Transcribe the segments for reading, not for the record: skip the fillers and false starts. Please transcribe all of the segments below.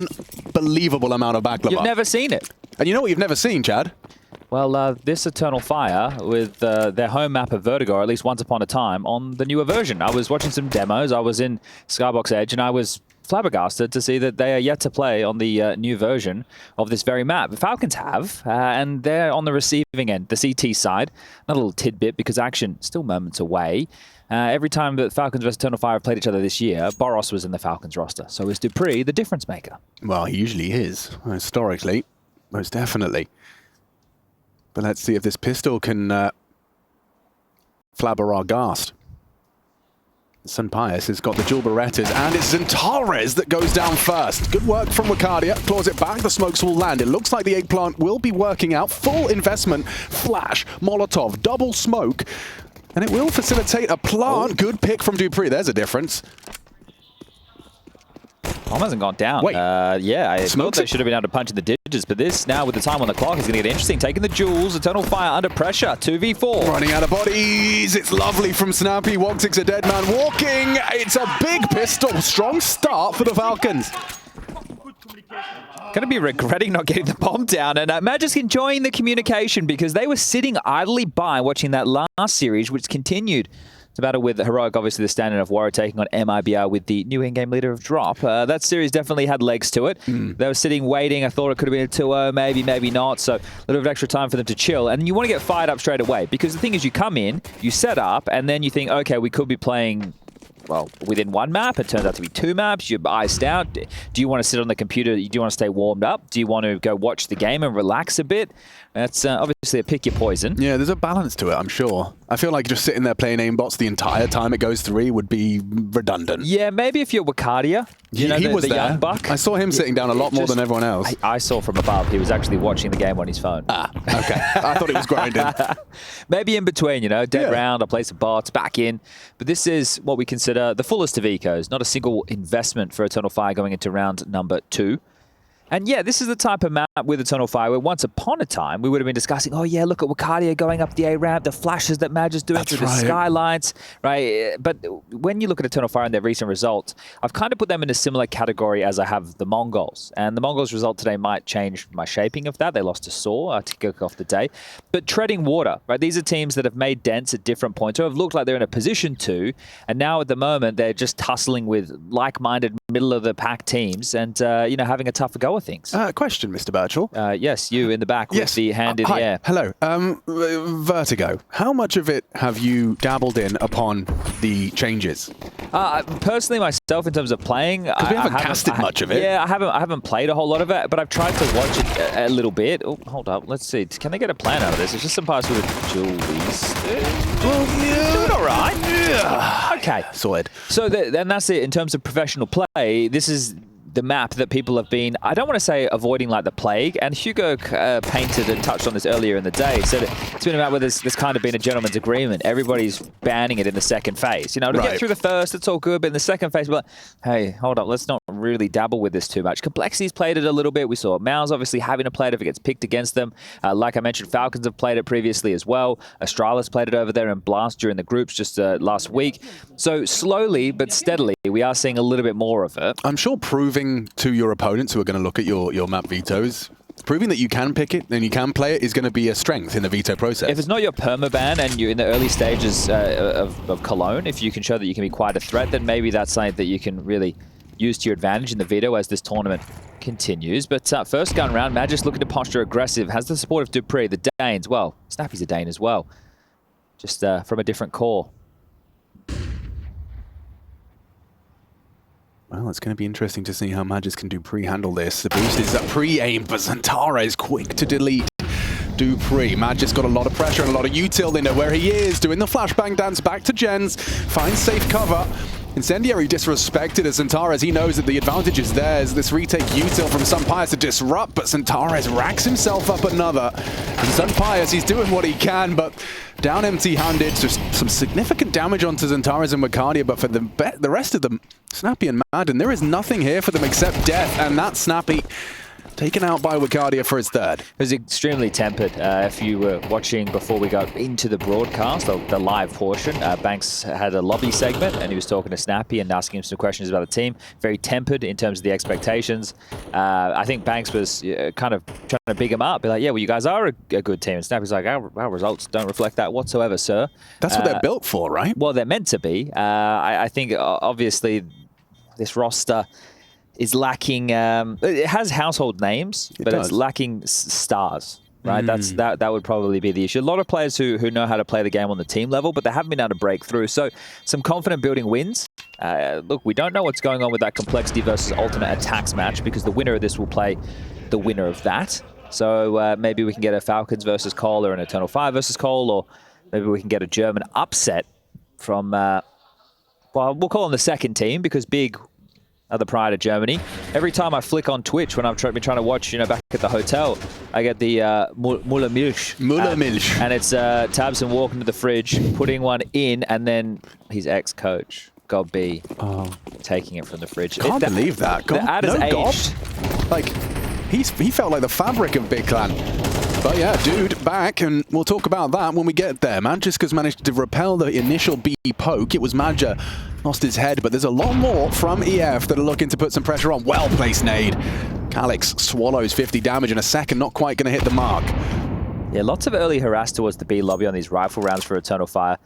unbelievable amount of backlover. You've never seen it. And you know what you've never seen, Chad? Well, this Eternal Fire with their home map of Vertigo, or at least once upon a time, on the newer version. I was watching some demos. I was in Skybox Edge, and I was flabbergasted to see that they are yet to play on the new version of this very map. The Falcons have, and they're on the receiving end, the CT side. Another little tidbit, because action still moments away. Every time that Falcons vs Eternal Fire have played each other this year, Boros was in the Falcons roster. So is Dupree the difference maker? Well, he usually is, historically, most definitely. But let's see if this pistol can flabber our ghast. Sunpius has got the dual Berettas, and it's XANTARES that goes down first. Good work from Wakadia. Claws it back. The smokes will land. It looks like the eggplant will be working out. Full investment. Flash. Molotov. Double smoke. And it will facilitate a plant. Oh. Good pick from Dupree. There's a difference. Bomb hasn't gone down. Wait. Yeah, I thought they should have been able to punch in the digits, but this now with the time on the clock is going to get interesting. Taking the jewels, Eternal Fire under pressure, 2v4. Running out of bodies. It's lovely from Snappy. Wogzig's a dead man walking. It's a big pistol. Strong start for the Falcons. Going to be regretting not getting the bomb down, and Magisk enjoying the communication because they were sitting idly by watching that last series, which continued. It's a battle with Heroic, obviously the standard of Warrior taking on MIBR with the new in-game leader of Drop. That series definitely had legs to it. They were sitting waiting. I thought it could have been a 2-0, maybe not. So a little bit of extra time for them to chill. And you want to get fired up straight away because the thing is you come in, you set up, and then you think, okay, we could be playing, well, within one map. It turns out to be two maps. You're iced out. Do you want to sit on the computer? Do you want to stay warmed up? Do you want to go watch the game and relax a bit? That's obviously a pick your poison. Yeah, there's a balance to it, I'm sure. I feel like just sitting there playing aimbots the entire time it goes through would be redundant. Yeah, maybe if you're Wakadia. You know, he was the there. Young buck. I saw him sitting down a lot more than everyone else. I saw from above. He was actually watching the game on his phone. Ah, okay. I thought he was grinding. Maybe in between, you know, dead round, I play some bots, back in. But this is what we consider the fullest of ecos. Not a single investment for Eternal Fire going into round number 2. And yeah, this is the type of map with Eternal Fire where once upon a time we would have been discussing, oh yeah, look at Wakadia going up the A ramp, the flashes that Mag is doing through the skylights, right? But when you look at Eternal Fire and their recent results, I've kind of put them in a similar category as I have the Mongols. And the Mongols' result today might change my shaping of that. They lost to Saw to kick off the day. But treading water, right? These are teams that have made dents at different points or have looked like they're in a position to. And now at the moment, they're just tussling with like-minded middle-of-the-pack teams and, you know, having a tougher go of things. Question, Mr. Birchall. Yes, you in the back with the hand in the air. Hello. Vertigo. How much of it have you dabbled in upon the changes? Personally, myself, in terms of playing, because we haven't casted much of it. Yeah, I haven't played a whole lot of it, but I've tried to watch it a little bit. Oh, hold up. Let's see. Can they get a plan out of this? It's just some parts with Julies. Doing all right. Yeah. Okay. Solid. So, and that's it. In terms of professional play, this is the map that people have been, I don't want to say avoiding like the plague, and Hugo painted and touched on this earlier in the day, said it's been a map where there's kind of been a gentleman's agreement. Everybody's banning it in the second phase. You know, to get through the first, it's all good, but in the second phase, we're like, hey, hold up, let's not really dabble with this too much. Complexity's played it a little bit. We saw Mao's obviously having to play it if it gets picked against them. Like I mentioned, Falcons have played it previously as well. Astralis played it over there in Blast during the groups just last week. So slowly but steadily, we are seeing a little bit more of it. I'm sure proving to your opponents who are going to look at your map vetoes, proving that you can pick it and you can play it is going to be a strength in the veto process. If it's not your permaban and you're in the early stages of Cologne, if you can show that you can be quite a threat, then maybe that's something that you can really use to your advantage in the veto as this tournament continues. But first gun round, Magisk looking to posture aggressive, has the support of Dupree, the Danes. Well, Snappy's a Dane as well, just from a different core. Well, it's going to be interesting to see how Magisk can pre-handle this. The boost is a pre-aim, but XANTARES quick to delete Dupree. Magisk got a lot of pressure and a lot of util. They know where he is, doing the flashbang dance back to Jens, finds safe cover. Incendiary disrespected as XANTARES. He knows that the advantage is theirs. This retake util from Sunpius to disrupt, but XANTARES racks himself up another. And Sunpius, he's doing what he can, but down empty-handed. Just some significant damage onto XANTARES and Wakadia, but for the rest of them, Snappy and Madden, there is nothing here for them except death, and that Snappy taken out by Wicardia for his third. It was extremely tempered. If you were watching before we got into the broadcast, the live portion, Banks had a lobby segment and he was talking to Snappy and asking him some questions about the team. Very tempered in terms of the expectations. I think Banks was kind of trying to big him up, be like, yeah, well, you guys are a good team. And Snappy's like, our results don't reflect that whatsoever, sir. That's what they're built for, right? Well, they're meant to be. I think, obviously, this roster is lacking. It has household names, but it's lacking stars, right? That would probably be the issue. A lot of players who know how to play the game on the team level, but they haven't been able to break through. So some confident building wins. Look, we don't know what's going on with that complexity versus alternate attacks match because the winner of this will play the winner of that. So maybe we can get a Falcons versus Cole or an Eternal Fire versus Cole, or maybe we can get a German upset from, well, we'll call them the second team because Big are the pride of Germany. Every time I flick on Twitch when I've been trying to watch, back at the hotel, I get the Muller Milch. Muller Milch. And it's Tabson walking to the fridge, putting one in, and then his ex-coach, God B, taking it from the fridge. Can't believe that. The ad is aged. Like, he felt like the fabric of Big Clan. But yeah, dude, back, and we'll talk about that when we get there. Magiska's managed to repel the initial B poke. It was Madja lost his head, but there's a lot more from EF that are looking to put some pressure on. Well-placed nade. Calix swallows 50 damage in a second, not quite going to hit the mark. Yeah, lots of early harass towards the B lobby on these rifle rounds for Eternal Fire.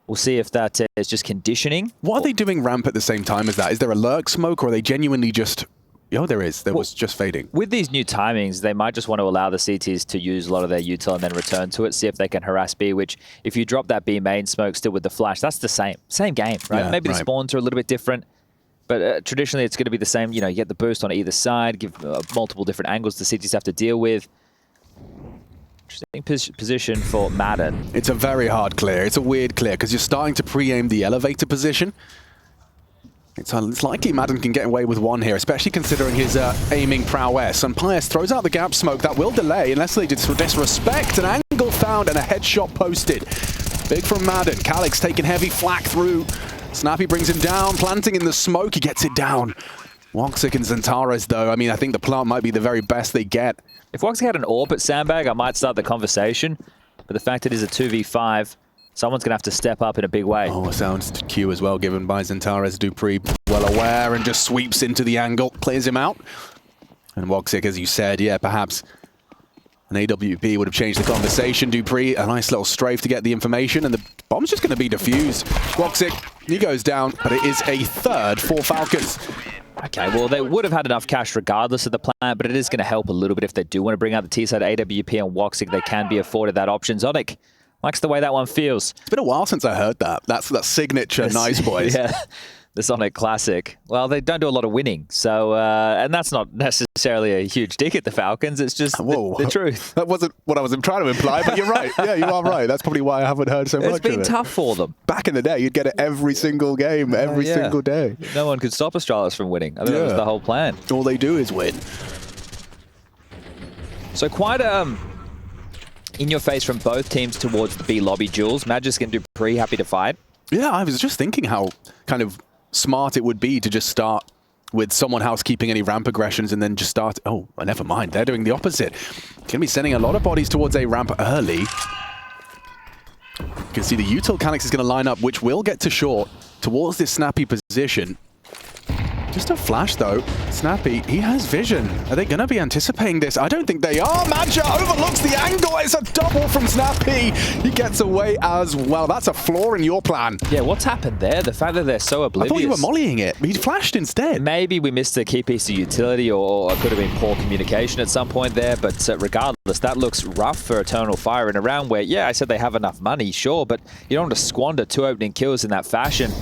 We'll see if that is just conditioning. What are they doing ramp at the same time as that? Is there a lurk smoke, or are they genuinely just... Oh, there is. There was just fading. With these new timings, they might just want to allow the CTs to use a lot of their util and then return to it, see if they can harass B, which if you drop that B main smoke still with the flash, that's the same game, right? Yeah, Maybe the spawns are a little bit different, but traditionally it's going to be the same. You get the boost on either side, give multiple different angles the CTs have to deal with. Interesting position for Madden. It's a very hard clear. It's a weird clear because you're starting to pre-aim the elevator position. It's likely Madden can get away with one here, especially considering his aiming prowess. And Pius throws out the gap smoke. That will delay unless they disrespect. An angle found and a headshot posted. Big from Madden. Calix taking heavy flak through. Snappy brings him down, planting in the smoke. He gets it down. Woxic and XANTARES, though, I think the plant might be the very best they get. If Woxic had an AWP at Sandbag, I might start the conversation. But the fact it is a 2v5, someone's going to have to step up in a big way. Oh, a sounds to Q as well, given by XANTARES. Dupree well aware and just sweeps into the angle, clears him out. And Woxic, as you said, yeah, perhaps an AWP would have changed the conversation. Dupree, a nice little strafe to get the information, and the bomb's just going to be defused. Woxic, he goes down, but it is a third for Falcons. Okay, well, they would have had enough cash regardless of the plan, but it is going to help a little bit if they do want to bring out the T-side AWP and Woxic. They can be afforded that option. Zonic likes the way that one feels. It's been a while since I heard that. That's that signature Nice Boys. Yeah, the Sonic classic. Well, they don't do a lot of winning, so and that's not necessarily a huge dig at the Falcons. It's just the truth. That wasn't what I was trying to imply, but you're right. Yeah, you are right. That's probably why I haven't heard so much of it. It's been tough for them. Back in the day, you'd get it every single game, every single day. No one could stop Astralis from winning. I think that was the whole plan. All they do is win. So quite in your face from both teams towards the B lobby duels. Magisk and Dupree happy to fight. Yeah, I was just thinking how kind of smart it would be to just start with someone housekeeping any ramp aggressions and then just start... Oh, never mind. They're doing the opposite. Going to be sending a lot of bodies towards a ramp early. You can see the util Calix is going to line up, which will get to short towards this Snappy position. Just a flash, though. Snappy, he has vision. Are they going to be anticipating this? I don't think they are. Madja overlooks the angle. It's a double from Snappy. He gets away as well. That's a flaw in your plan. Yeah, what's happened there? The fact that they're so oblivious. I thought you were mollying it. He flashed instead. Maybe we missed a key piece of utility, or it could have been poor communication at some point there. But regardless, that looks rough for Eternal Fire in a round where, yeah, I said they have enough money, sure, but you don't want to squander 2 opening kills in that fashion.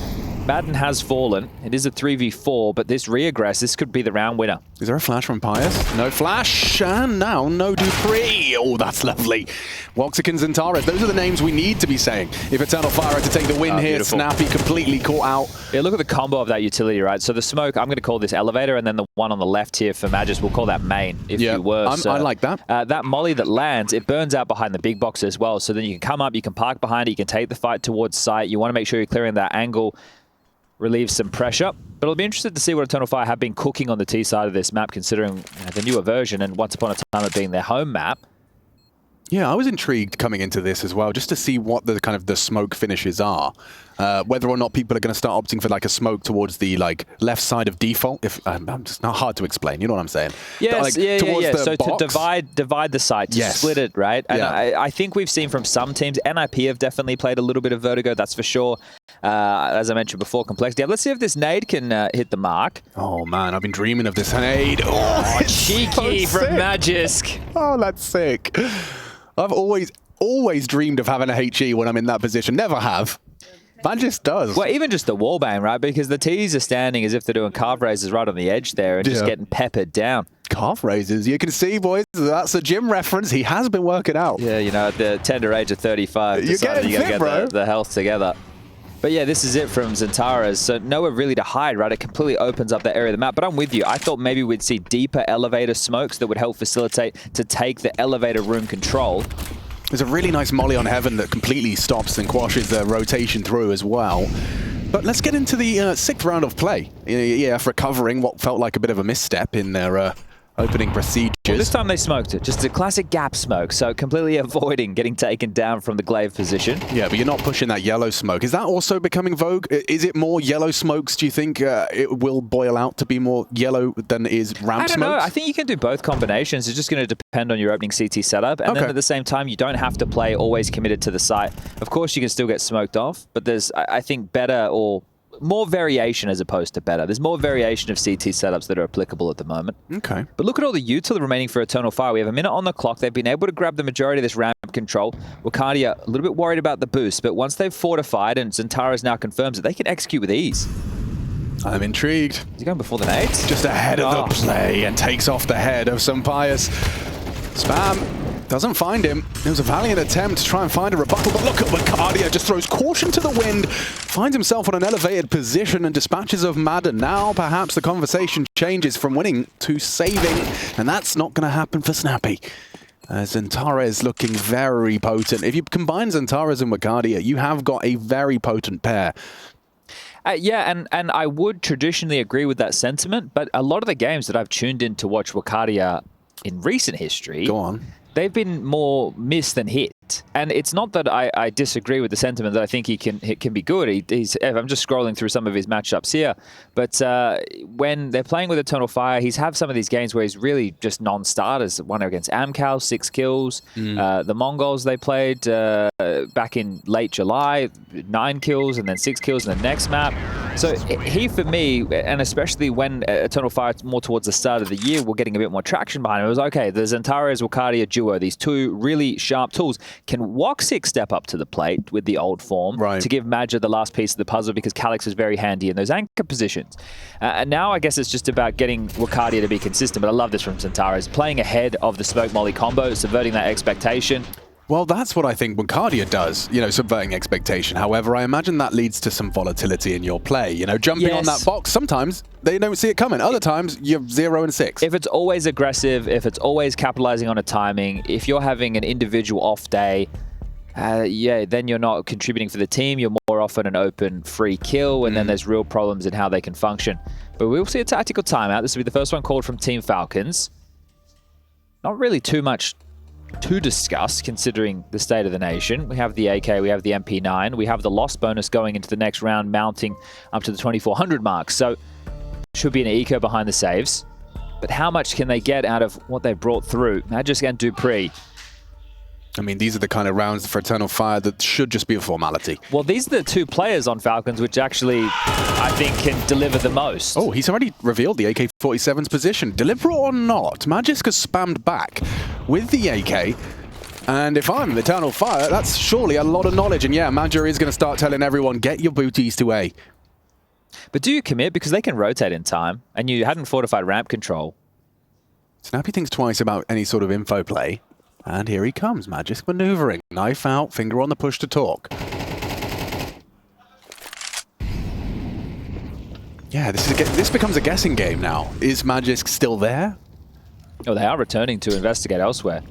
Madden has fallen. It is a 3v4, but this re-aggress, this could be the round winner. Is there a flash from Pius? No flash, and now no Dupree. Oh, that's lovely. Woxic and XANTARES, those are the names we need to be saying. If Eternal Fire are to take the win here, beautiful. Snappy completely caught out. Yeah, look at the combo of that utility, right? So the smoke, I'm going to call this elevator, and then the one on the left here for Magis, we'll call that main, if you were. I like that. That molly that lands, it burns out behind the big box as well. So then you can come up, you can park behind it, you can take the fight towards site. You want to make sure you're clearing that angle. relieves some pressure. But I'll be interested to see what Eternal Fire have been cooking on the T side of this map, considering the newer version and once upon a time it being their home map. Yeah, I was intrigued coming into this as well, just to see what the kind of the smoke finishes are. Whether or not people are going to start opting for like a smoke towards the like left side of default. If I'm just not hard to explain, you know what I'm saying? Yes, like, yeah. So box. to divide the site, to split it, right? And I think we've seen from some teams, NIP have definitely played a little bit of Vertigo, that's for sure. As I mentioned before, complexity. Let's see if this nade can hit the mark. Oh man, I've been dreaming of this nade. Oh, cheeky so from Magisk. Oh, that's sick. I've always dreamed of having a HE when I'm in that position. Never have. Magisk does. Well, even just the wallbang, right? Because the T's are standing as if they're doing calf raises right on the edge there and just getting peppered down. Calf raises. You can see, boys, that's a gym reference. He has been working out. Yeah, you know, at the tender age of 35, you gotta get the health together. But yeah, this is it from XANTARES. So nowhere really to hide, right? It completely opens up that area of the map. But I'm with you. I thought maybe we'd see deeper elevator smokes that would help facilitate to take the elevator room control. There's a really nice molly on Heaven that completely stops and quashes the rotation through as well. But let's get into the 6th round of play. EF recovering what felt like a bit of a misstep in their opening procedures. Well, this time they smoked it. Just a classic gap smoke, so completely avoiding getting taken down from the glaive position. Yeah, but you're not pushing that yellow smoke. Is that also becoming vogue? Is it more yellow smokes? Do you think it will boil out to be more yellow than it is ramp smokes? I don't know. I think you can do both combinations. It's just going to depend on your opening CT setup. And then at the same time, you don't have to play always committed to the site. Of course, you can still get smoked off, but there's, I think, better or more variation as opposed to better. There's more variation of CT setups that are applicable at the moment. Okay. But look at all the util remaining for Eternal Fire. We have a minute on the clock. They've been able to grab the majority of this ramp control. Wakadia a little bit worried about the boost, but once they've fortified and XANTARES now confirms it, they can execute with ease. I'm intrigued. Is he going before the nades? Just ahead of the play and takes off the head of some pious. Spam doesn't find him. It was a valiant attempt to try and find a rebuttal, but look at Wakadia, just throws caution to the wind, finds himself on an elevated position and dispatches of Madden. Now perhaps the conversation changes from winning to saving, and that's not going to happen for Snappy. XANTARES looking very potent. If you combine XANTARES and Wakadia, you have got a very potent pair. Yeah, and I would traditionally agree with that sentiment, but a lot of the games that I've tuned in to watch Wakadia in recent history, go on, they've been more miss than hit. And it's not that I disagree with the sentiment that I think he can be good. I'm just scrolling through some of his matchups here. But when they're playing with Eternal Fire, he's had some of these games where he's really just non-starters. One against Amcal, 6 kills. The Mongols they played back in late July, 9 kills and then 6 kills in the next map. So he, for me, and especially when Eternal Fire more towards the start of the year, we're getting a bit more traction behind him. It was, okay, the XANTARES Wakadia duo, these two really sharp tools, can Woxic step up to the plate with the old form to give Madja the last piece of the puzzle, because Calyx is very handy in those anchor positions. And now I guess it's just about getting Wakadia to be consistent, but I love this from XANTARES. Playing ahead of the Smoke Molly combo, subverting that expectation. Well, that's what I think Wakadia does, you know, subverting expectation. However, I imagine that leads to some volatility in your play. You know, jumping on that box, sometimes they don't see it coming. Other times, you're 0 and 6. If it's always aggressive, if it's always capitalizing on a timing, if you're having an individual off day, yeah, then you're not contributing for the team. You're more often an open free kill, and then there's real problems in how they can function. But we'll see a tactical timeout. This will be the first one called from Team Falcons. Not really too much to discuss, considering the state of the nation. We have the AK, we have the MP9, we have the loss bonus going into the next round, mounting up to the 2400 mark. So should be an eco behind the saves. But how much can they get out of what they've brought through? Magisk and Dupree. I mean, these are the kind of rounds for Eternal Fire that should just be a formality. Well, these are the two players on Falcons which actually, I think, can deliver the most. Oh, he's already revealed the AK-47's position. Deliberate or not, Magisk has spammed back with the AK. And if I'm Eternal Fire, that's surely a lot of knowledge. And yeah, Madja is going to start telling everyone, get your booties to A. But do you commit? Because they can rotate in time, and you hadn't fortified ramp control. Snappy thinks twice about any sort of info play. And here he comes, Magisk maneuvering. Knife out, finger on the push to talk. Yeah, this becomes a guessing game now. Is Magisk still there? Oh, they are returning to investigate elsewhere.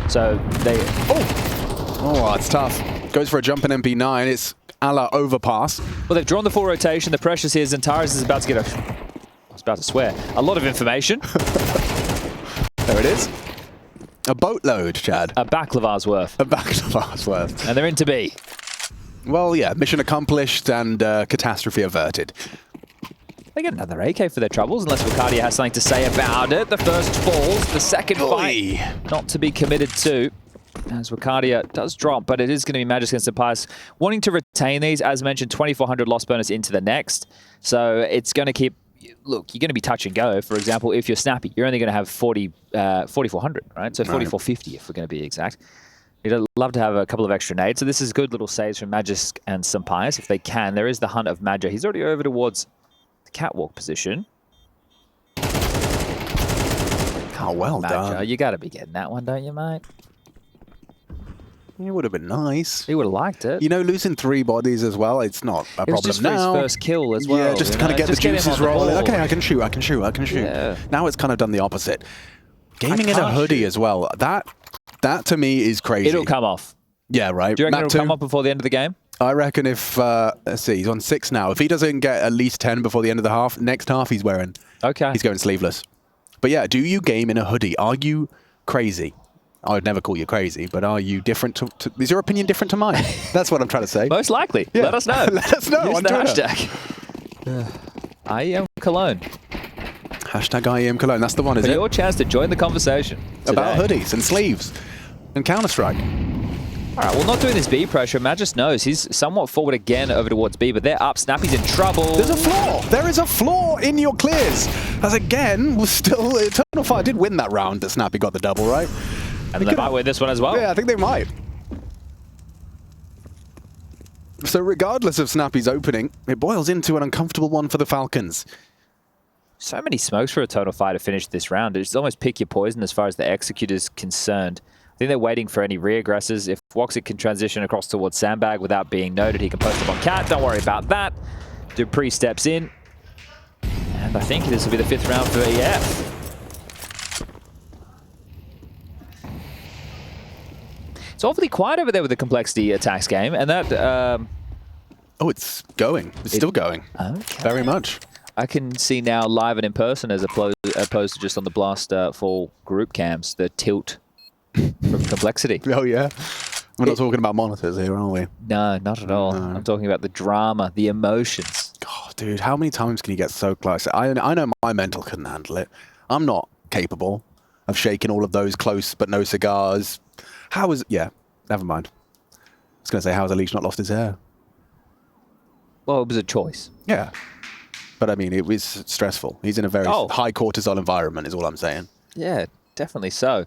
So they... Oh, it's tough. Goes for a jump in MP9. It's a la overpass. Well, they've drawn the full rotation. The pressure's here. XANTARES is about to get a... I was about to swear. A lot of information. There it is. A boatload, Chad. A baklava's worth. A baklava's worth. And they're into B. Well, yeah, mission accomplished and catastrophe averted. They get another AK for their troubles, unless Vertigo has something to say about it. The first falls, the second fight not to be committed to. As Vertigo does drop, but it is going to be Magisk against XANTARES. Wanting to retain these, as mentioned, 2,400 loss bonus into the next. So it's going to keep... Look, you're going to be touch and go. For example, if you're snappy, you're only going to have 4,400, right? So 4,450 if we're going to be exact. You'd love to have a couple of extra nades. So this is good little saves from Magisk and XANTARES if they can. There is the hunt of Magi. He's already over towards the catwalk position. Oh, well done. You got to be getting that one, don't you, mate? It would have been nice. He would have liked it. You know, losing 3 bodies as well, it's not a problem it was just now. for his first kill as well. Yeah, just to kind of get the juices rolling. Okay, I can shoot. Yeah. Now it's kind of done the opposite. Gaming in a hoodie as well. That to me is crazy. It'll come off. Yeah, right. Do you reckon it'll come off before the end of the game? I reckon if, let's see, he's on 6 now. If he doesn't get at least 10 before the end of the half, next half he's wearing. Okay. He's going sleeveless. But yeah, do you game in a hoodie? Are you crazy? I would never call you crazy, but are you different to is your opinion different to mine? That's what I'm trying to say. Most likely. Yeah. Let us know. Let us know on the Twitter. hashtag. IEM Cologne. Hashtag IEM Cologne. That's the one, is it? Your chance to join the conversation today. About hoodies and sleeves and Counter-Strike. All right, well, not doing this B pressure. Magisk knows he's somewhat forward again over towards B, but they're up. Snappy's in trouble. There's a flaw. There is a flaw in your clears. As again, was still Eternal Fire did win that round that Snappy got the double, right? And they might win this one as well. Yeah, I think they might. So regardless of Snappy's opening, it boils into an uncomfortable one for the Falcons. So many smokes for Eternal Fire to finish this round. It's almost pick your poison as far as the Executor's concerned. I think they're waiting for any re-aggressors. If Woxic can transition across towards Sandbag without being noted, he can post up on Cat. Don't worry about that. Dupree steps in. And I think this will be the 5th round for EF. It's awfully quiet over there with the Complexity attacks game, and that... oh, it's going. It's still going. Okay. Very much. I can see now live and in person as opposed to just on the Blast Fall group cams, the tilt from Complexity. Oh, yeah? We're not talking about monitors here, are we? No, not at all. No. I'm talking about the drama, the emotions. God, dude, how many times can you get so close? I know my mental couldn't handle it. I'm not capable of shaking all of those close but no cigars. How is... Yeah, never mind. I was going to say, how has Alicia not lost his hair? Well, it was a choice. Yeah. But, I mean, it was stressful. He's in a very high cortisol environment, is all I'm saying. Yeah, definitely so.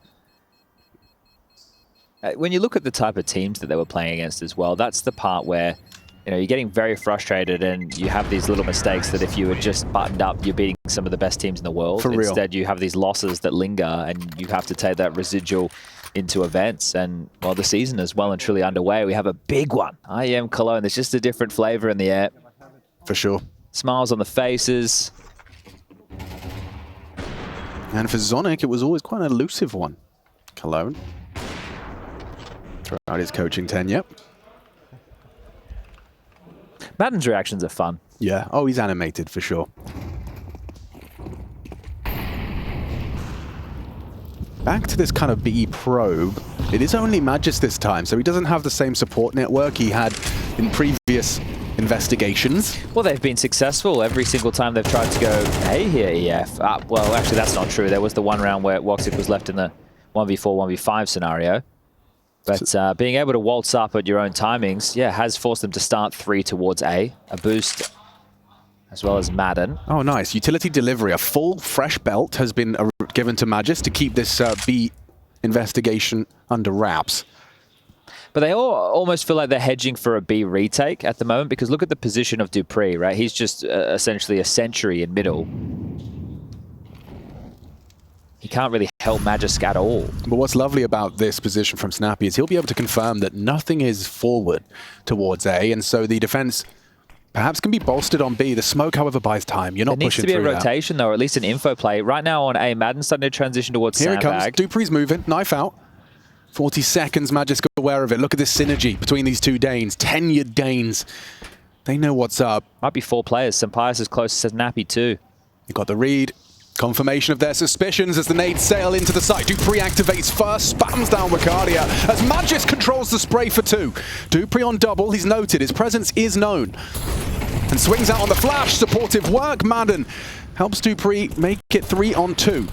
When you look at the type of teams that they were playing against as well, that's the part where, you know, you're getting very frustrated and you have these little mistakes that if you were just buttoned up, you're beating some of the best teams in the world. For real. Instead, you have these losses that linger and you have to take that residual into events. And while the season is well and truly underway, we have a big one. IEM Cologne, there's just a different flavor in the air. For sure. Smiles on the faces. And for Zonic, it was always quite an elusive one. Cologne. Throughout his coaching tenure. Madden's reactions are fun. Yeah. Oh, he's animated for sure. Back to this kind of BE probe. It is only Magisk this time, so he doesn't have the same support network he had in previous investigations. Well, they've been successful every single time they've tried to go A here, EF. Well, actually, that's not true. There was the one round where Woxic was left in the 1v4, 1v5 scenario. But being able to waltz up at your own timings, yeah, has forced them to start 3 towards A boost, as well as Madden. Oh, nice. Utility delivery. A full, fresh belt has been given to Magisk to keep this B investigation under wraps. But they all almost feel like they're hedging for a B retake at the moment, because look at the position of Dupree, right? He's just essentially a sentry in middle. He can't really help Magisk at all. But what's lovely about this position from Snappy is he'll be able to confirm that nothing is forward towards A, and so the defense perhaps can be bolstered on B. The smoke, however, buys time. You're not pushing through There needs to be a rotation, though, or at least an info play. Right now on A, Madden's starting to transition towards Here Sandbag. it comes. Dupree's moving. Knife out. 40 seconds. Magisk aware of it. Look at this synergy between these two Danes. Tenured Danes. They know what's up. Might be 4 players. XANTARES is close to Nappy too. You got the read. Confirmation of their suspicions as the nades sail into the site. dupreeh activates first, spams down Wicardia as Magis controls the spray for 2. dupreeh on double, he's noted, his presence is known. And swings out on the flash, supportive work. Madden helps dupreeh make it 3 on 2.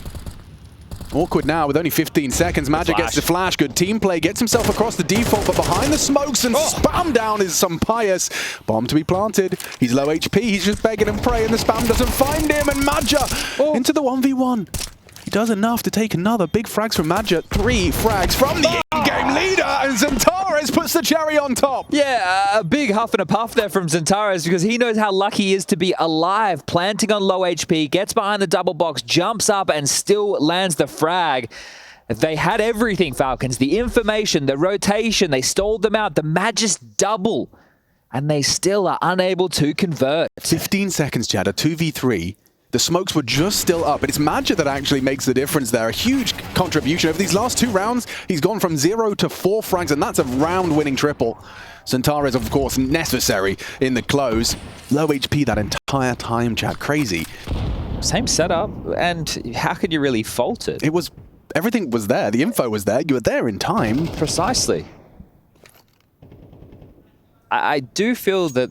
Awkward now with only 15 seconds. Magic gets the flash. Good team play. Gets himself across the default, but behind the smokes and spam down is XANTARES. Bomb to be planted. He's low HP. He's just begging and praying. The spam doesn't find him. And Madja into the 1v1. He does enough to take another. Big frags from Madja. 3 frags from the in-game leader. And XANTARES puts the cherry on top. Yeah, a big huff and a puff there from XANTARES because he knows how lucky he is to be alive. Planting on low HP, gets behind the double box, jumps up and still lands the frag. They had everything, Falcons. The information, the rotation, they stole them out. The Magis double. And they still are unable to convert. 15 seconds, Chad. A 2v3. The smokes were just still up, and it's Magik that actually makes the difference there. A huge contribution. Over these last 2 rounds, he's gone from 0 to 4 frags, and that's a round-winning triple. XANTARES, of course, necessary in the close. Low HP that entire time, Chad. Crazy. Same setup, and how could you really fault it? It was... Everything was there. The info was there. You were there in time. Precisely. I do feel that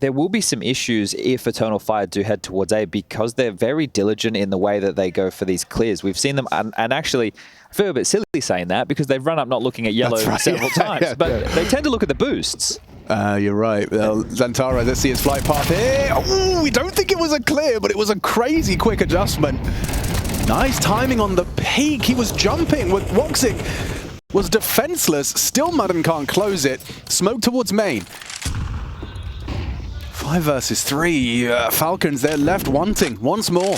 there will be some issues if Eternal Fire do head towards A because they're very diligent in the way that they go for these clears. We've seen them, and actually, I feel a bit silly saying that because they've run up not looking at yellow several times, but they tend to look at the boosts. You're right. Well, XANTARES, let's see his flight path here. Oh, we don't think it was a clear, but it was a crazy quick adjustment. Nice timing on the peak. He was jumping with Woxic. Was defenseless. Still Madden can't close it. Smoke towards main. 5 versus 3. Falcons, they're left wanting once more.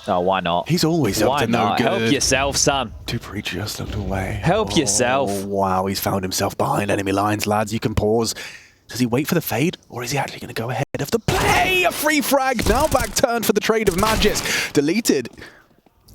Oh, why not? He's always up to no good. Help yourself, son. dupreeh just looked away. Help yourself. Wow, he's found himself behind enemy lines. Lads, you can pause. Does he wait for the fade, or is he actually going to go ahead of the play? A free frag. Now back turned for the trade of Magis. Deleted.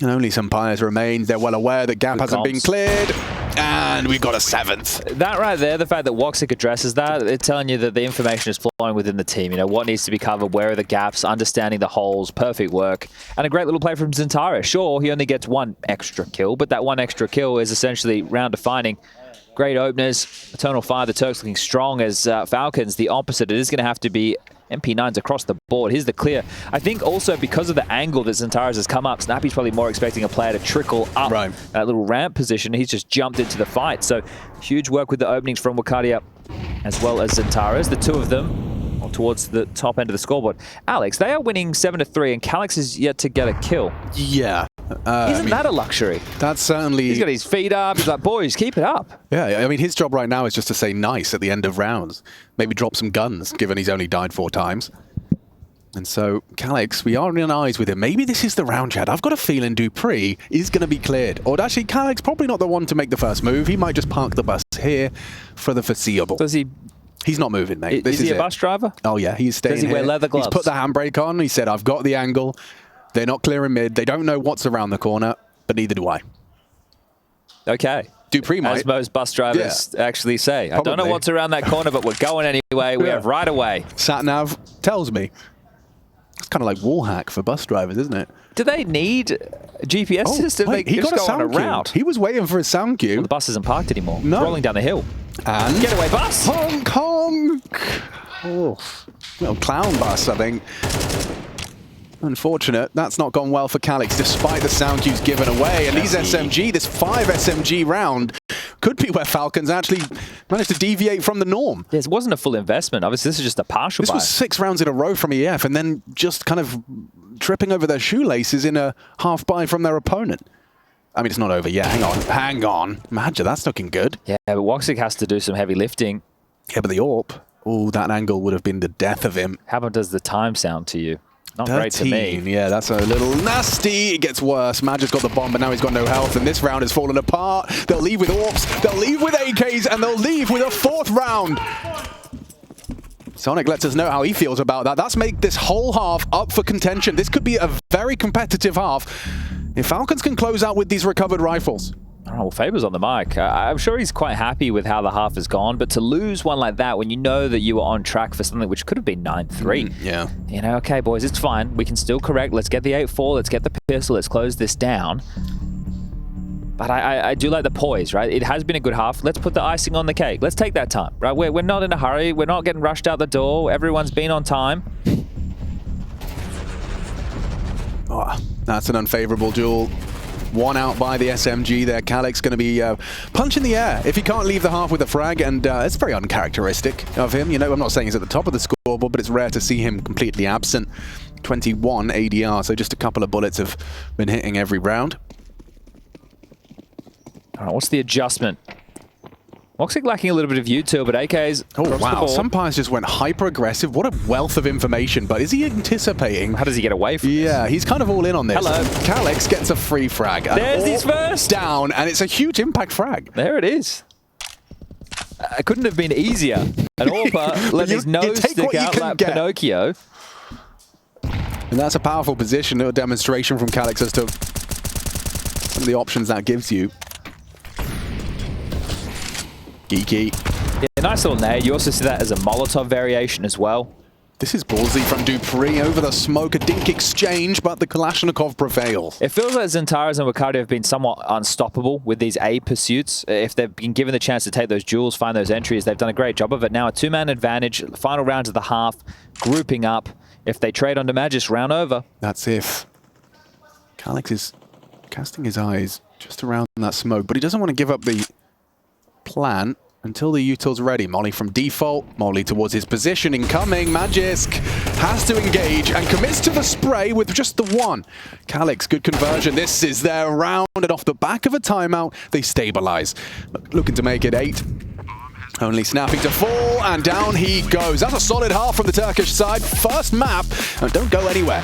And only XANTARES remains. They're well aware that gap hasn't been cleared. And we've got a 7th. That right there, the fact that Woxic addresses that, it's telling you that the information is flowing within the team. You know, what needs to be covered, where are the gaps, understanding the holes, perfect work. And a great little play from XANTARES. Sure, he only gets 1 extra kill, but that 1 extra kill is essentially round defining. Great openers. Eternal Fire, the Turks looking strong as Falcons. The opposite, it is going to have to be MP9s across the board. Here's the clear. I think also because of the angle that XANTARES has come up, Snappy's probably more expecting a player to trickle up that little ramp position. He's just jumped into the fight. So huge work with the openings from Wicardia as well as XANTARES. The 2 of them towards the top end of the scoreboard. Alex, they are winning 7-3 and Calix is yet to get a kill. Yeah. Isn't that a luxury? That's certainly... He's got his feet up. He's like, boys, keep it up. Yeah, I mean, his job right now is just to say nice at the end of rounds. Maybe drop some guns, given he's only died 4 times. And so, Calix, we are in eyes with him. Maybe this is the round, Chad. I've got a feeling dupreeh is going to be cleared. Or actually, Calix probably not the one to make the first move. He might just park the bus here for the foreseeable. Does he... He's not moving, mate. Is he a bus driver? Oh, yeah, he's staying here. Does he wear leather gloves? He's put the handbrake on. He said, I've got the angle. They're not clearing mid. They don't know what's around the corner, but neither do I. Okay. dupreeh might. As most bus drivers actually say. Probably. I don't know what's around that corner, but we're going anyway. We have right away. Sat-nav tells me. It's kind of like wall hack for bus drivers, isn't it? Do they need a GPS system? He got a sound cue. Route? He was waiting for his sound cue. Well, the bus isn't parked anymore. No. It's rolling down the hill. And getaway bus. Honk, honk. Oh, little clown bus, I think. Unfortunate. That's not gone well for Calix, despite the sound cues given away. And these SMG, this 5 SMG round, could be where Falcons actually managed to deviate from the norm. This wasn't a full investment. Obviously, this is just a partial buy. This was 6 rounds in a row from EF, and then just kind of tripping over their shoelaces in a half buy from their opponent. I mean, it's not over yet. Hang on. Hang on. Madja, that's looking good. Yeah, but Woxic has to do some heavy lifting. Yeah, but the AWP, oh, that angle would have been the death of him. How does the time sound to you? Not 13. Great to me. Yeah, that's a little nasty. It gets worse. Madja's got the bomb, but now he's got no health, and this round has fallen apart. They'll leave with AWPs, they'll leave with AKs, and they'll leave with a 4th round. Sonic lets us know how he feels about that. That's make this whole half up for contention. This could be a very competitive half if Falcons can close out with these recovered rifles. Oh, well, Faber's on the mic. I'm sure he's quite happy with how the half has gone, but to lose one like that when you know that you were on track for something which could have been 9-3. Yeah. You know, okay, boys, it's fine. We can still correct. Let's get the 8-4. Let's get the pistol. Let's close this down. But I do like the poise, right? It has been a good half. Let's put the icing on the cake. Let's take that time, right? We're not in a hurry. We're not getting rushed out the door. Everyone's been on time. Oh, that's an unfavorable duel. One out by the SMG there. Calyx going to be punching the air if he can't leave the half with a frag, and it's very uncharacteristic of him. You know, I'm not saying he's at the top of the scoreboard, but it's rare to see him completely absent. 21 ADR, so just a couple of bullets have been hitting every round. All right, what's the adjustment? Moxic lacking a little bit of util, but AK's Oh, wow. Sumpires just went hyper-aggressive. What a wealth of information, but is he anticipating? How does he get away from this? Yeah, he's kind of all in on this. Hello. Calyx gets a free frag. There's his first. Down, and it's a huge impact frag. There it is. It couldn't have been easier. An AWPer let his nose stick out like Pinocchio. And that's a powerful position, a demonstration from Calyx as to some of the options that gives you. Geeky. Yeah, nice little nade. You also see that as a Molotov variation as well. This is ballsy from dupreeh over the smoke, a dink exchange, but the Kalashnikov prevails. It feels like XANTARES and Vertigo have been somewhat unstoppable with these A pursuits. If they've been given the chance to take those duels, find those entries, they've done a great job of it. Now a two-man advantage, final round of the half, grouping up. If they trade on Magis, round over. That's if Calyx is casting his eyes just around that smoke, but he doesn't want to give up the plan until the util's ready. Molly from default, Molly towards his position, incoming. Magisk has to engage and commits to the spray with just the one. Calyx, good conversion. This is their round, and off the back of a timeout, they stabilize. Looking to make it 8. Only snapping to fall, and down he goes. That's a solid half from the Turkish side. First map, and don't go anywhere.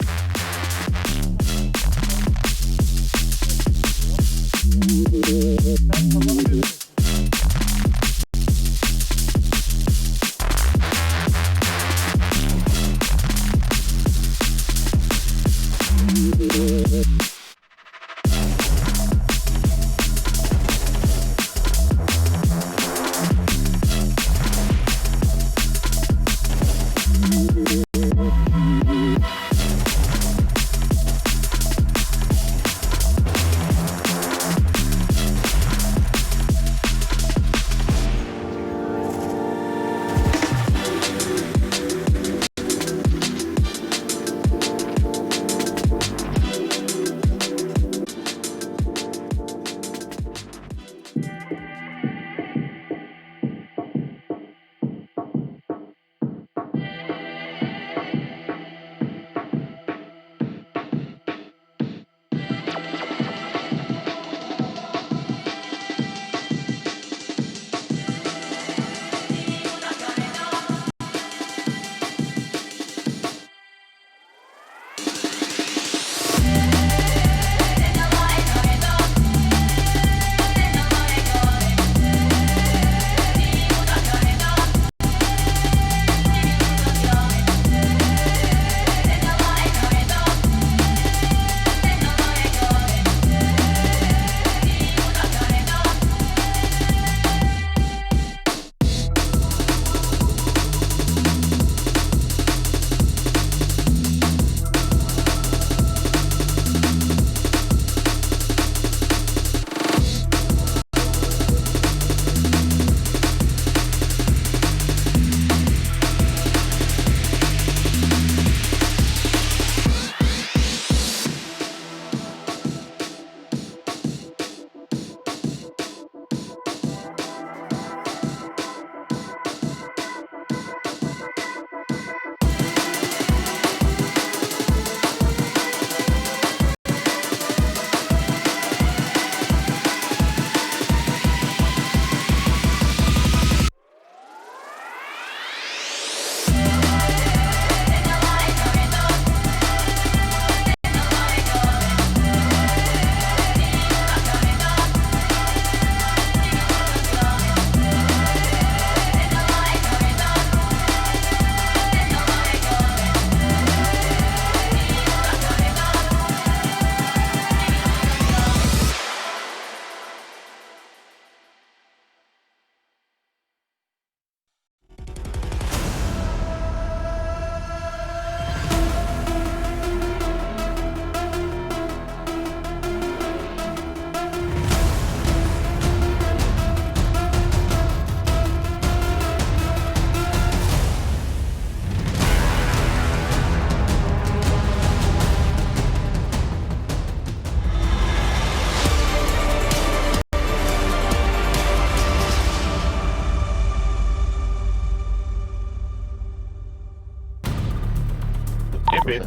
Safe.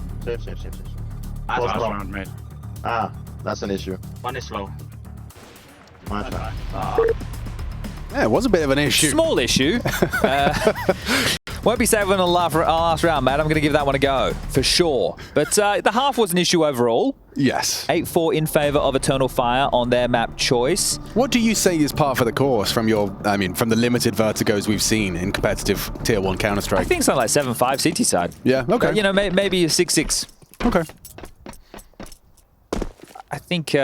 Last round, mate. Ah, that's an issue. One is low. My bad. Yeah, it was a bit of an issue. Small issue. Won't be saving the last round, mate. I'm going to give that one a go, for sure. But the half was an issue overall. Yes. 8-4 in favor of Eternal Fire on their map choice. What do you say is par for the course from your, from the limited vertigos we've seen in competitive Tier 1 Counter-Strike? I think something like 7-5 CT side. Yeah, okay. But, you know, maybe a 6-6. Okay. I think...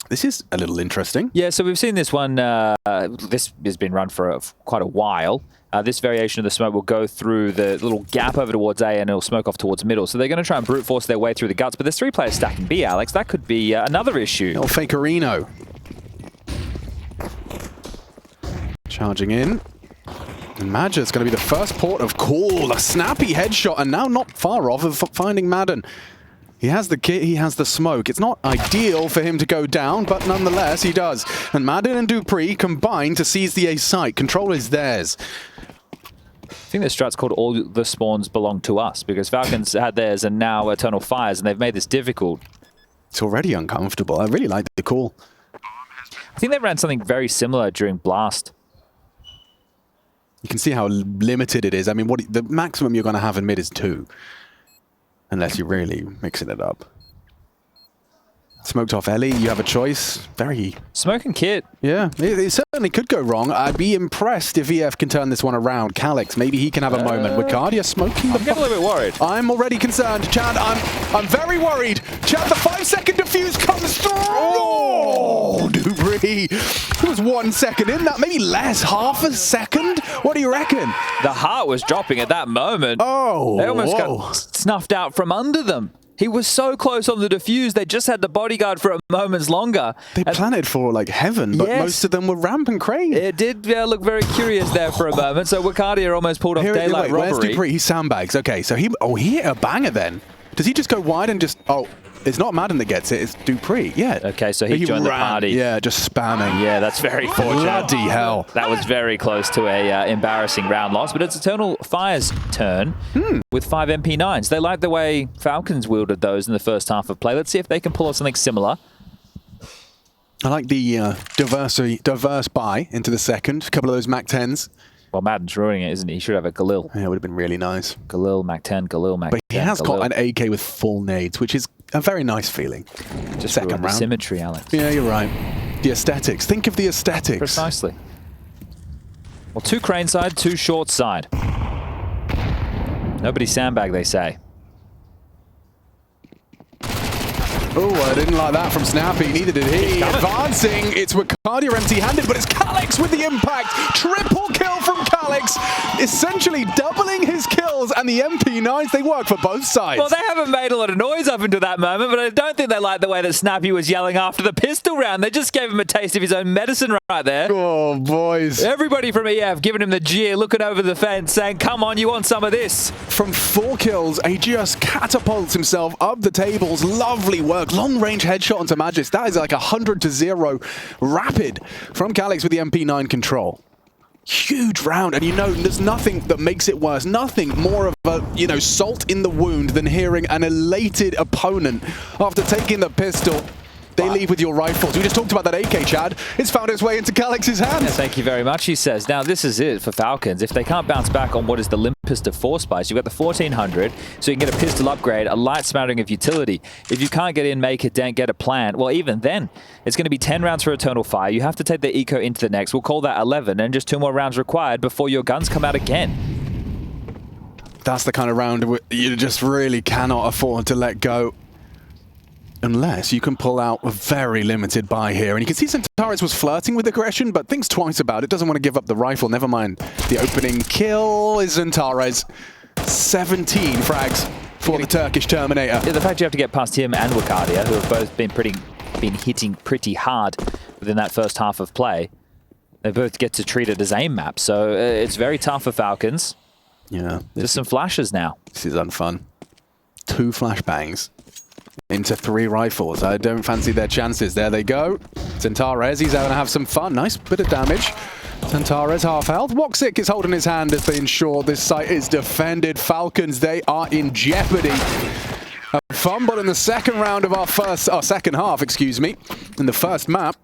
this is a little interesting. Yeah, so we've seen this one. This has been run for quite a while. This variation of the smoke will go through the little gap over towards A and it'll smoke off towards middle. So they're going to try and brute force their way through the guts. But there's 3 players stacking B, Alex. That could be another issue. Little fakerino. Charging in. And Madja's going to be the first port of call. A snappy headshot and now not far off of finding Madden. He has the kit, he has the smoke. It's not ideal for him to go down, but nonetheless, he does. And Madden and Dupree combine to seize the A site. Control is theirs. I think the strat's called All the Spawns Belong to Us, because Falcons had theirs and now Eternal Fires, and they've made this difficult. It's already uncomfortable. I really like the call. I think they ran something very similar during Blast. You can see how limited it is. I mean, the maximum you're going to have in mid is 2. Unless you're really mixing it up. Smoked off Ellie, you have a choice. Very... Smoke and kit. Yeah, it certainly could go wrong. I'd be impressed if EF can turn this one around. Calyx, maybe he can have a moment. Wicardia smoking the... I'm getting a little bit worried. I'm already concerned. Chad, I'm very worried. Chad, the 5-second defuse comes through! Oh, Dupree. It was 1 second in that, maybe less, half a second? What do you reckon? The heart was dropping at that moment. Oh, they almost got snuffed out from under them. He was so close on the defuse, they just had the bodyguard for a moment longer. They planned for, like, heaven, but most of them were ramp and crane. It did look very curious there for a moment, so Wicardia almost pulled off daylight robbery. Where's Dupree? He sandbags. Okay, so he hit a banger then. Does he just go wide and just... Oh, it's not Madden that gets it, it's Dupree. Yeah. Okay, so he joined the party. Yeah, just spamming. Yeah, that's very fortunate. Bloody hell. That was very close to a embarrassing round loss, but it's Eternal Fire's turn with 5 MP9s. They like the way Falcons wielded those in the first half of play. Let's see if they can pull off something similar. I like the diverse buy into the second. A couple of those Mac 10s. Well, Madden's ruining it, isn't he? He should have a Galil. Yeah, it would have been really nice. Galil, Mac 10, Galil, Mac 10. But he has Galil. got an AK with full nades, which is a very nice feeling. Just second round. Symmetry, Alex. Yeah, you're right. The aesthetics. Think of the aesthetics. Precisely. Well, 2 crane side, 2 short side. Nobody sandbag, they say. Oh, I didn't like that from Snappy. Neither did he. Advancing. It's Wicardia empty-handed, but it's Calyx with the impact. Triple kill from Calyx. Essentially doubling his kills, and the MP9s, they work for both sides. Well, they haven't made a lot of noise up until that moment, but I don't think they like the way that Snappy was yelling after the pistol round. They just gave him a taste of his own medicine right there. Oh, boys. Everybody from EF giving him the jeer, looking over the fence, saying, come on, you want some of this? From 4 kills, he just catapults himself up the tables. Lovely work. Long-range headshot onto Magis. That is like 100-0 rapid from Calyx with the MP9 control. Huge round, and you know, there's nothing that makes it worse. Nothing more of a, salt in the wound than hearing an elated opponent after taking the pistol. They leave with your rifles. We just talked about that AK, Chad. It's found its way into Calyx's hands. Yeah, thank you very much, he says. Now, this is it for Falcons. If they can't bounce back on what is the limpest of 4 spice, you've got the 1400, so you can get a pistol upgrade, a light smattering of utility. If you can't get in, make it, don't get a plant, well, even then, it's going to be 10 rounds for Eternal Fire. You have to take the eco into the next. We'll call that 11, and just 2 more rounds required before your guns come out again. That's the kind of round you just really cannot afford to let go. Unless you can pull out a very limited buy here. And you can see XANTARES was flirting with aggression, but thinks twice about it. Doesn't want to give up the rifle. Never mind. The opening kill is XANTARES. 17 frags for the Turkish Terminator. Yeah, the fact you have to get past him and Wicardia, who have both been hitting pretty hard within that first half of play, they both get to treat it as aim maps. So it's very tough for Falcons. Yeah. Just some flashes now. This is unfun. 2 flashbangs into 3 rifles. I don't fancy their chances. There they go. XANTARES, he's going to have some fun. Nice bit of damage. XANTARES half health. Woxic is holding his hand as they ensure this site is defended. Falcons, they are in jeopardy. A fumble in the second round of our second half, excuse me, in the first map.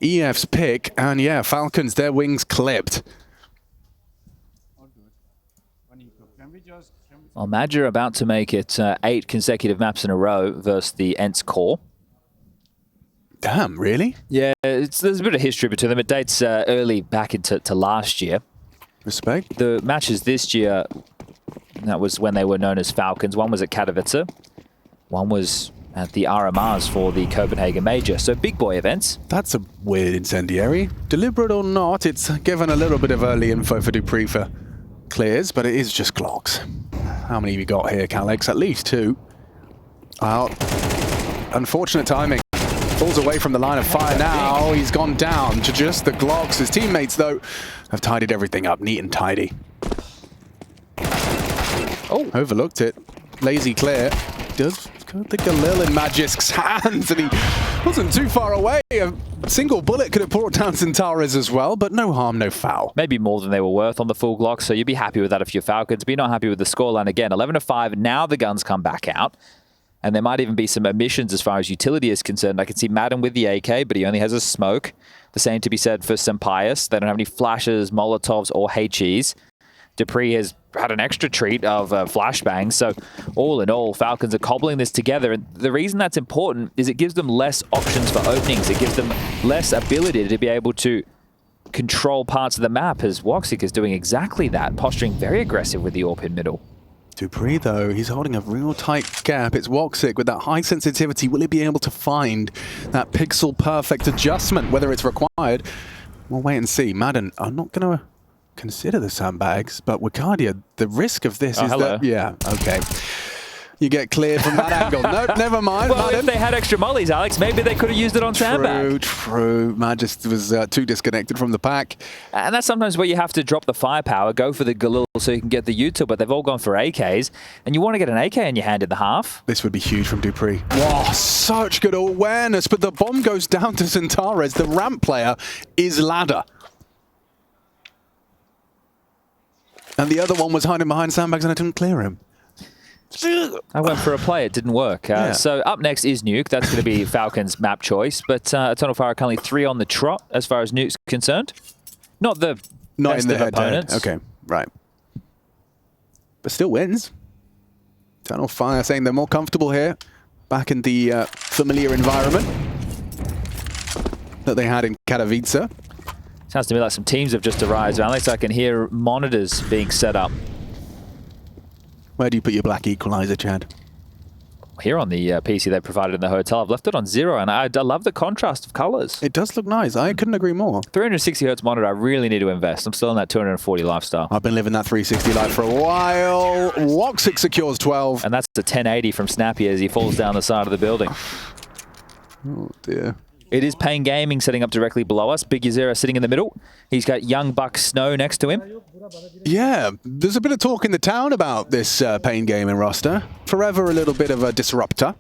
EF's pick, and yeah, Falcons, their wings clipped. Well, Mad are about to make it 8 consecutive maps in a row versus the Ents core. Damn, really? Yeah, there's a bit of history between them. It dates early back into last year. Respect. The matches this year, that was when they were known as Falcons. One was at Katowice. One was at the RMRs for the Copenhagen Major. So big boy events. That's a weird incendiary. Deliberate or not, it's given a little bit of early info for dupreeh for clears, but it is just Glocks. How many have you got here, Calix? At least 2. Well, unfortunate timing. Falls away from the line of fire now. He's gone down to just the Glocks. His teammates, though, have tidied everything up neat and tidy. Oh, overlooked it. Lazy clear. Does the Galil in Magic's hands, and he wasn't too far away. A single bullet could have brought down XANTARES as well, but no harm, no foul. Maybe more than they were worth on the full Glock, so you'd be happy with that if you're Falcons, but you're not happy with the scoreline again. 11-5, now the guns come back out, and there might even be some omissions as far as utility is concerned. I can see Madden with the AK, but he only has a smoke. The same to be said for Sampaius. They don't have any flashes, Molotovs, or HEs. dupreeh has had an extra treat of flashbangs. So all in all, Falcons are cobbling this together. And the reason that's important is it gives them less options for openings. It gives them less ability to be able to control parts of the map, as Woxic is doing exactly that, posturing very aggressive with the AWP in middle. dupreeh, though, he's holding a real tight gap. It's Woxic with that high sensitivity. Will he be able to find that pixel-perfect adjustment, whether it's required? We'll wait and see. Madden, I'm not going to consider the sandbags, but Wicardia, the risk of this is hello. that... Yeah, okay. You get cleared from that angle. Nope, never mind. Well, Madden. if they had extra mollies, Alex, maybe they could have used it on sandbag. True. Magist was too disconnected from the pack. And that's sometimes where you have to drop the firepower, go for the Galil so you can get the util, but they've all gone for AKs, and you want to get an AK in your hand in the half. This would be huge from dupreeh. Wow, such good awareness, but the bomb goes down to XANTARES. The ramp player is Ladder. And the other one was hiding behind sandbags and I didn't clear him. I went for a play, it didn't work. So up next is Nuke. That's going to be Falcon's map choice. But Eternal Fire are currently 3 on the trot as far as Nuke's concerned. Not the best in the of opponents. Okay, right. But still wins. Eternal Fire saying they're more comfortable here. Back in the familiar environment that they had in Katowice. Sounds to me like some teams have just arrived. Alex, I can hear monitors being set up. Where do you put your black equalizer, Chad? Here on the PC they provided in the hotel. I've left it on 0, and I love the contrast of colors. It does look nice. I couldn't agree more. 360 hertz monitor, I really need to invest. I'm still in that 240 lifestyle. I've been living that 360 life for a while. Woxic secures 12. And that's the 1080 from Snappy as he falls down the side of the building. Oh, dear. It is Pain Gaming setting up directly below us. Big Yazera sitting in the middle. He's got Young Buck Snow next to him. Yeah, there's a bit of talk in the town about this Pain Gaming roster. Forever a little bit of a disruptor.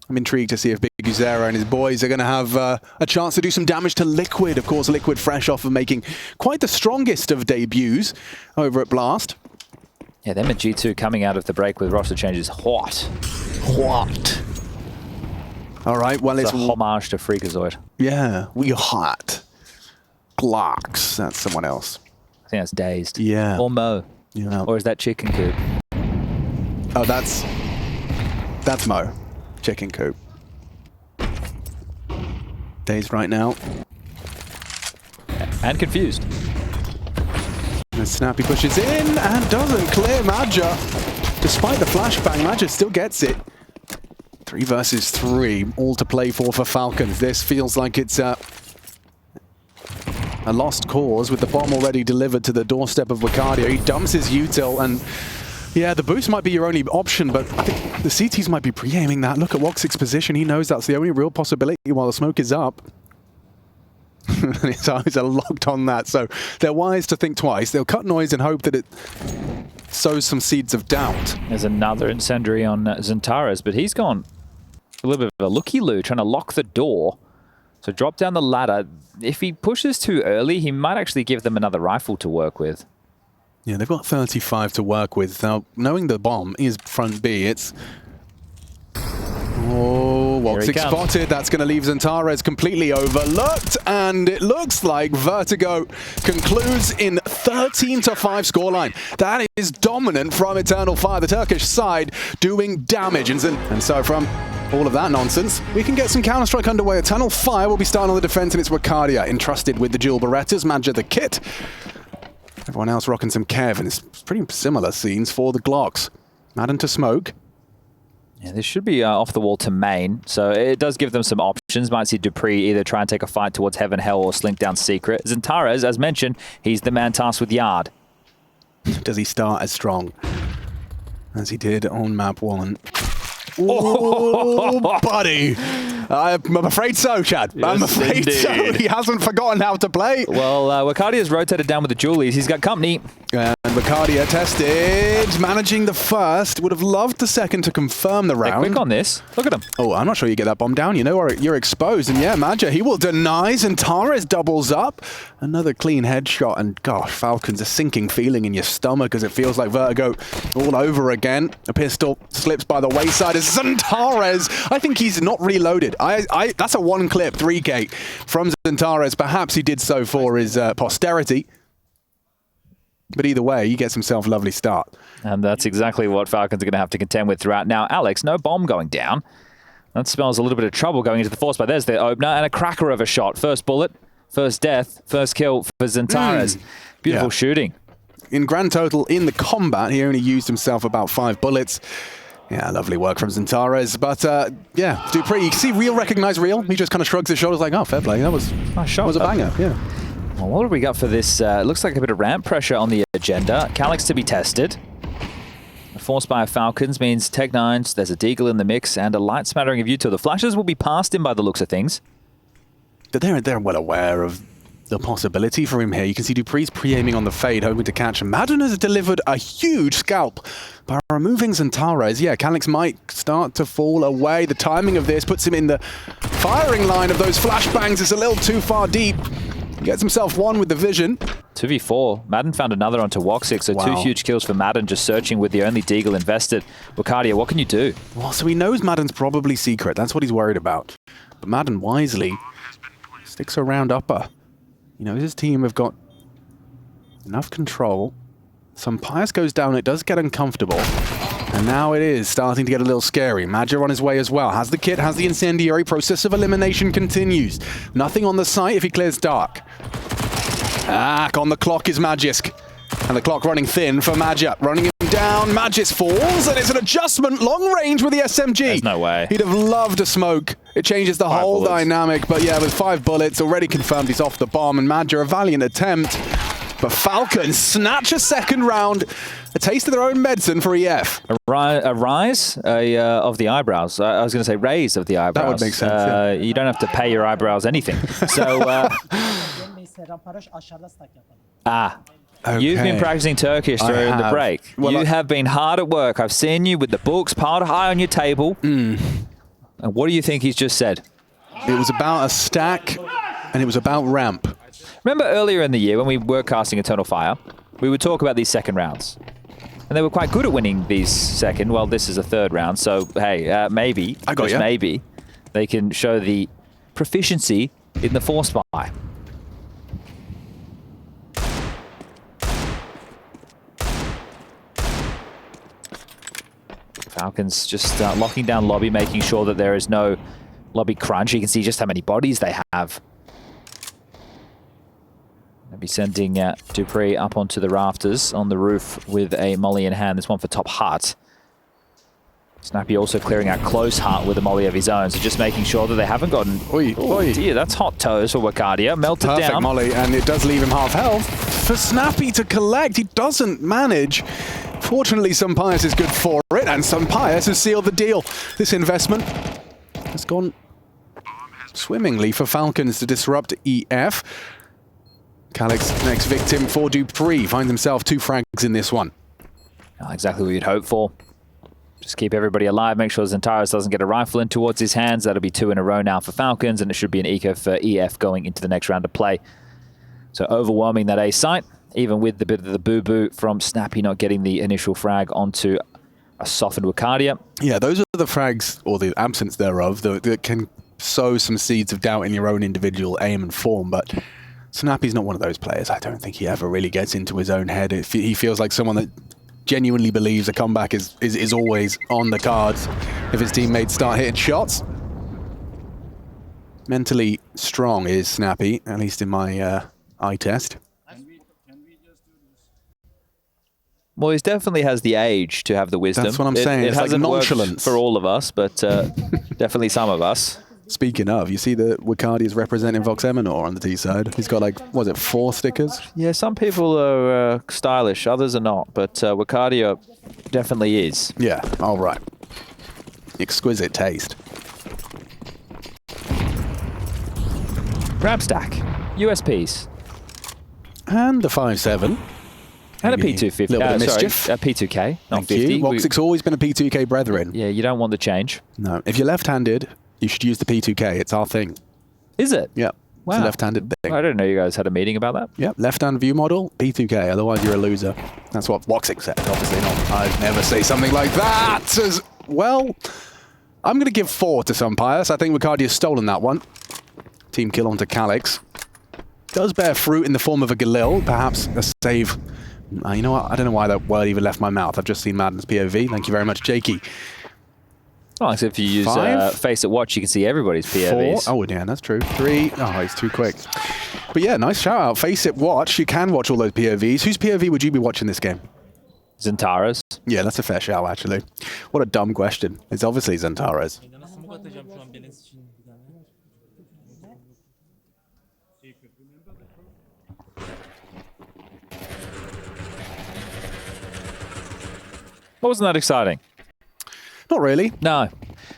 I'm intrigued to see if Big Yazera and his boys are going to have a chance to do some damage to Liquid. Of course, Liquid fresh off of making quite the strongest of debuts over at Blast. Yeah, them and G2 coming out of the break with roster changes hot. What? All right, well, It's a homage to Freakazoid. Yeah, we hot. Glocks, that's someone else. I think that's Dazed. Yeah. Or Mo. Yeah. Or is that Chicken Coop? Oh, that's Mo. Chicken Coop. Dazed right now. And confused. And Snappy pushes in and doesn't clear Madja. Despite the flashbang, Madja still gets it. 3 versus 3, all to play for Falcons. This feels like it's a lost cause with the bomb already delivered to the doorstep of Wicardia. He dumps his util, and yeah, the boost might be your only option, but I think the CTs might be pre-aiming that. Look at Woxic's position. He knows that's the only real possibility while the smoke is up. And his eyes are locked on that, so they're wise to think twice. They'll cut noise and hope that it sows some seeds of doubt. There's another incendiary on XANTARES, but he's gone a little bit of a looky-loo, trying to lock the door. So drop down the ladder. If he pushes too early, he might actually give them another rifle to work with. Yeah, they've got 35 to work with. Now, knowing the bomb is front B, it's Oh, Woxic comes. spotted. That's going to leave XANTARES completely overlooked. And it looks like Vertigo concludes in 13-5 scoreline. That is dominant from Eternal Fire, the Turkish side, doing damage. And so from all of that nonsense, we can get some Counter-Strike underway. Eternal Fire will be starting on the defense, and it's Wakadia entrusted with the dual Berettas, Madja the kit. Everyone else rocking some Kev, and it's pretty similar scenes for the Glocks. Madden to smoke. Yeah, this should be off the wall to main, so it does give them some options. Might see Dupree either try and take a fight towards Heaven Hell or slink down Secret. XANTARES, as mentioned, he's the man tasked with Yard. Does he start as strong as he did on map 1? Oh, buddy. I'm afraid so, Chad. Yes, I'm afraid so. He hasn't forgotten how to play. Well, Wakadia's rotated down with the Julies. He's got company. And Wakadia tested, managing the first. Would have loved the second to confirm the round. They're quick on this. Look at him. Oh, I'm not sure you get that bomb down. You know, or you're exposed. And yeah, Madja, he will deny. XANTARES doubles up. Another clean headshot. And gosh, Falcons, a sinking feeling in your stomach as it feels like Vertigo all over again. A pistol slips by the wayside as XANTARES. I think he's not reloaded. That's a one clip 3K from XANTARES. Perhaps he did so for his posterity. But either way, he gets himself a lovely start. And that's exactly what Falcons are going to have to contend with throughout. Now, Alex, no bomb going down. That spells a little bit of trouble going into the force, but there's the opener and a cracker of a shot. First bullet, first death, first kill for XANTARES. Beautiful shooting. In grand total, in the combat, he only used himself about 5 bullets. Yeah, lovely work from XANTARES. But yeah, Dupree, you see Real recognize Real? He just kind of shrugs his shoulders like, oh, fair play. That was a banger. Yeah. Well, what have we got for this? Looks like a bit of ramp pressure on the agenda. Calyx to be tested. A force by Falcons means Tech-9s, there's a Deagle in the mix, and a light smattering of U2. The flashes will be passed in by the looks of things. But they're well aware of the possibility for him here. You can see Dupree's pre-aiming on the fade, hoping to catch him. Madden has delivered a huge scalp by removing XANTARES. Yeah, Calyx might start to fall away. The timing of this puts him in the firing line of those flashbangs. It's a little too far deep. Gets himself one with the vision. 2v4. Madden found another onto Woxic, so wow. 2 huge kills for Madden, just searching with the only Deagle invested. Wakadia, what can you do? Well, so he knows Madden's probably secret. That's what he's worried about. But Madden wisely sticks around upper. You know, his team have got enough control. Some Pius goes down, it does get uncomfortable. And now it is starting to get a little scary. Madja on his way as well. Has the kit, has the incendiary. Process of elimination continues. Nothing on the site if he clears dark. On the clock is Magisk. And the clock running thin for Madja. Running him down. Magisk falls, and it's an adjustment. Long range with the SMG. There's no way. He'd have loved a smoke. It changes the whole dynamic. But yeah, with 5 bullets, already confirmed he's off the bomb. And Madja, a valiant attempt. But Falcons snatch a second round. A taste of their own medicine for EF. A rise of the eyebrows. I was going to say raise of the eyebrows. That would make sense. Yeah. You don't have to pay your eyebrows anything. So, okay. You've been practicing Turkish during the break. Well, you have been hard at work. I've seen you with the books piled high on your table. And what do you think he's just said? It was about a stack, and it was about ramp. Remember earlier in the year when we were casting Eternal Fire, we would talk about these second rounds. And they were quite good at winning these second. Well, this is a third round, so hey, maybe, maybe, they can show the proficiency in the force buy. Falcons just locking down lobby, making sure that there is no lobby crunch. You can see just how many bodies they have. They'll be sending Dupree up onto the rafters on the roof with a molly in hand. This one for top hut. Snappy also clearing out close hut with a molly of his own. So just making sure that they haven't gotten... Oh dear, that's hot toes for Wakadia. Melted down. Perfect molly, and it does leave him half health. For Snappy to collect, he doesn't manage. Fortunately, some Pius is good for it, and some Pius has sealed the deal. This investment has gone swimmingly for Falcons to disrupt EF. Calyx, next victim for Dupree, finds himself 2 frags in this one. Not exactly what you'd hope for. Just keep everybody alive, make sure XANTARES doesn't get a rifle in towards his hands. That'll be 2 in a row now for Falcons, and it should be an eco for EF going into the next round of play. So overwhelming that A site, even with the bit of the boo-boo from Snappy not getting the initial frag onto a softened Wicardia. Yeah, those are the frags, or the absence thereof, that can sow some seeds of doubt in your own individual aim and form, but Snappy's not one of those players. I don't think he ever really gets into his own head. He feels like someone that genuinely believes a comeback is always on the cards if his teammates start hitting shots. Mentally strong is Snappy, at least in my eye test. Well, he definitely has the age to have the wisdom. That's what I'm saying. It It's like hasn't worked nonchalance for all of us, but definitely some of us. Speaking of, you see that Wicardi is representing Vox Eminor on the T side. He's got like, was it 4 stickers? Yeah, some people are stylish, others are not, but Wicardia definitely is. Yeah, all right. Exquisite taste. Ramp stack, USPs. And the 5-7. And a Maybe P250. little bit of mischief. Sorry, a P2K, not Thank 50. you. Voxic's always been a P2K brethren. Yeah, you don't want the change. No, if you're left-handed, you should use the P2K. It's our thing. Is it? Yeah, Wow. it's a left-handed thing. I didn't know you guys had a meeting about that. Yep, left-hand view model, P2K. Otherwise, you're a loser. That's what Voxic said. Obviously not. I'd never say something like that as well. I'm going to give 4 to some pious. I think Wicardi has stolen that one. Team kill onto Calix. Does bear fruit in the form of a Galil, perhaps a save. You know what? I don't know why that word even left my mouth. I've just seen Madden's POV. Thank you very much, Jakey. Oh, so if you use 5? Face at Watch, you can see everybody's POVs. 4. Oh, yeah, that's true. 3. Oh, he's too quick. But yeah, nice shout out. Face it, watch. You can watch all those POVs. Whose POV would you be watching this game? XANTARES. Yeah, that's a fair shout, actually. What a dumb question. It's obviously XANTARES. Wasn't that exciting? Not really. No.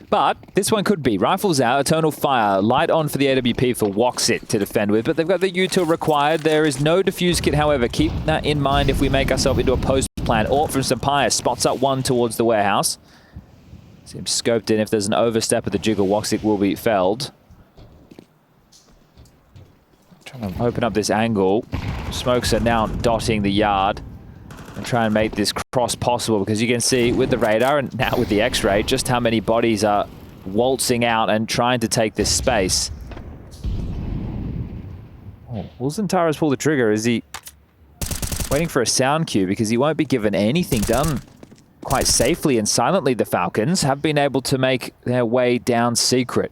But this one could be. Rifles out, Eternal Fire, light on for the AWP for Woxit to defend with, but they've got the util required. There is no defuse kit, however. Keep that in mind if we make ourselves into a post plan. Ort from Sampire spots up one towards the warehouse. Seems scoped in. If there's an overstep of the jiggle, Woxit will be felled. Trying to open up this angle. Smokes are now dotting the yard and try and make this cross possible, because you can see with the radar and now with the X-ray just how many bodies are waltzing out and trying to take this space. Oh, will XANTARES pull the trigger? Is he waiting for a sound cue? Because he won't be given anything done quite safely and silently. The Falcons have been able to make their way down secret.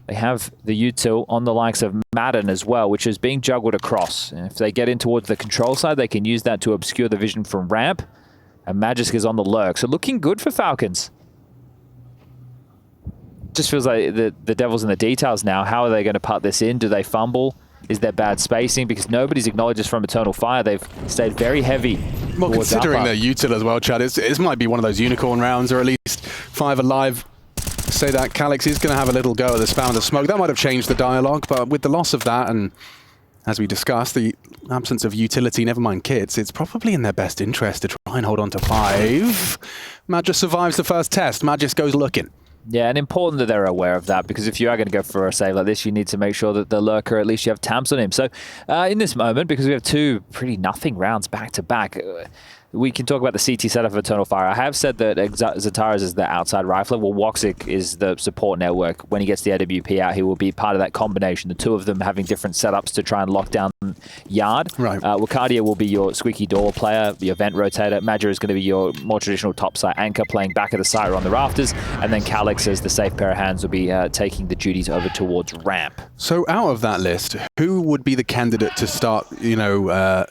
They have the util on the likes of Madden as well, which is being juggled across. And if they get in towards the control side, they can use that to obscure the vision from ramp. And Magisk is on the lurk. So looking good for Falcons. Just feels like the devil's in the details now. How are they going to putt this in? Do they fumble? Is there bad spacing? Because nobody's acknowledged this from Eternal Fire. They've stayed very heavy. Well, considering their util as well, Chad, this might be one of those unicorn rounds, or at least 5 alive. Say that Calix is going to have a little go at the spam of the smoke. That might have changed the dialogue, but with the loss of that, and as we discussed, the absence of utility, never mind kits, it's probably in their best interest to try and hold on to 5. Magis survives the first test. Magis goes looking. Yeah, and important that they're aware of that, because if you are going to go for a save like this, you need to make sure that the lurker, at least you have tamps on him. So in this moment, because we have 2 pretty nothing rounds back to back, we can talk about the CT setup of Eternal Fire. I have said that XANTARES is the outside rifler. Well, Woxic is the support network. When he gets the AWP out, he will be part of that combination. The 2 of them having different setups to try and lock down yard. Right. Wicardia will be your squeaky door player, your vent rotator. Madger is going to be your more traditional topside anchor, playing back of the site or on the rafters. And then Calix, as the safe pair of hands, will be taking the duties over towards ramp. So out of that list, who would be the candidate to start,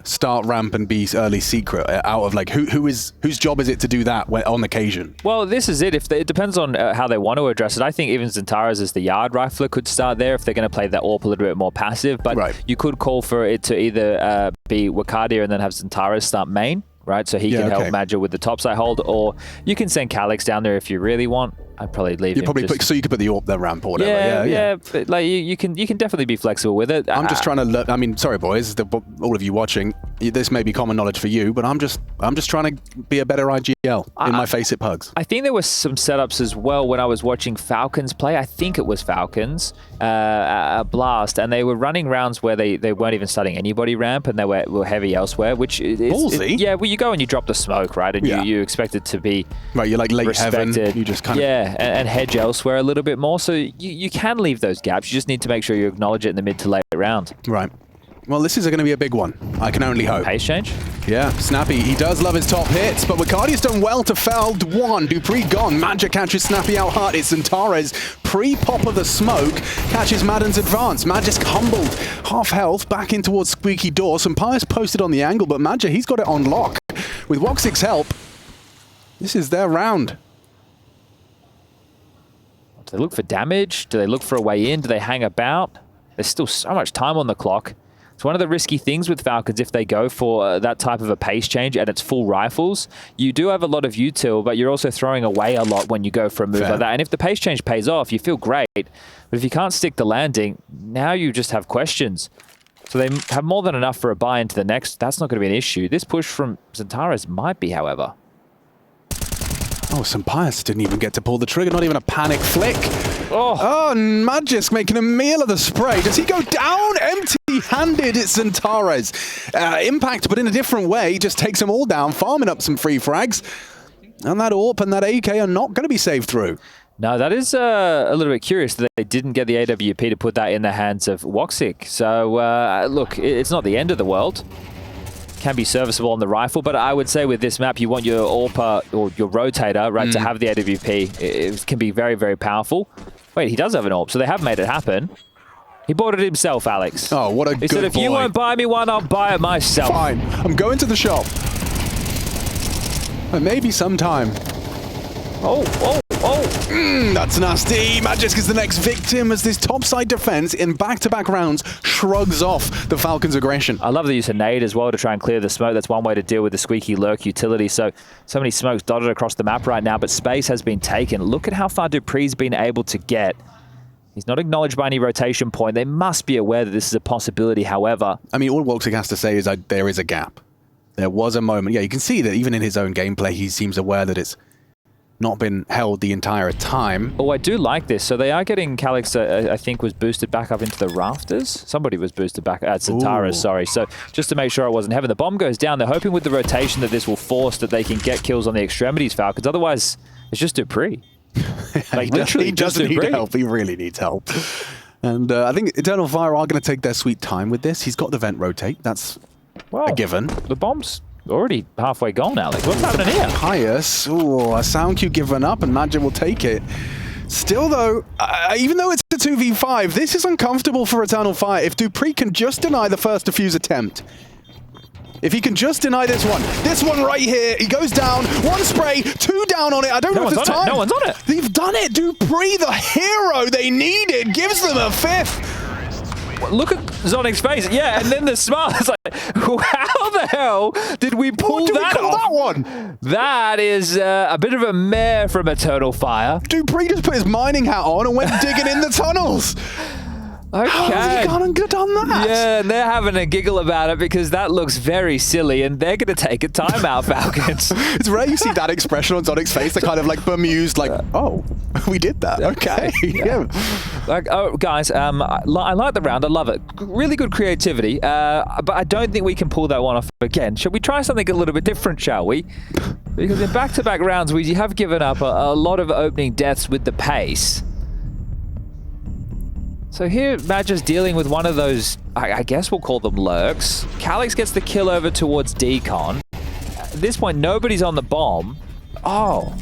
start ramp and be early secret? Out of like, whose job is it to do that on occasion? Well, this is it. It depends on how they want to address it. I think even XANTARES as the yard rifler could start there if they're going to play that AWP a little bit more passive. But you could call for it to either be Wicardia and then have XANTARES start main, right? So he can help Madger with the topside hold, or you can send Calix down there if you really want. I'd probably leave him. So you could put the AWP there ramp or whatever. Yeah. But like you can definitely be flexible with it. I'm just trying to look. I mean, sorry boys, all of you watching. this may be common knowledge for you, but I'm just trying to be a better IGL in my Face It Pugs. I think there were some setups as well when I was watching Falcons play. I think it was Falcons, Blast, and they were running rounds where they weren't even starting anybody ramp, and they were heavy elsewhere, which is ballsy. Yeah, well, you go and you drop the smoke, right? And you expect it to be right. You're like late respected. heaven. You just kind of and hedge elsewhere a little bit more. So you can leave those gaps. You just need to make sure you acknowledge it in the mid to late round. right. Well, this is going to be a big one. I can only hope. Pace change? Yeah, Snappy, he does love his top hits, but Wicardi's done well to felled one. Dupree gone. Magic catches Snappy out hard. It's XANTARES. Pre-pop of the smoke catches Madden's advance. Magic's humbled. Half health back in towards Squeaky Door. Some Pius posted on the angle, but Magic, he's got it on lock. With Woxic's help, this is their round. Do they look for damage? Do they look for a way in? Do they hang about? There's still so much time on the clock. It's one of the risky things with Falcons if they go for that type of a pace change and it's full rifles. You do have a lot of util, but you're also throwing away a lot when you go for a move like that. And if the pace change pays off, you feel great. But if you can't stick the landing, now you just have questions. So they have more than enough for a buy into the next. That's not going to be an issue. This push from XANTARES might be, however. Oh, Pius didn't even get to pull the trigger, not even a panic flick. Oh, Magisk making a meal of the spray. Does he go down empty-handed? It's XANTARES. Impact, but in a different way, just takes them all down, farming up some free frags. And that AWP and that AK are not going to be saved through. No, that is a little bit curious that they didn't get the AWP to put that in the hands of Woxic. So, look, it's not the end of the world. Can be serviceable on the rifle, but I would say with this map, you want your AWP or your rotator, right, to have the AWP. It can be very, very powerful. Wait, he does have an AWP, so they have made it happen. He bought it himself, Alex. Oh, what a good boy. He said, if you won't buy me one, I'll buy it myself. Fine, I'm going to the shop. Maybe sometime. That's nasty. Magisk is the next victim as this topside defense in back-to-back rounds shrugs off the Falcons' aggression. I love the use of nade as well to try and clear the smoke. That's one way to deal with the squeaky lurk utility. So many smokes dotted across the map right now, but space has been taken. Look at how far Dupree's been able to get. He's not acknowledged by any rotation point. They must be aware that this is a possibility, however. I mean, all Woxic has to say is there is a gap. There was a moment. Yeah, you can see that even in his own gameplay, he seems aware that it's not been held the entire time. Oh, I do like this. So they are getting Calix, I think, was boosted back up into the rafters. Somebody was boosted back at XANTARES, sorry. So just to make sure it wasn't heaven. The bomb goes down. They're hoping with the rotation that this will force that they can get kills on the extremities, Falcons. Otherwise, it's just Dupree. Like, he doesn't need help. He really needs help. And I think Eternal Fire are going to take their sweet time with this. He's got the vent rotate. That's a given. The bomb's already halfway gone, Alex. What's happening here? Pius. Ooh, a sound cue given up, and Magic will take it. Still, though, even though it's a 2v5, this is uncomfortable for Eternal Fire. If Dupree can just deny the first defuse attempt, if he can just deny this one right here, he goes down, one spray, two down on it. I don't know if there's time. No one's on it. They've done it. Dupree, the hero they needed, gives them a fifth. Look at Zonic's face. Yeah, and then the smile. It's like, how the hell did we pull that off? That one? That is a bit of a mare from Eternal Fire. Dupree just put his mining hat on and went digging in the tunnels. Okay. How has he gone and done that? Yeah, and they're having a giggle about it because that looks very silly, and they're going to take a timeout, Falcons. It's rare you see that expression on Sonic's face. They're kind of like bemused, like, oh, we did that. Okay. Yeah. Like, oh, guys, I like the round. I love it. Really good creativity, but I don't think we can pull that one off again. Should we try something a little bit different, shall we? Because in back-to-back rounds, we have given up a lot of opening deaths with the pace. So here, Magic's dealing with one of those, I guess we'll call them lurks. Calix gets the kill over towards Decon. At this point, nobody's on the bomb. Oh.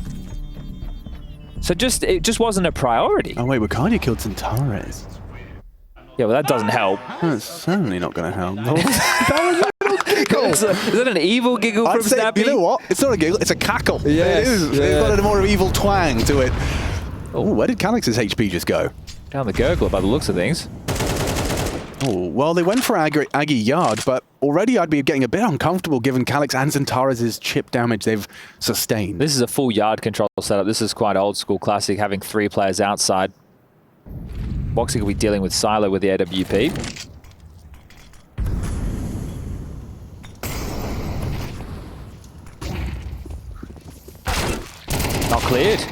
So it just wasn't a priority. Oh wait, Wicardi killed XANTARES. Yeah, well that doesn't help. That's certainly not going to help. That was a little giggle. Is that an evil giggle from Snappy? You know what? It's not a giggle, it's a cackle. Yes, it is. yeah. It's got a more evil twang to it. Oh, where did Calix's HP just go? Down the gurgler by the looks of things. Oh, well, they went for Aggie Yard, but already I'd be getting a bit uncomfortable given Calix and XANTARES' chip damage they've sustained. This is a full yard control setup. This is quite old school classic, having 3 players outside. Woxic will be dealing with Silo with the AWP. cleared.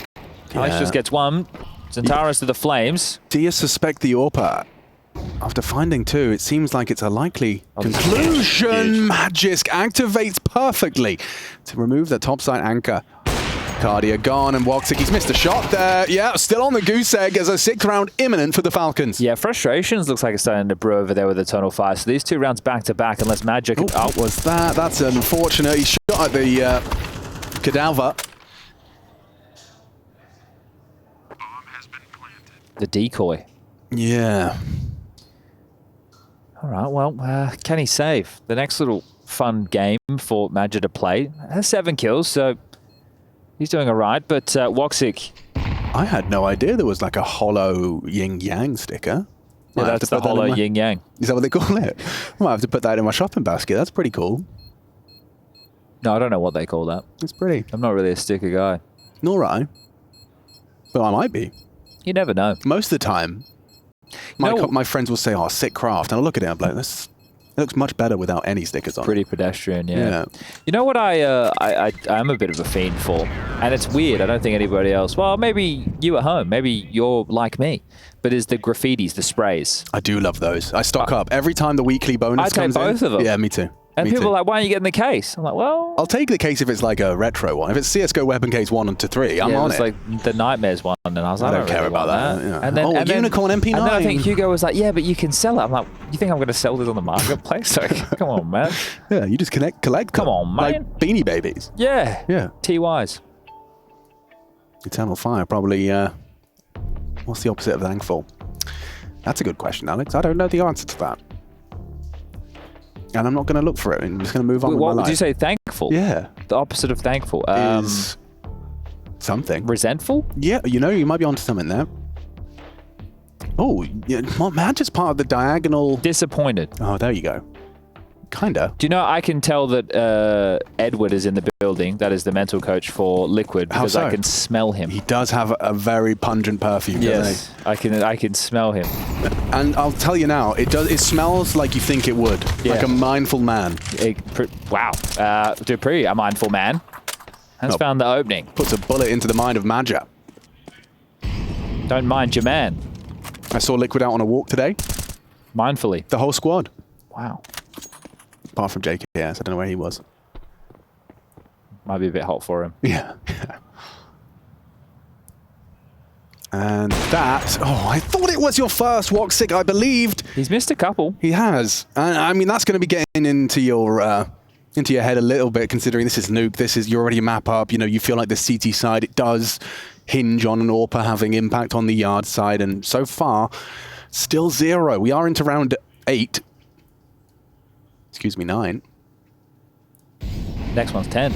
Alex just gets one. XANTARES to the flames. Do you suspect the AWPer? After finding two, it seems like it's a likely conclusion. Magisk activates perfectly to remove the topside anchor. Cardia gone, and Woxic, he's missed a shot there. Yeah, still on the goose egg as a 6th round imminent for the Falcons. Yeah, frustrations looks like it's starting to brew over there with Eternal Fire. So these 2 rounds back-to-back, unless Magic... Oh, what was that? That's unfortunate. He shot at the cadaver. The decoy. Yeah. All right, well, can he save? The next little fun game for Magic to play. Has 7 kills, so he's doing all right. But Woxic... I had no idea there was like a hollow yin-yang sticker. Yeah, that's the hollow yin-yang. Is that what they call it? I might have to put that in my shopping basket. That's pretty cool. No, I don't know what they call that. It's pretty. I'm not really a sticker guy. Nor I. But I might be. You never know. Most of the time, my friends will say, oh, sick craft. And I'll look at it and I'm like, this looks much better without any stickers on. Pretty pedestrian, yeah. You know what I'm a bit of a fiend for? And it's weird. I don't think anybody else, well, maybe you at home, maybe you're like me, but is the graffitis, the sprays. I do love those. I stock up. Every time the weekly bonus comes in. I take both of them. Yeah, me too. And people are like, why aren't you getting the case? I'm like, well... I'll take the case if it's like a retro one. If it's CSGO weapon case 1 and 3, I'm on it. It's like the Nightmares one, and I was like, I don't care about that. Yeah. And then, Unicorn MP9. And then I think Hugo was like, yeah, but you can sell it. I'm like, you think I'm going to sell this on the marketplace? Like, come on, man. Yeah, you just collect them. Come on, man. Like Beanie Babies. Yeah. Yeah. TYs. Eternal Fire, probably, what's the opposite of thankful? That's a good question, Alex. I don't know the answer to that. And I'm not going to look for it. I'm just going to move on with my life. What would you say? Thankful? Yeah. The opposite of thankful. Is something. Resentful? Yeah, you know, you might be onto something there. Oh, yeah, Madge is part of the diagonal... Disappointed. Oh, there you go. Kinda. Do you know, I can tell that Edward is in the building. That is the mental coach for Liquid, because How so? I can smell him. He does have a very pungent perfume, yes, doesn't he? I can smell him. And I'll tell you now, it smells like you think it would. Yeah. Like a mindful man. Wow. Dupree, a mindful man, has found the opening. Puts a bullet into the mind of Madja. Don't mind your man. I saw Liquid out on a walk today. Mindfully. The whole squad. Wow. Apart from JKS, I don't know where he was. Might be a bit hot for him. Yeah. And that... Oh, I thought it was your first Woxic, I believed. He's missed a couple. He has. I mean, that's going to be getting into your head a little bit, considering this is Nuke. You're already a map up. You know, you feel like the CT side, it does hinge on an AWPer having impact on the yard side. And so far, still 0. We are into round 8. Excuse me, 9. Next one's 10.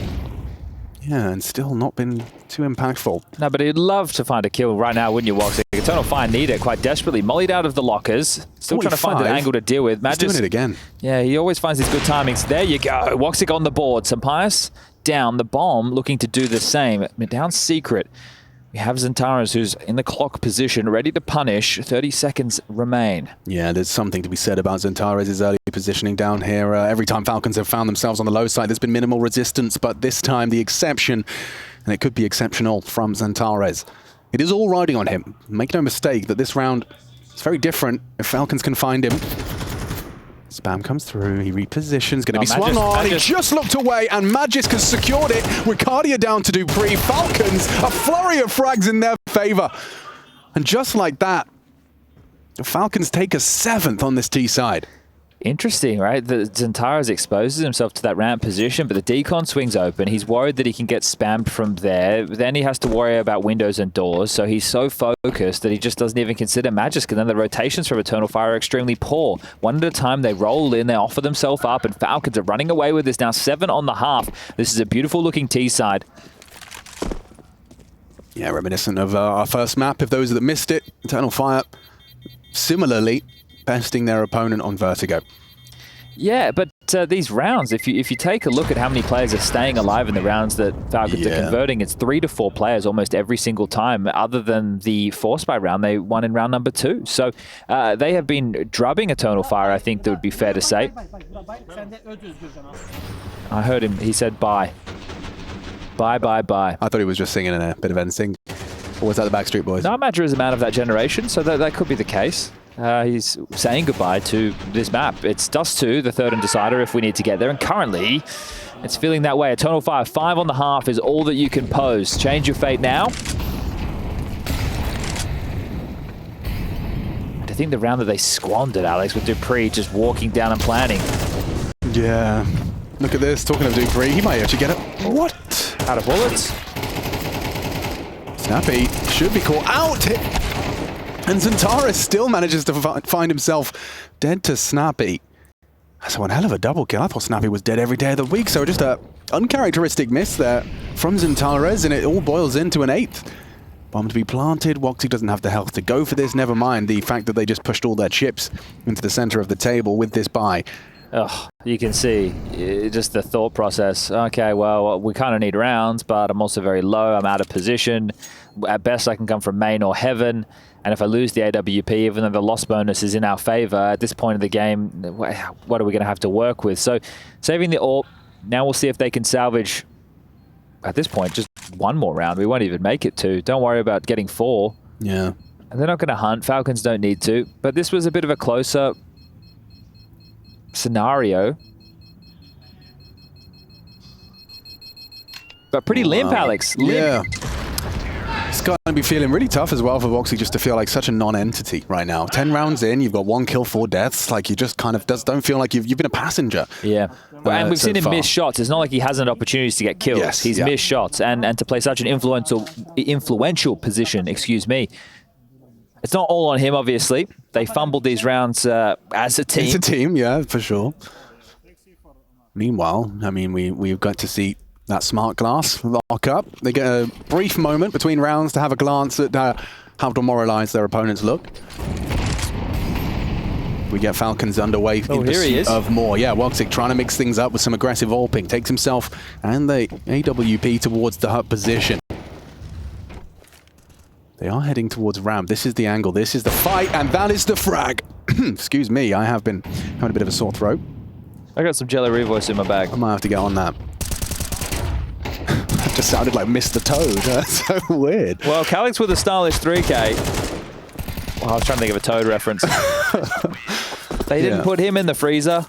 Yeah, and still not been too impactful. No, but he'd love to find a kill right now, wouldn't you, Woxic? Eternal Fire need it quite desperately. Mollied out of the lockers. Still 45. Trying to find an angle to deal with. He's doing it again. Yeah, he always finds these good timings. There you go. Woxic on the board. Sampaius down. The bomb looking to do the same. Down secret. We have XANTARES, who's in the clock position, ready to punish. 30 seconds remain. Yeah, there's something to be said about XANTARES' early positioning down here. Every time Falcons have found themselves on the low side, there's been minimal resistance, but this time the exception, and it could be exceptional from XANTARES. It is all riding on him. Make no mistake that this round is very different if Falcons can find him. Spam comes through, he repositions, going to be swung on, he just looked away, and Magisk has secured it with Cardia down to Dupree. Falcons, a flurry of frags in their favor. And just like that, the Falcons take a 7th on this T side. Interesting, right? The XANTARES exposes himself to that ramp position, but the decon swings open. He's worried that he can get spammed from there. Then he has to worry about windows and doors, so he's so focused that he just doesn't even consider Magisk. And then the rotations from Eternal Fire are extremely poor. One at a time, they roll in, they offer themselves up, and Falcons are running away with this now. 7 on the half. This is a beautiful looking T side. Yeah, reminiscent of our first map. If those that missed it, Eternal Fire, similarly, besting their opponent on Vertigo. Yeah, but these rounds, if you take a look at how many players are staying alive in the rounds that Falcons are converting, it's 3 to 4 players almost every single time, other than the Force by round they won in round number 2. So they have been drubbing Eternal Fire, I think that would be fair to say. I heard him, he said bye. Bye, bye, bye. I thought he was just singing in a bit of NSYNC. Or was that the Backstreet Boys? No, Madra is a man of that generation, so that could be the case. He's saying goodbye to this map. It's Dust2, the third and decider, if we need to get there. And currently, it's feeling that way. Eternal Fire, 5 on the half is all that you can pose. Change your fate now. And I think the round that they squandered, Alex, with Dupree just walking down and planning. Yeah. Look at this. Talking of Dupree, he might actually get it. What? Out of bullets. Snappy should be caught out. And XANTARES still manages to find himself dead to Snappy. That's one hell of a double kill. I thought Snappy was dead every day of the week, so just a uncharacteristic miss there from XANTARES, and it all boils into an 8th. Bomb to be planted. Woxy doesn't have the health to go for this. Never mind the fact that they just pushed all their chips into the center of the table with this buy. Oh, you can see just the thought process. Okay, well, we kind of need rounds, but I'm also very low. I'm out of position. At best, I can come from main or heaven. And if I lose the AWP, even though the loss bonus is in our favor, at this point of the game, what are we going to have to work with? So saving the AWP, now we'll see if they can salvage, at this point, just one more round. We won't even make it 2. Don't worry about getting 4. Yeah. And they're not going to hunt. Falcons don't need to. But this was a bit of a closer scenario. But pretty limp, Alex. Limp. Yeah. It's got to be feeling really tough as well for Woxy just to feel like such a non-entity right now. 10 rounds in, you've got 1 kill, 4 deaths. Like, you just kind of don't feel like you've been a passenger. Yeah. And we've so seen him far. miss shots. It's not like he hasn't opportunities to get kills. Yes, He's missed shots. And to play such an influential position, excuse me, it's not all on him, obviously. They fumbled these rounds as a team. It's a team, yeah, for sure. Meanwhile, I mean, we've got to see that smart glass lock up. They get a brief moment between rounds to have a glance at how demoralized their opponents look. We get Falcons underway in pursuit of more. Yeah, Woxy trying to mix things up with some aggressive AWPing. Takes himself and the AWP towards the hut position. They are heading towards ramp. This is the angle. This is the fight, and that is the frag. Excuse me, I have been having a bit of a sore throat. I got some Jelly Revoice in my bag. I might have to get on that. That just sounded like Mr. Toad. That's so weird. Well, Calix with a stylish 3K. Well, I was trying to think of a Toad reference. They didn't put him in the freezer.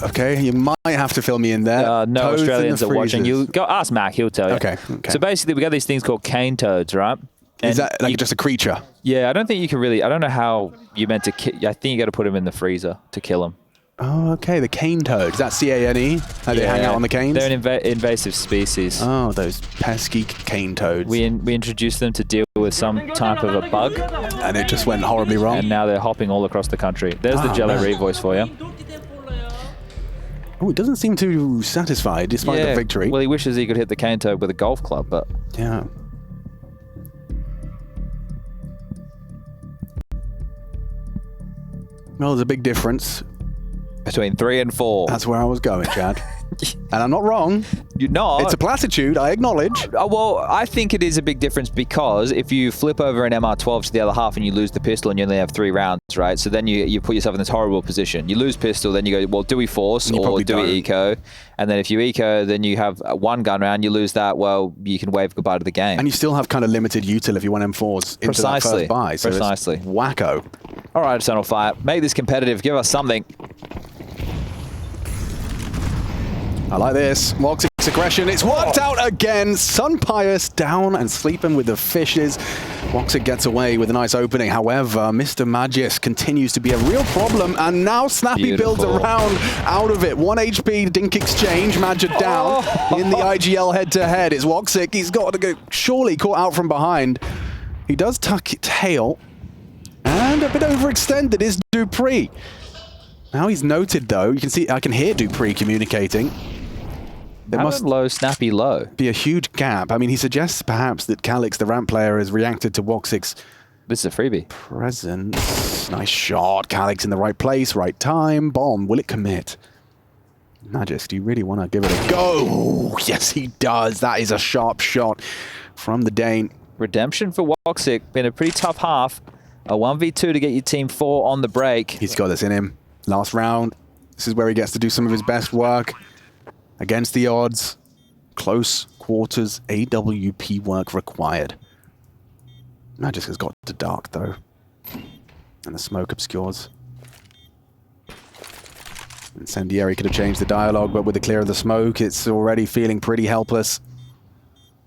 Okay, you might have to fill me in there. No Toads Australians are watching. You go ask Mac, he'll tell you. Okay. So basically, we got these things called cane toads, right? And is that like just a creature? Yeah, I don't think you can really. I don't know how you meant to. I think you got to put them in the freezer to kill them. Oh, okay. The cane toads. Is that C-A-N-E? How they hang out on the canes? They're an invasive species. Oh, those pesky cane toads. We introduced them to deal with some type of a bug. And it just went horribly wrong. And now they're hopping all across the country. There's the Jello Revoice for you. Oh, it doesn't seem too satisfied despite the victory. Well, he wishes he could hit the cane toad with a golf club, but... Yeah. Well, there's a big difference between 3 and 4. That's where I was going, Chad. And I'm not wrong. You're not. It's a platitude, I acknowledge. Well, I think it is a big difference because if you flip over an MR12 to the other half and you lose the pistol and you only have 3 rounds, right? So then you put yourself in this horrible position. You lose pistol, then you go, well, do we force or do we eco? And then if you eco, then you have 1 gun round, you lose that, well, you can wave goodbye to the game. And you still have kind of limited util if you want M4s into that first buy. So Precisely. It's wacko. All right, Eternal Fire, make this competitive. Give us something. I like this. Woxy's aggression. It's worked out again. Sunpious down and sleeping with the fishes. Woxy gets away with a nice opening. However, Mr. Magis continues to be a real problem. And now Snappy builds a round out of it. 1 HP dink exchange. Magid down in the IGL head-to-head. It's Woxy. He's got to go surely caught out from behind. He does tuck tail. And a bit overextended is Dupree. Now he's noted, though. You can see, I can hear Dupree communicating. There must low, Snappy low. Be a huge gap. I mean, he suggests perhaps that Calix, the ramp player, has reacted to Woxy's This is a freebie. presence. Nice shot. Calix in the right place, right time. Bomb. Will it commit? Magis, do you really want to give it a go? Yes, he does. That is a sharp shot from the Dane. Redemption for Woxy. Been a pretty tough half. A 1v2 to get your team 4 on the break. He's got this in him. Last round. This is where he gets to do some of his best work. Against the odds. close quarters AWP work required. Magic has got to dark though. And the smoke obscures. Incendiary could have changed the dialogue, but with the clear of the smoke, it's already feeling pretty helpless.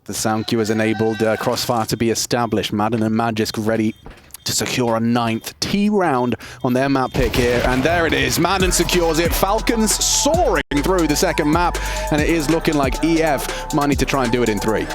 The sound cue has enabled Crossfire to be established. Madden and Magisk ready to secure a 9th T round on their map pick here. And there it is. Madden secures it. Falcons soaring through the second map. And it is looking like EF might need to try and do it in 3.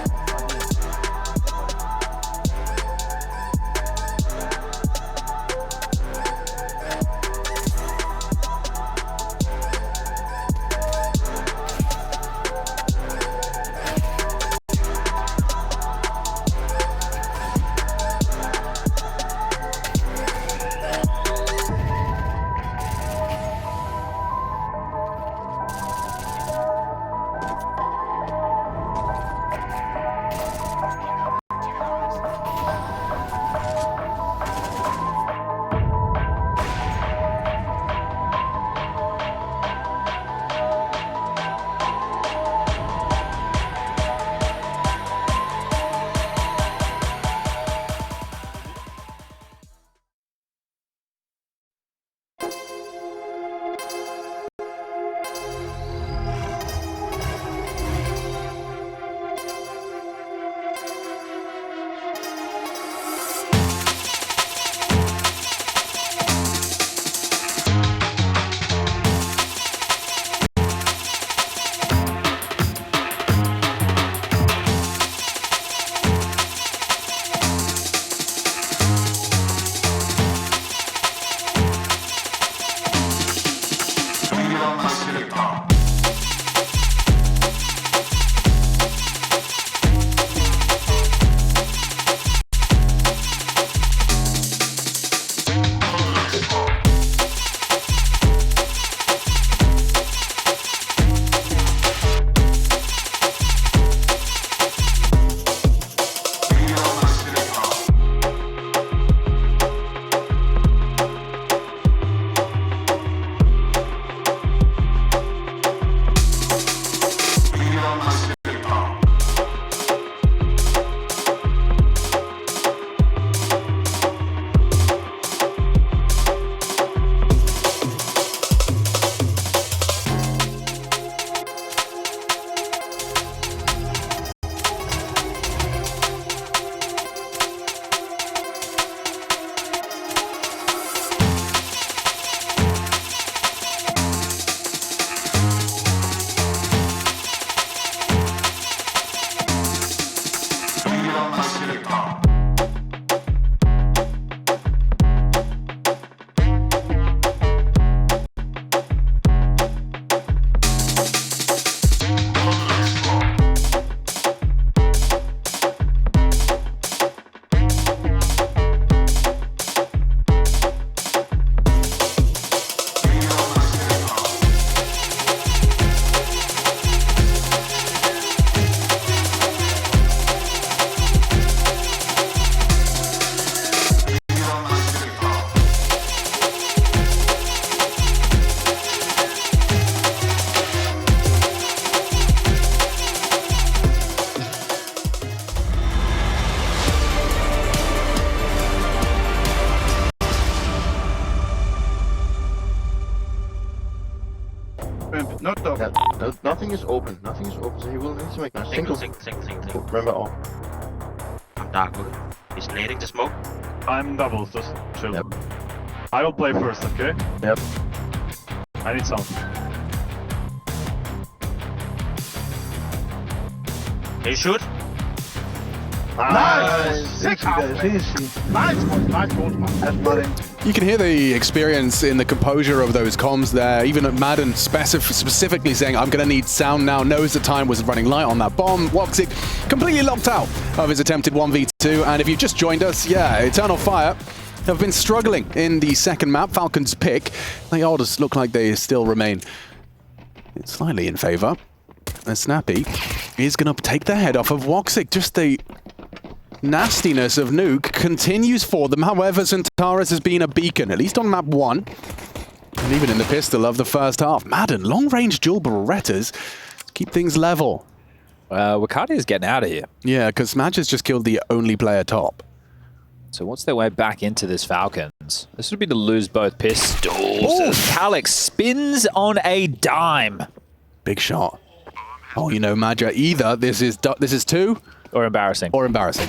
Not top. Yeah, nothing is open. Nothing is open, so he will need to make a single. Single. Remember all. I'm dark, okay? He's nading the smoke. I'm double, just chill. Yep. I will play first, okay? Yep. I need sound. Can you shoot? Nice! Easy guys, easy. Nice one, man. That's nothing. You can hear the experience in the composure of those comms there. Even at Madden specifically saying, I'm going to need sound now, knows the time was running light on that bomb. Woxic completely locked out of his attempted 1v2. And if you've just joined us, yeah, Eternal Fire have been struggling in the second map, Falcons pick. The odds look like they still remain slightly in favor. And Snappy is going to take the head off of Woxic. Just the nastiness of Nuke continues for them. However, XANTARES has been a beacon, at least on map 1. And even in the pistol of the first half. Madden, long-range dual Berettas keep things level. Wakati is getting out of here. Yeah, because Madge has just killed the only player top. So what's their way back into this Falcons? This would be to lose both pistols. As Calyx spins on a dime. Big shot. Oh, you know, Madge, either this is 2 or embarrassing. Or embarrassing.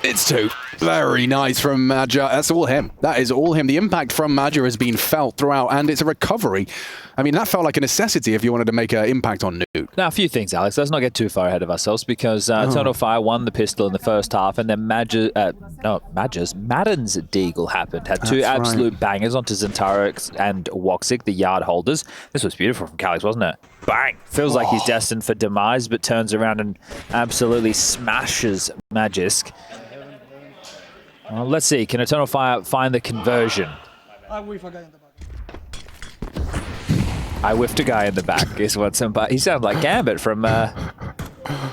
It's 2. Very nice from Madge. That's all him. That is all him. The impact from Madge has been felt throughout, and it's a recovery. I mean, that felt like a necessity if you wanted to make an impact on Nuke. Now, a few things, Alex. Let's not get too far ahead of ourselves because Eternal Fire won the pistol in the first half, and then Madden's Deagle happened. Had two absolute bangers onto XANTARES and Woxic, the yard holders. This was beautiful from Calyx, wasn't it? Bang! Feels like he's destined for demise, but turns around and absolutely smashes Magisk. Well, let's see. Can Eternal Fire find the conversion? I whiff a guy in the back. I whiffed a guy in the back. Is what somebody. He sounded like Gambit from the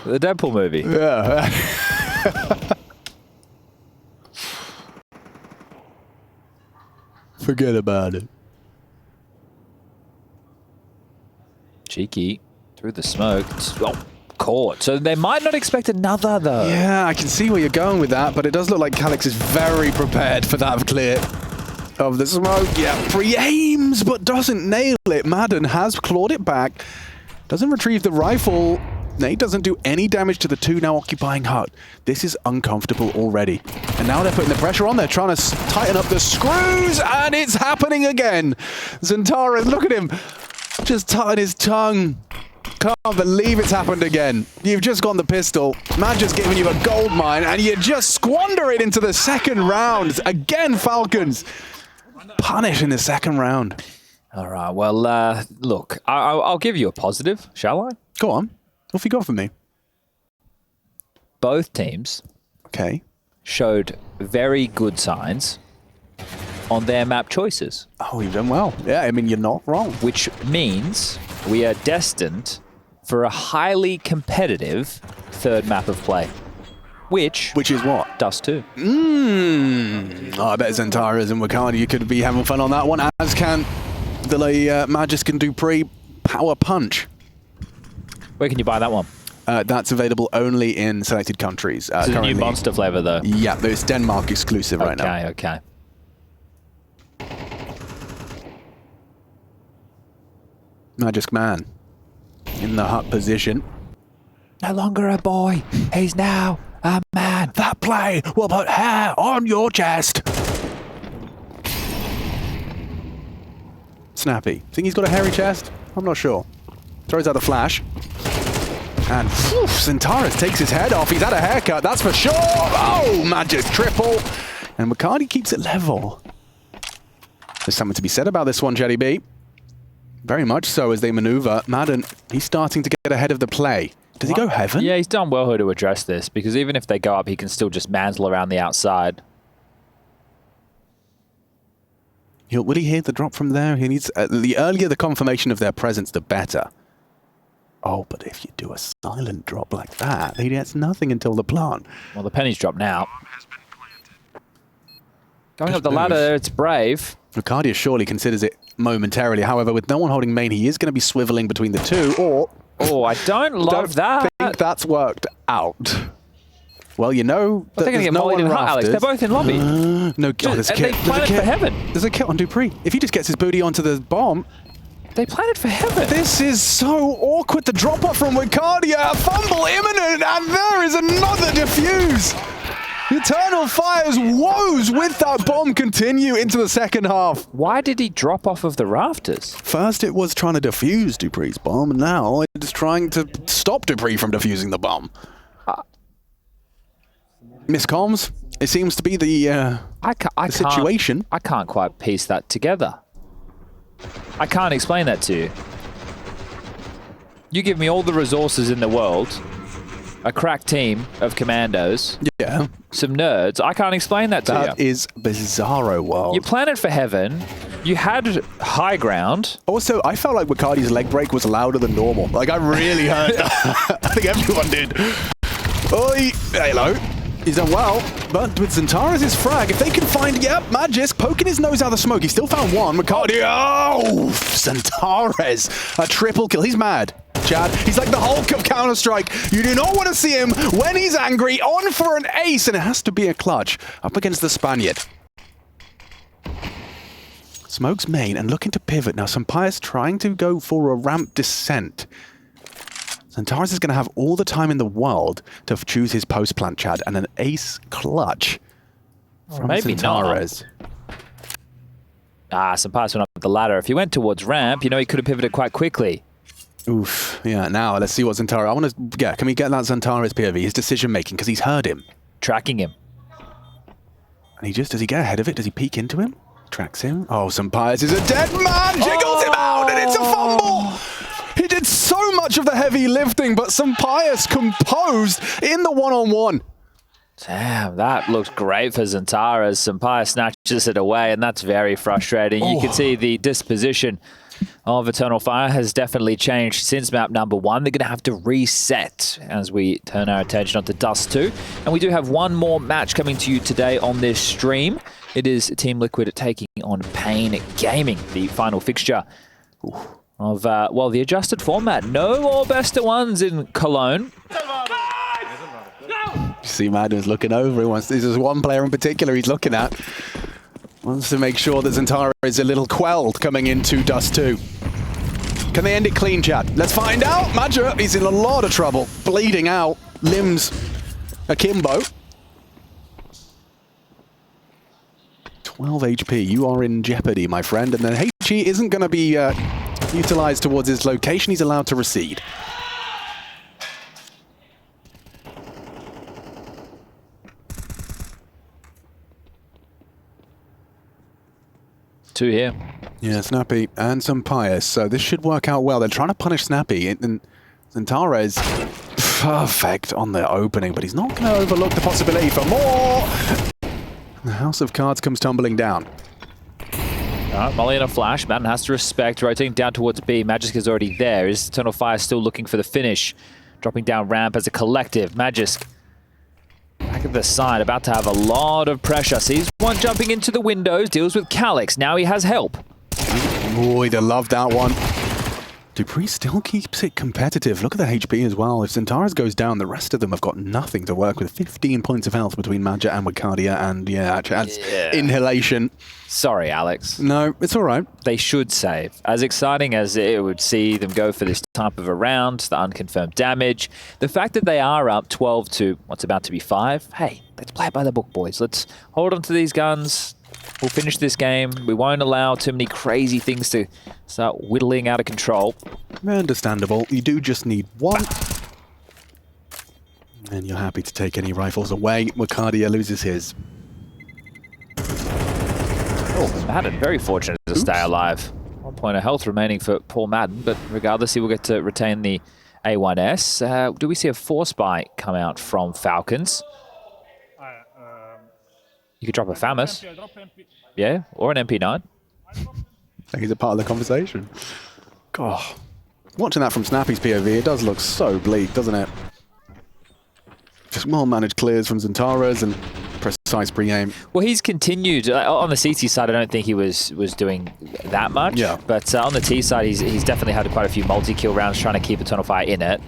Deadpool movie. Yeah. Forget about it. Cheeky through the smoke. Oh, caught. So they might not expect another, though. Yeah, I can see where you're going with that, but it does look like Calyx is very prepared for that clear of the smoke. Yeah, pre-aims, but doesn't nail it. Madden has clawed it back. Doesn't retrieve the rifle. Nate doesn't do any damage to the 2 now occupying hut. This is uncomfortable already. And now they're putting the pressure on. They're trying to tighten up the screws, and it's happening again. XANTARES, look at him. Just tutting his tongue. Can't believe it's happened again. You've just got the pistol. Madge has given you a gold mine, and you just squander it into the second round. Again, Falcons punish in the second round. All right. Well, look, I'll give you a positive, shall I? Go on. What have you got for me? Both teams showed very good signs on their map choices. Oh, you've done well. Yeah, I mean, you're not wrong. Which means we are destined for a highly competitive third map of play. Which is what? Dust2. Oh, I bet XANTARES and Wakati, you could be having fun on that one, as can the Magisk and Dupree Power Punch. Where can you buy that one? That's available only in selected countries. It's a new monster flavor, though. Yeah, it's Denmark exclusive right now. Okay. Magisk Man in the hut position. No longer a boy. He's now a man. That play will put hair on your chest. Snappy. Think he's got a hairy chest? I'm not sure. Throws out the flash. And XANTARES takes his head off. He's had a haircut, that's for sure. Oh, Magisk triple. And Wakati keeps it level. There's something to be said about this one, Jelly B. Very much so as they maneuver. Madden, he's starting to get ahead of the play. Does he go heaven? Yeah, he's done well here to address this, because even if they go up, he can still just mantle around the outside. Will he hear the drop from there? He needs the earlier the confirmation of their presence, the better. Oh, but if you do a silent drop like that, he gets nothing until the plant. Well, the penny's dropped now. Going up the ladder there, it's brave. Wakati surely considers it momentarily. However, with no one holding main, he is going to be swiveling between the 2, or... Oh, I don't love that. I think that's worked out. Well, you know that they're going to get no mollied in hut, Alex. They're both in lobby. No, God, there's a kit. They planted for heaven. There's a kit on Dupree. If he just gets his booty onto the bomb... They planted for heaven. This is so awkward. The drop off from Wakati. A fumble imminent, and there is another defuse. Eternal Fire's woes with that bomb continue into the second half. Why did he drop off of the rafters? First it was trying to defuse Dupree's bomb, and now it's trying to stop Dupree from defusing the bomb. Miscomms, it seems to be the situation. I can't quite piece that together. I can't explain that to you. You give me all the resources in the world, a crack team of commandos, some nerds. I can't explain that to you. That is bizarro world. You planted for heaven. You had high ground. Also, I felt like Wakati's leg break was louder than normal. Like, I really heard that. I think everyone did. Oi! Hello. He's done well, but with XANTARES' frag, if they can find, Magisk poking his nose out of the smoke. He still found one. Wakati, XANTARES, a triple kill. He's mad. Chad. He's like the Hulk of Counter-Strike. You do not want to see him when he's angry, on for an ace, and it has to be a clutch up against the Spaniard. Smokes main and looking to pivot. Now, XANTARES trying to go for a ramp descent. XANTARES is going to have all the time in the world to choose his post-plant, Chad, and an ace clutch from maybe XANTARES. XANTARES went up the ladder. If he went towards ramp, you know, he could have pivoted quite quickly. Oof. Yeah, now let's see what XANTARES... I want to get... Can we get that XANTARES POV, his decision-making, because he's heard him. Tracking him. And he just... Does he get ahead of it? Does he peek into him? Tracks him. Oh, XANTARES is a dead man! Jiggles him out, and it's a fumble! He did so much of the heavy lifting, but XANTARES composed in the one-on-one. Damn, that looked great for XANTARES. XANTARES snatches it away, and that's very frustrating. You can see the disposition of Eternal Fire has definitely changed since map number 1. They're going to have to reset as we turn our attention onto Dust2. And we do have one more match coming to you today on this stream. It is Team Liquid taking on Pain Gaming, the final fixture of, well, the adjusted format. No more best of ones in Cologne. You see Madden's looking over. He wants, this is one player in particular he's looking at. Wants to make sure that XANTARES is a little quelled coming into Dust2. Can they end it clean, Chad? Let's find out. Madja, he's in a lot of trouble. Bleeding out. Limbs akimbo. 12 HP. You are in jeopardy, my friend. And then HE isn't going to be utilized towards his location. He's allowed to recede. Two here. Yeah, Snappy and XANTARES. So this should work out well. They're trying to punish Snappy. And XANTARES, perfect on the opening, but he's not going to overlook the possibility for more. The House of Cards comes tumbling down. All right, Molly and a flash. Madden has to respect. Rotating down towards B. Magisk is already there. Is Eternal Fire still looking for the finish? Dropping down ramp as a collective. Magisk back at the side, about to have a lot of pressure. Sees one jumping into the windows, deals with Calyx. Now he has help. Boy, they love that one. dupreeh still keeps it competitive. Look at the HP as well. If XANTARES goes down, the rest of them have got nothing to work with. 15 points of health between Madja and Wicardia, and yeah, adds inhalation. Sorry, Alex. No, it's all right. They should save. As exciting as it would see them go for this type of a round, the unconfirmed damage, the fact that they are up 12 to what's about to be 5, hey, let's play it by the book, boys. Let's hold on to these guns. We'll finish this game. We won't allow too many crazy things to start whittling out of control. Understandable. You do just need one. And you're happy to take any rifles away. Wicardia loses his. Oh, Madden, very fortunate to stay alive. 1 point of health remaining for poor Madden, but regardless, he will get to retain the A1S. Do we see a force spike come out from Falcons? You could drop a FAMAS. Yeah, or an MP9. I think he's a part of the conversation. God, watching that from Snappy's POV, it does look so bleak, doesn't it? Just well-managed clears from XANTARES and precise pre-aim. Well, he's continued. On the CT side, I don't think he was doing that much. Yeah. But on the T side, he's definitely had quite a few multi-kill rounds trying to keep Eternal Fire in it.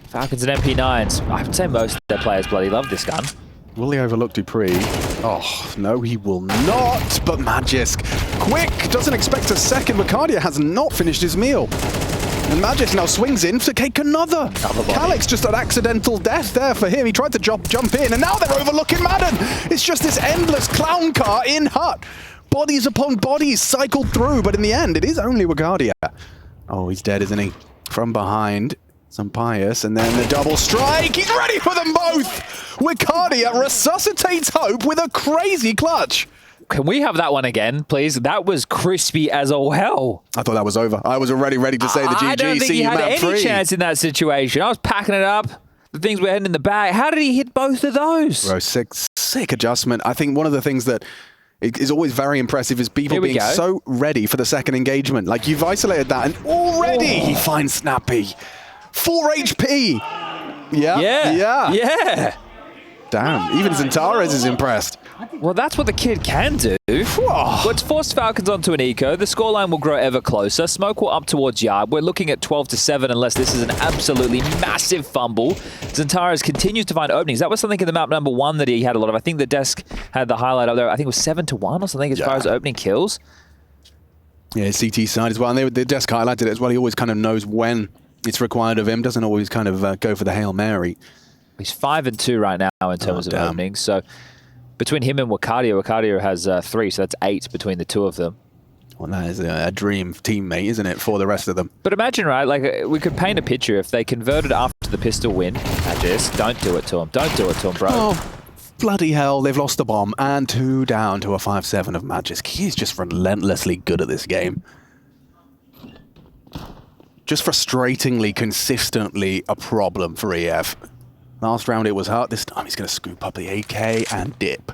Falcons and MP9s. I would say most of their players bloody love this gun. Will he overlook dupreeh? Oh, no, he will not. But Magisk, quick, doesn't expect a second. Wicardia has not finished his meal. And Magisk now swings in to take another. Calyx, just an accidental death there for him. He tried to jump in, and now they're overlooking Madden. It's just this endless clown car in hut. Bodies upon bodies cycled through, but in the end, it is only Wicardia. Oh, he's dead, isn't he? From behind. XANTARES, and then the double strike. He's ready for them both. Wicardia resuscitates hope with a crazy clutch. Can we have that one again, please? That was crispy as all hell. I thought that was over. I was already ready to say the GG. I don't think he had any chance in that situation. I was packing it up. The things were heading in the bag. How did he hit both of those? Bro, sick adjustment. I think one of the things that is always very impressive is people being so ready for the second engagement. Like, you've isolated that, and already he finds Snappy. 4 HP. Yeah. Yeah. Damn, even XANTARES is impressed. Well, that's what the kid can do. Let's force Falcons onto an eco. The scoreline will grow ever closer. Smoke will up towards Yard. We're looking at 12-7 unless this is an absolutely massive fumble. XANTARES continues to find openings. That was something in the map number 1 that he had a lot of. I think the desk had the highlight up there. I think it was 7-1 or something as far as opening kills. Yeah, CT side as well. And the desk highlighted it as well. He always kind of knows when it's required of him. Doesn't always kind of go for the Hail Mary. He's 5-2 right now in terms of openings. So between him and Wakadia has 3, so that's 8 between the two of them. Well, that is a dream teammate, isn't it, for the rest of them? But imagine, right, like we could paint a picture if they converted after the pistol win. Just don't do it to him. Don't do it to him, bro. Oh, bloody hell, they've lost the bomb. And 2 down to a 5-7 of Magisk. He's just relentlessly good at this game. Just frustratingly, consistently a problem for EF. Last round it was hard. This time he's going to scoop up the AK and dip.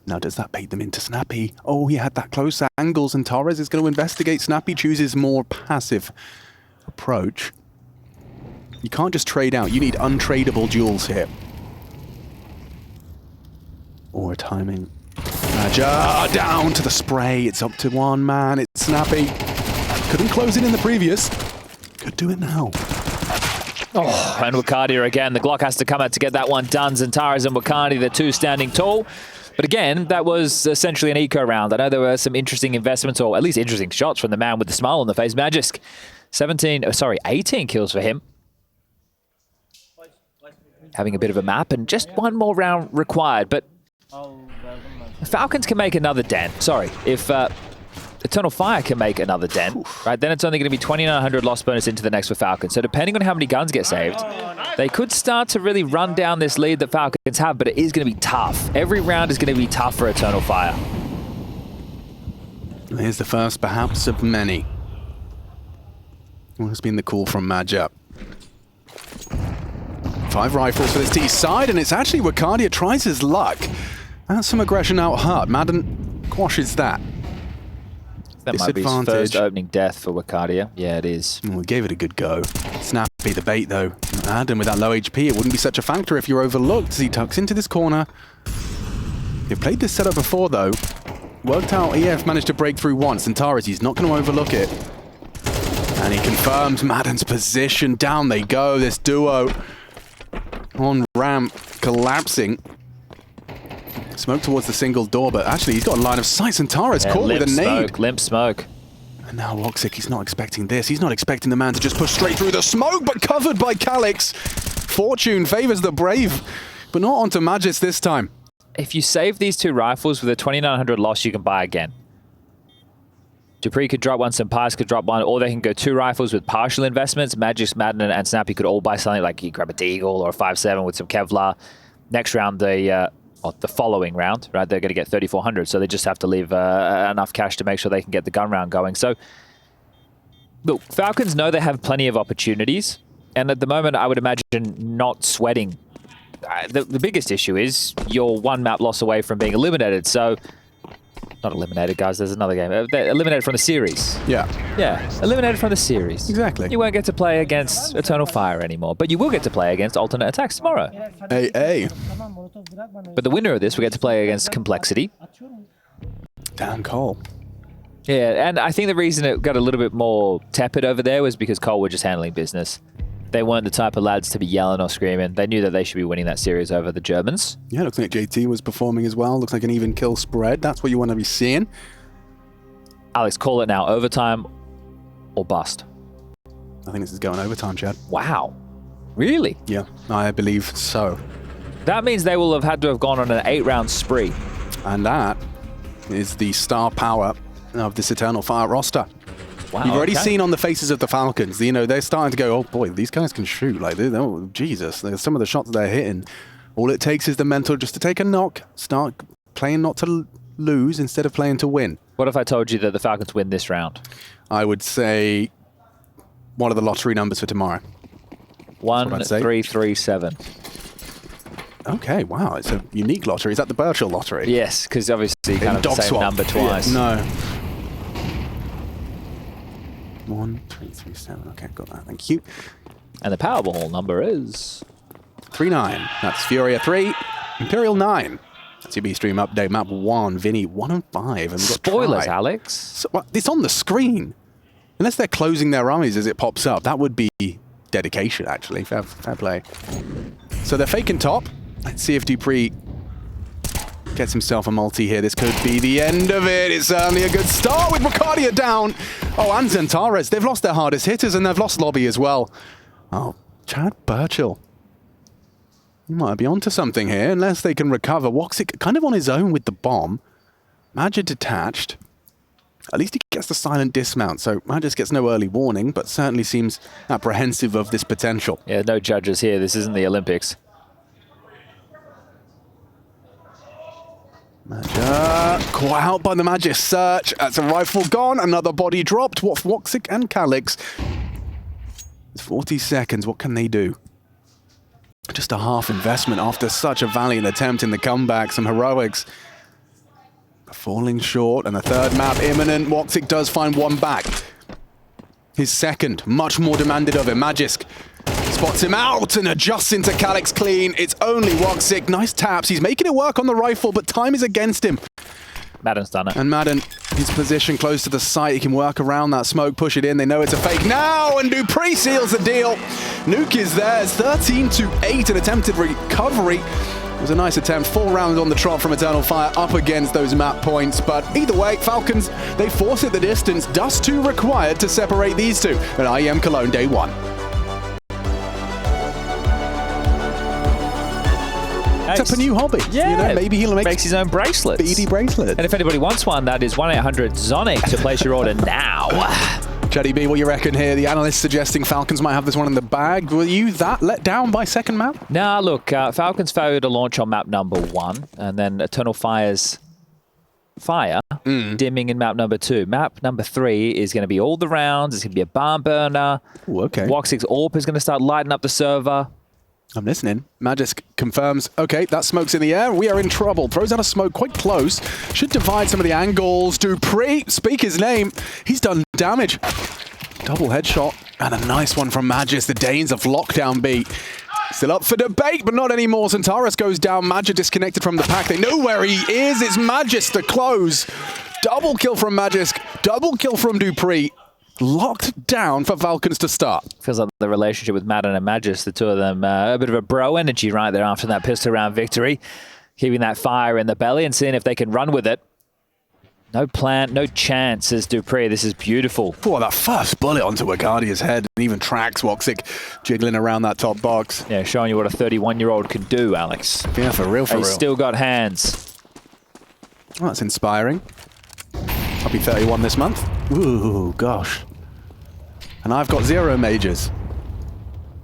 Now does that bait them into Snappy? Oh, he had that close angles and Torres is going to investigate. Snappy chooses more passive approach. You can't just trade out. You need untradeable duels here. Or timing. Maja down to the spray. It's up to 1 man. It's Snappy. Couldn't close it in the previous. Could do it now. Oh, and Wakadia again. The Glock has to come out to get that one done. XANTARES and Wakadia, the two standing tall. But again, that was essentially an eco round. I know there were some interesting investments, or at least interesting shots from the man with the smile on the face, Magisk. 18 kills for him. Having a bit of a map, and just 1 more round required. But the Falcons can make another dent. Sorry, if Eternal Fire can make another dent, right? Then it's only going to be 2,900 loss bonus into the next for Falcons. So depending on how many guns get saved, they could start to really run down this lead that Falcons have, but it is going to be tough. Every round is going to be tough for Eternal Fire. Here's the first, perhaps, of many. What has been the call from Maja? 5 rifles for this T side, and it's actually Wakadia tries his luck. That's some aggression out hard. Madden quashes that. That might be his first opening death for Wakadia. Yeah, it is. Well, we gave it a good go. Snappy the bait, though. Adam with that low HP, it wouldn't be such a factor if you're overlooked as he tucks into this corner. They've played this setup before, though. Worked out, EF managed to break through once. XANTARES, he's not going to overlook it. And he confirms Madden's position. Down they go, this duo. On ramp, collapsing. Smoke towards the single door, but actually he's got a line of sight. XANTARES caught with a nade. Limp smoke. And now Woxic, he's not expecting this. He's not expecting the man to just push straight through the smoke, but covered by Calyx. Fortune favors the brave, but not onto Magisk this time. If you save these 2 rifles with a 2,900 loss, you can buy again. Dupree could drop 1, Sampais could drop 1, or they can go 2 rifles with partial investments. Magisk, Madden, and Snappy could all buy something like you grab a Deagle or a 5.7 with some Kevlar. Next round, the following round, right? They're going to get 3,400, so they just have to leave enough cash to make sure they can get the gun round going. So, look, Falcons know they have plenty of opportunities, and at the moment, I would imagine not sweating. The biggest issue is you're 1 map loss away from being eliminated, so... Not eliminated, guys. There's another game. They're eliminated from the series. Yeah. Yeah, eliminated from the series. Exactly. You won't get to play against Eternal Fire anymore, but you will get to play against Alternate Attacks tomorrow. AA. But the winner of this will get to play against Complexity. Damn Cole. Yeah, and I think the reason it got a little bit more tepid over there was because Cole were just handling business. They weren't the type of lads to be yelling or screaming. They knew that they should be winning that series over the Germans. Yeah, looks like JT was performing as well. Looks like an even kill spread. That's what you want to be seeing. Alex, call it now. Overtime or bust? I think this is going overtime, Chad. Wow. Really? Yeah, I believe so. That means they will have had to have gone on an 8-round spree. And that is the star power of this Eternal Fire roster. Wow, You've already seen on the faces of the Falcons, you know, they're starting to go, oh boy, these guys can shoot. Like, oh, Jesus, there's some of the shots they're hitting. All it takes is the mental just to take a knock, start playing not to lose instead of playing to win. What if I told you that the Falcons win this round? I would say one of the lottery numbers for tomorrow. 1337. Okay, wow, it's a unique lottery. Is that the Birchall lottery? Yes, because obviously kind of the same number twice. Yeah, no. 1337. Okay, got that. Thank you. And the Powerball number is 39. That's Furia 3, Imperial 9. TV stream update, map 1, Vinny 1 and 5. And we've got Spoilers, try. Alex. So, well, it's on the screen. Unless they're closing their eyes as it pops up, that would be dedication, actually. Fair play. So they're faking top. Let's see if Dupree gets himself a multi here. This could be the end of it. It's certainly a good start with Ricardia down. Oh, and XANTARES. They've lost their hardest hitters and they've lost lobby as well. Oh, Chad Burchill. He might be onto something here, unless they can recover. Woxic kind of on his own with the bomb. Magic detached. At least he gets the silent dismount, so Magic gets no early warning, but certainly seems apprehensive of this potential. Yeah, no judges here. This isn't the Olympics. Magic caught out by the Magic search. That's a rifle gone. Another body dropped. Woxic and Calix. It's 40 seconds. What can they do? Just a half investment after such a valiant attempt in the comeback. Some heroics. Falling short, and the third map imminent. Woxic does find one back. His second, much more demanded of him. Magisk spots him out and adjusts into Calix clean. It's only Woxic. Nice taps. He's making it work on the rifle, but time is against him. Madden's done it. And Madden, his position close to the site. He can work around that smoke, push it in. They know it's a fake now, and Dupree seals the deal. Nuke is there. It's 13-8, an attempted recovery. It was a nice attempt. 4 rounds on the trot from Eternal Fire up against those map points. But either way, Falcons, they force it the distance. Dust2 required to separate these two at IEM Cologne day 1. It's up a new hobby. Yeah. You know, maybe he'll makes his own bracelets. beady bracelets. And if anybody wants one, that is 1-800-ZONIC to place your order now. Jetty B, what you reckon here? The analyst suggesting Falcons might have this one in the bag. Were you that let down by second map? Nah, look, Falcons failed to launch on map number 1, and then Eternal Fire's fire dimming in map number 2. Map number 3 is going to be all the rounds. It's going to be a barn burner. Ooh, okay. Woxic's AWP is going to start lighting up the server. I'm listening. Magisk confirms, okay, that smoke's in the air. We are in trouble. Throws out a smoke quite close. Should divide some of the angles. Dupree, speak his name. He's done damage. Double headshot. And a nice one from Magisk. The Danes have lockdown B. Still up for debate, but not anymore. XANTARES goes down. Magic disconnected from the pack. They know where he is. It's Magisk to close. Double kill from Magisk. Double kill from Dupree. Locked down for Falcons to start. Feels like the relationship with Madden and Magis, the two of them, a bit of a bro energy right there after that pistol round victory. Keeping that fire in the belly and seeing if they can run with it. No plan, no chance, says Dupree. This is beautiful. Oh, that first bullet onto Ricardia's head and even tracks Woxic jiggling around that top box. Yeah, showing you what a 31-year-old can do, Alex. Yeah, for real, for real. He's still got hands. Well, that's inspiring. I'll be 31 this month. Ooh, gosh. And I've got 0 majors.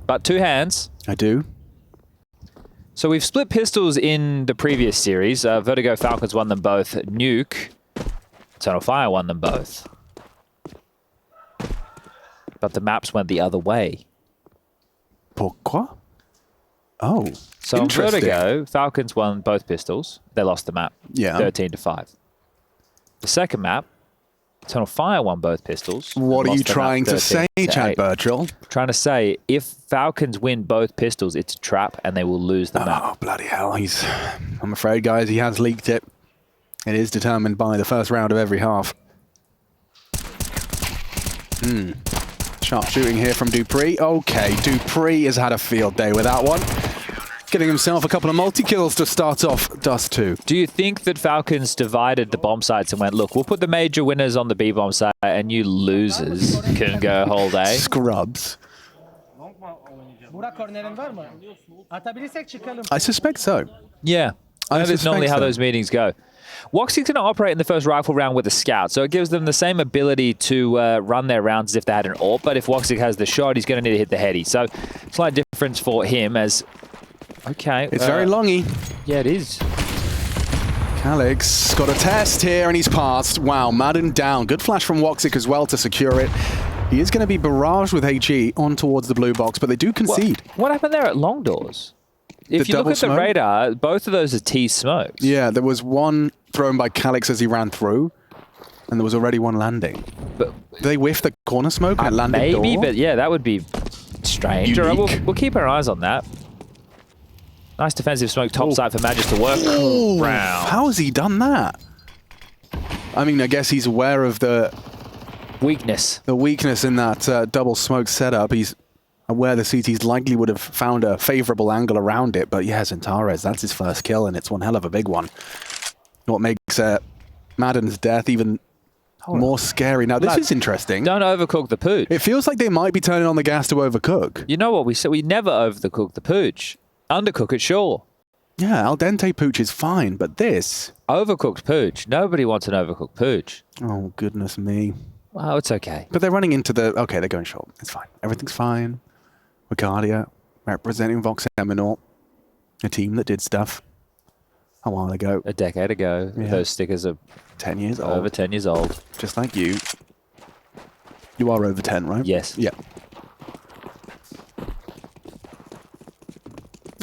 But 2 hands. I do. So we've split pistols in the previous series. Vertigo Falcons won them both. Nuke, Eternal Fire won them both. But the maps went the other way. Pourquoi? Oh, so on interesting. Vertigo, Falcons won both pistols. They lost the map, 13-5. The second map, Eternal Fire won both pistols. What are you trying to say, Chad Burchill? Trying to say, if Falcons win both pistols, it's a trap and they will lose the map. Oh, bloody hell. I'm afraid, guys, he has leaked it. It is determined by the first round of every half. Sharp shooting here from Dupree. Okay, Dupree has had a field day with that one. Getting himself a couple of multi-kills to start off Dust2. Do you think that Falcons divided the bomb sites and went, look, we'll put the major winners on the B bomb site and you losers can go a whole day? Scrubs. I suspect so. Yeah. That is normally how those meetings go. Woxic's going to operate in the first rifle round with a scout, so it gives them the same ability to run their rounds as if they had an AWP, but if Woxic has the shot, he's going to need to hit the heady. So, slight difference for him as... Okay. It's very longy. Yeah, it is. Calix got a test here and he's passed. Wow, Madden down. Good flash from Woxic as well to secure it. He is going to be barraged with HE on towards the blue box, but they do concede. What happened there at long doors? If you look at the radar, both of those are T smokes. Yeah, there was one thrown by Calix as he ran through, and there was already one landing. But they whiffed the corner smoke and it landed maybe, door? but yeah, that would be strange. All right, we'll keep our eyes on that. Nice defensive smoke topside for Magis to work. Oh, Round. how has he done that? I mean, I guess he's aware of the weakness in that double smoke setup. He's aware the CTs likely would have found a favorable angle around it, but yeah, XANTARES, that's his first kill, and it's one hell of a big one. What makes Madden's death even more scary. Now, this is interesting. Don't overcook the pooch. It feels like they might be turning on the gas to overcook. You know what we said? We never overcook the pooch. Undercook it, sure. Yeah, al dente pooch is fine, but this... Overcooked pooch. Nobody wants an overcooked pooch. Oh, goodness me. Well, it's okay. But they're running into the... Okay, they're going short. It's fine. Everything's fine. Wicardia representing Vox Eminor, a team that did stuff a while ago. A decade ago. Yeah. Those stickers are 10 years old. over 10 years old. Just like you. You are over 10, right? Yes. Yeah.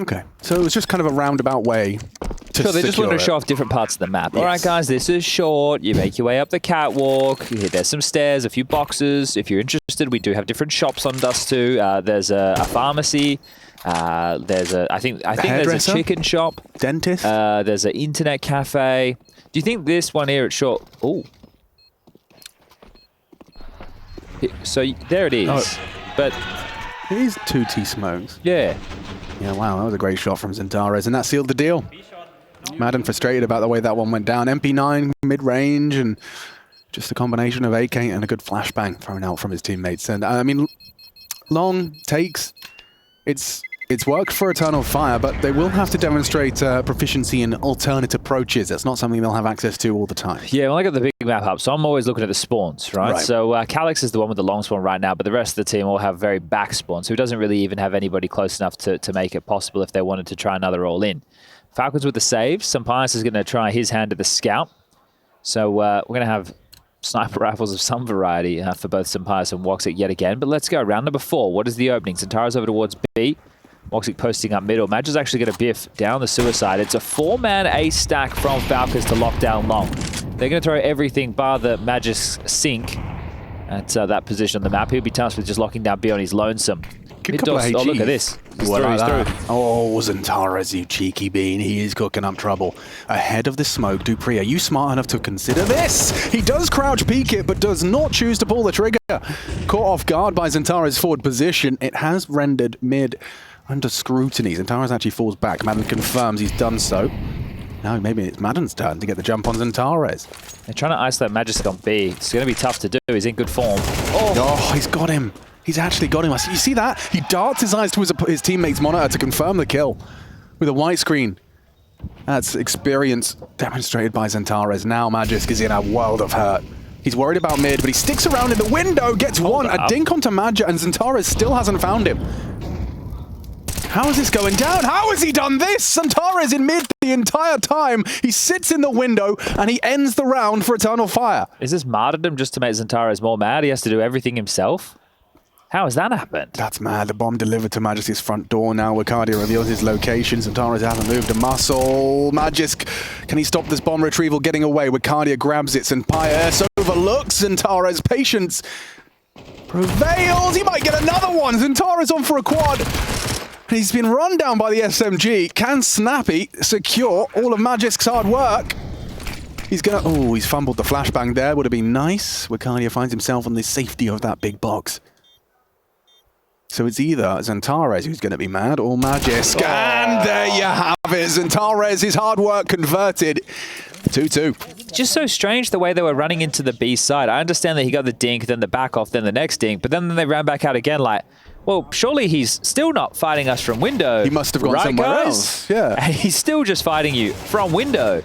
Okay. So it was just kind of a roundabout way to Sure, they just wanted to secure show it. off different parts of the map. Yes. All right, guys, this is short. You make your way up the catwalk. There's some stairs, a few boxes. If you're interested, we do have different shops on Dust2. There's a pharmacy. There's a, I think there's a chicken shop. Dentist. There's an internet cafe. Do you think this one here at short? Oh. So there it is. Oh. But It is 2T smokes. yeah. Yeah, wow, that was a great shot from XANTARES, and that sealed the deal. Madden frustrated about the way that one went down. MP9 mid-range, and just a combination of AK and a good flashbang thrown out from his teammates. And I mean, long takes. It's worked for Eternal Fire, but they will have to demonstrate proficiency in alternate approaches. That's not something they'll have access to all the time. Yeah, well, I got the big map up, so I'm always looking at the spawns, right? So Calix is the one with the long spawn right now, but the rest of the team all have very back spawns, so he doesn't really even have anybody close enough to make it possible if they wanted to try another all-in. Falcons with the saves. Sampias is going to try his hand at the scout. So we're going to have sniper rifles of some variety for both Sampias and Woxic yet again. But let's go. Round number 4. What is the opening? XANTARES over towards B. Woxic posting up middle. Madge is actually going to biff down the suicide. It's a 4-man ace stack from Falcons to lock down long. They're going to throw everything bar the Magis sink at that position on the map. He'll be tasked with just locking down B on his lonesome. Good couple of Oh, look at this. He's through, he's through. Oh, XANTARES, you cheeky bean. He is cooking up trouble. Ahead of the smoke, Dupree, are you smart enough to consider this? He does crouch peek it, but does not choose to pull the trigger. Caught off guard by XANTARES' forward position. It has rendered mid under scrutiny. XANTARES actually falls back. Madden confirms he's done so. Now maybe it's Madden's turn to get the jump on XANTARES. They're trying to isolate Magis on B. It's going to be tough to do. He's in good form. Oh, he's got him. He's actually got him. You see that? He darts his eyes to his teammate's monitor to confirm the kill with a white screen. That's experience demonstrated by XANTARES. Now Magisk is in a world of hurt. He's worried about mid, but he sticks around in the window, gets one. A dink onto Magic, and XANTARES still hasn't found him. How is this going down? How has he done this? XANTARES in mid the entire time. He sits in the window, and he ends the round for Eternal Fire. Is this martyrdom just to make XANTARES more mad? He has to do everything himself? How has that happened? That's mad. The bomb delivered to Majesty's front door now. Wicardia reveals his location. XANTARES hasn't moved a muscle. Magisk, can he stop this bomb retrieval getting away? Wicardia grabs it. Sampias overlooks XANTARES. Patience prevails. He might get another one. XANTARES on for a quad. He's been run down by the SMG. Can Snappy secure all of Magisk's hard work? He's gonna... Oh, he's fumbled the flashbang there. Would have been nice. Wicardia finds himself on the safety of that big box. So it's either XANTARES who's going to be mad or Magisk. Oh. And there you have it. XANTARES, his hard work converted. 2-2. Just so strange the way they were running into the B side. I understand that he got the dink, then the back off, then the next dink, but then they ran back out again like, well, surely he's still not fighting us from window. He must have gone somewhere else. Yeah. And he's still just fighting you from window.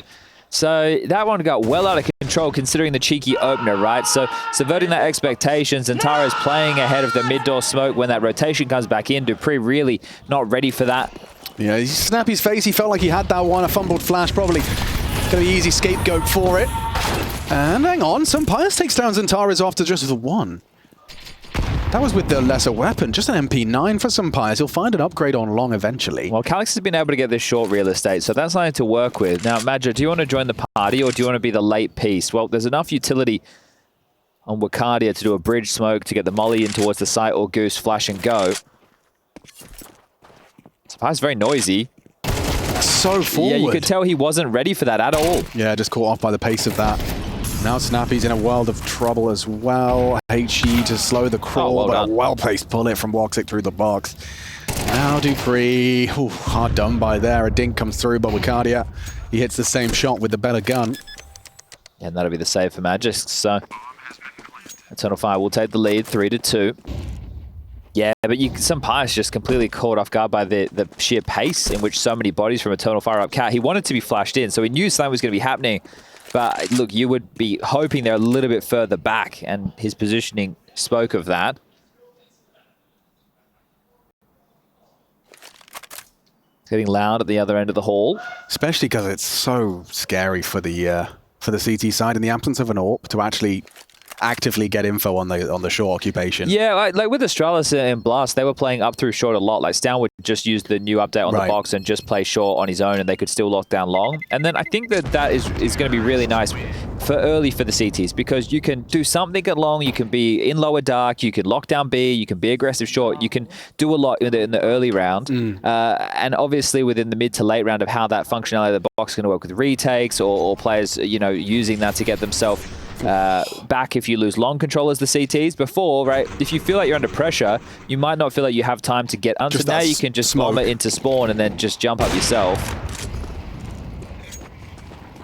So that one got well out of control considering the cheeky opener, right? So subverting that expectations, XANTARES playing ahead of the mid-door smoke when that rotation comes back in. Dupree really not ready for that. Yeah, he snapped his face. He felt like he had that one. A fumbled flash, probably going to be easy scapegoat for it. And hang on, Sampias takes down XANTARES after just the one. That was with the lesser weapon, just an MP9 for Sampias. He'll find an upgrade on long eventually. Well, Calix has been able to get this short real estate, so that's something to work with. Now, Madja, do you want to join the party or do you want to be the late piece? Well, there's enough utility on Wicardia to do a bridge smoke, to get the molly in towards the site or goose, flash and go. Sampias very noisy. so forward. Yeah, you could tell he wasn't ready for that at all. Yeah, just caught off by the pace of that. Now Snappy's in a world of trouble as well. HE to slow the crawl, well but done. a well-placed bullet from Woxic through the box. Now Dupree, hard done by there. A dink comes through, but Wicardia, he hits the same shot with the better gun. Yeah, and that'll be the save for Magisk. So Eternal Fire will take the lead, 3-2. Yeah, but some Pius just completely caught off guard by the sheer pace in which so many bodies from Eternal Fire up Cat. He wanted to be flashed in, so he knew something was going to be happening. But look, you would be hoping they're a little bit further back, and his positioning spoke of that. It's getting loud at the other end of the hall. Especially because it's so scary for the CT side in the absence of an AWP to actually actively get info on the short occupation. Yeah, like with Astralis and Blast, they were playing up through short a lot. Like Stan would just use the new update on the box and just play short on his own, and they could still lock down long. And then I think that is going to be really nice for early for the CTs, because you can do something at long, you can be in lower dark, you can lock down B, you can be aggressive short, you can do a lot in the early round. And obviously within the mid to late round of how that functionality of the box is going to work with retakes or players, using that to get themselves back if you lose long control as the CTs. Before, right, if you feel like you're under pressure, you might not feel like you have time to get under. Now you can just bomb it into spawn and then just jump up yourself.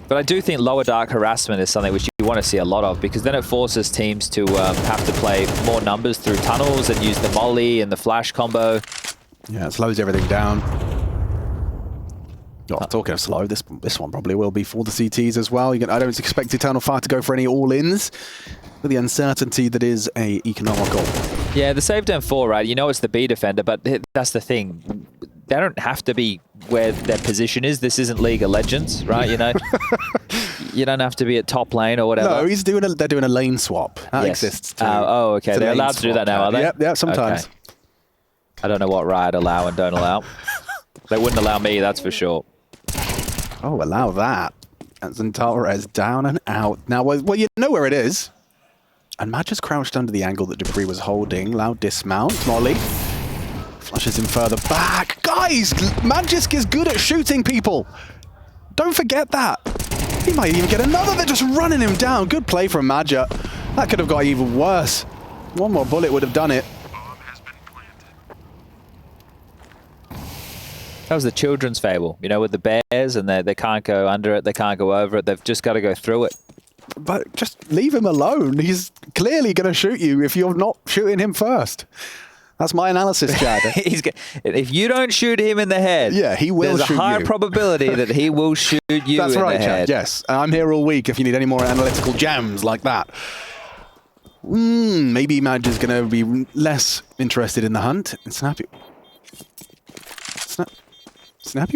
But I do think lower dark harassment is something which you want to see a lot of, because then it forces teams to have to play more numbers through tunnels and use the molly and the flash combo. Yeah, it slows everything down. Talking of slow, this one probably will be for the CTs as well. I don't expect Eternal Fire to go for any all-ins with the uncertainty that is a economical. Yeah, the save down 4, right? It's the B defender, but that's the thing. They don't have to be where their position is. This isn't League of Legends, right? You don't have to be at top lane or whatever. No, they're doing a lane swap. That exists too. Okay. They're allowed to do that now, are they? Yeah, sometimes. Okay. I don't know what Riot allow and don't allow. They wouldn't allow me, that's for sure. Oh, allow that. And XANTARES down and out. Now, well, you know where it is. And Mad just crouched under the angle that Dupree was holding. Loud dismount. Molly flushes him further back. Guys, Magisk is good at shooting people. Don't forget that. He might even get another. They're just running him down. Good play from Madja. That could have got even worse. One more bullet would have done it. That was the children's fable, with the bears, and they can't go under it, they can't go over it, they've just got to go through it. But just leave him alone. He's clearly going to shoot you if you're not shooting him first. That's my analysis, Chad. If you don't shoot him in the head, he will there's shoot a high you. Probability that he will shoot you That's in right, the Chad. head. Yes, I'm here all week if you need any more analytical gems like that. Maybe Madge is going to be less interested in the hunt. And Snappy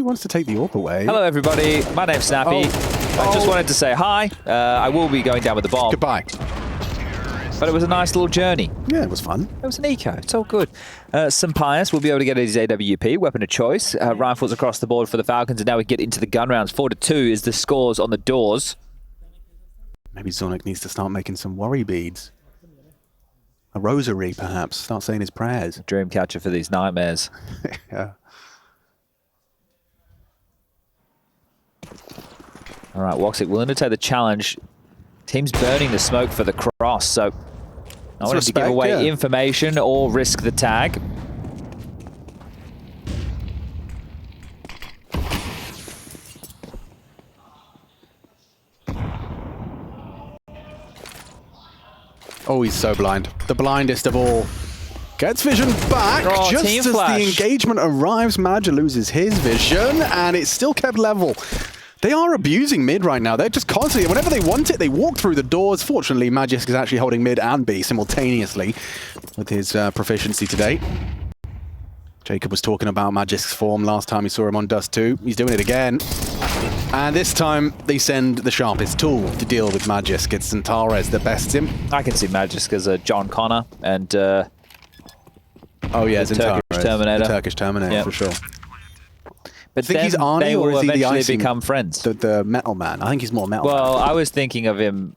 wants to take the AWP away. Hello, everybody. My name's Snappy. I just wanted to say hi. I will be going down with the bomb. Goodbye. But it was a nice little journey. Yeah, it was fun. It was an eco. It's all good. Some Pius will be able to get his AWP, weapon of choice. Rifles across the board for the Falcons, and now we get into the gun rounds. 4-2 is the scores on the doors. Maybe Zonic needs to start making some worry beads. A rosary, perhaps. Start saying his prayers. Dream catcher for these nightmares. Yeah. All right, Woxic willing to take the challenge. Team's burning the smoke for the cross, so I wanted to give away information or risk the tag. Oh, he's so blind. The blindest of all. Gets vision back. Just as the engagement arrives, Madja loses his vision, and it's still kept level. They are abusing mid right now. They're just constantly, whenever they want it, they walk through the doors. Fortunately, Magisk is actually holding mid and B simultaneously with his proficiency today. Jacob was talking about Magisk's form last time we saw him on Dust2. He's doing it again. And this time, they send the sharpest tool to deal with Magisk. It's XANTARES that bests him. I can see Magisk as a John Connor and oh yeah, the Turkish Terminator. The Turkish Terminator, for sure. But I think he's Arnie, they or will is he the eventually icing, become friends. The metal man. I think he's more metal Well, man. I was thinking of him.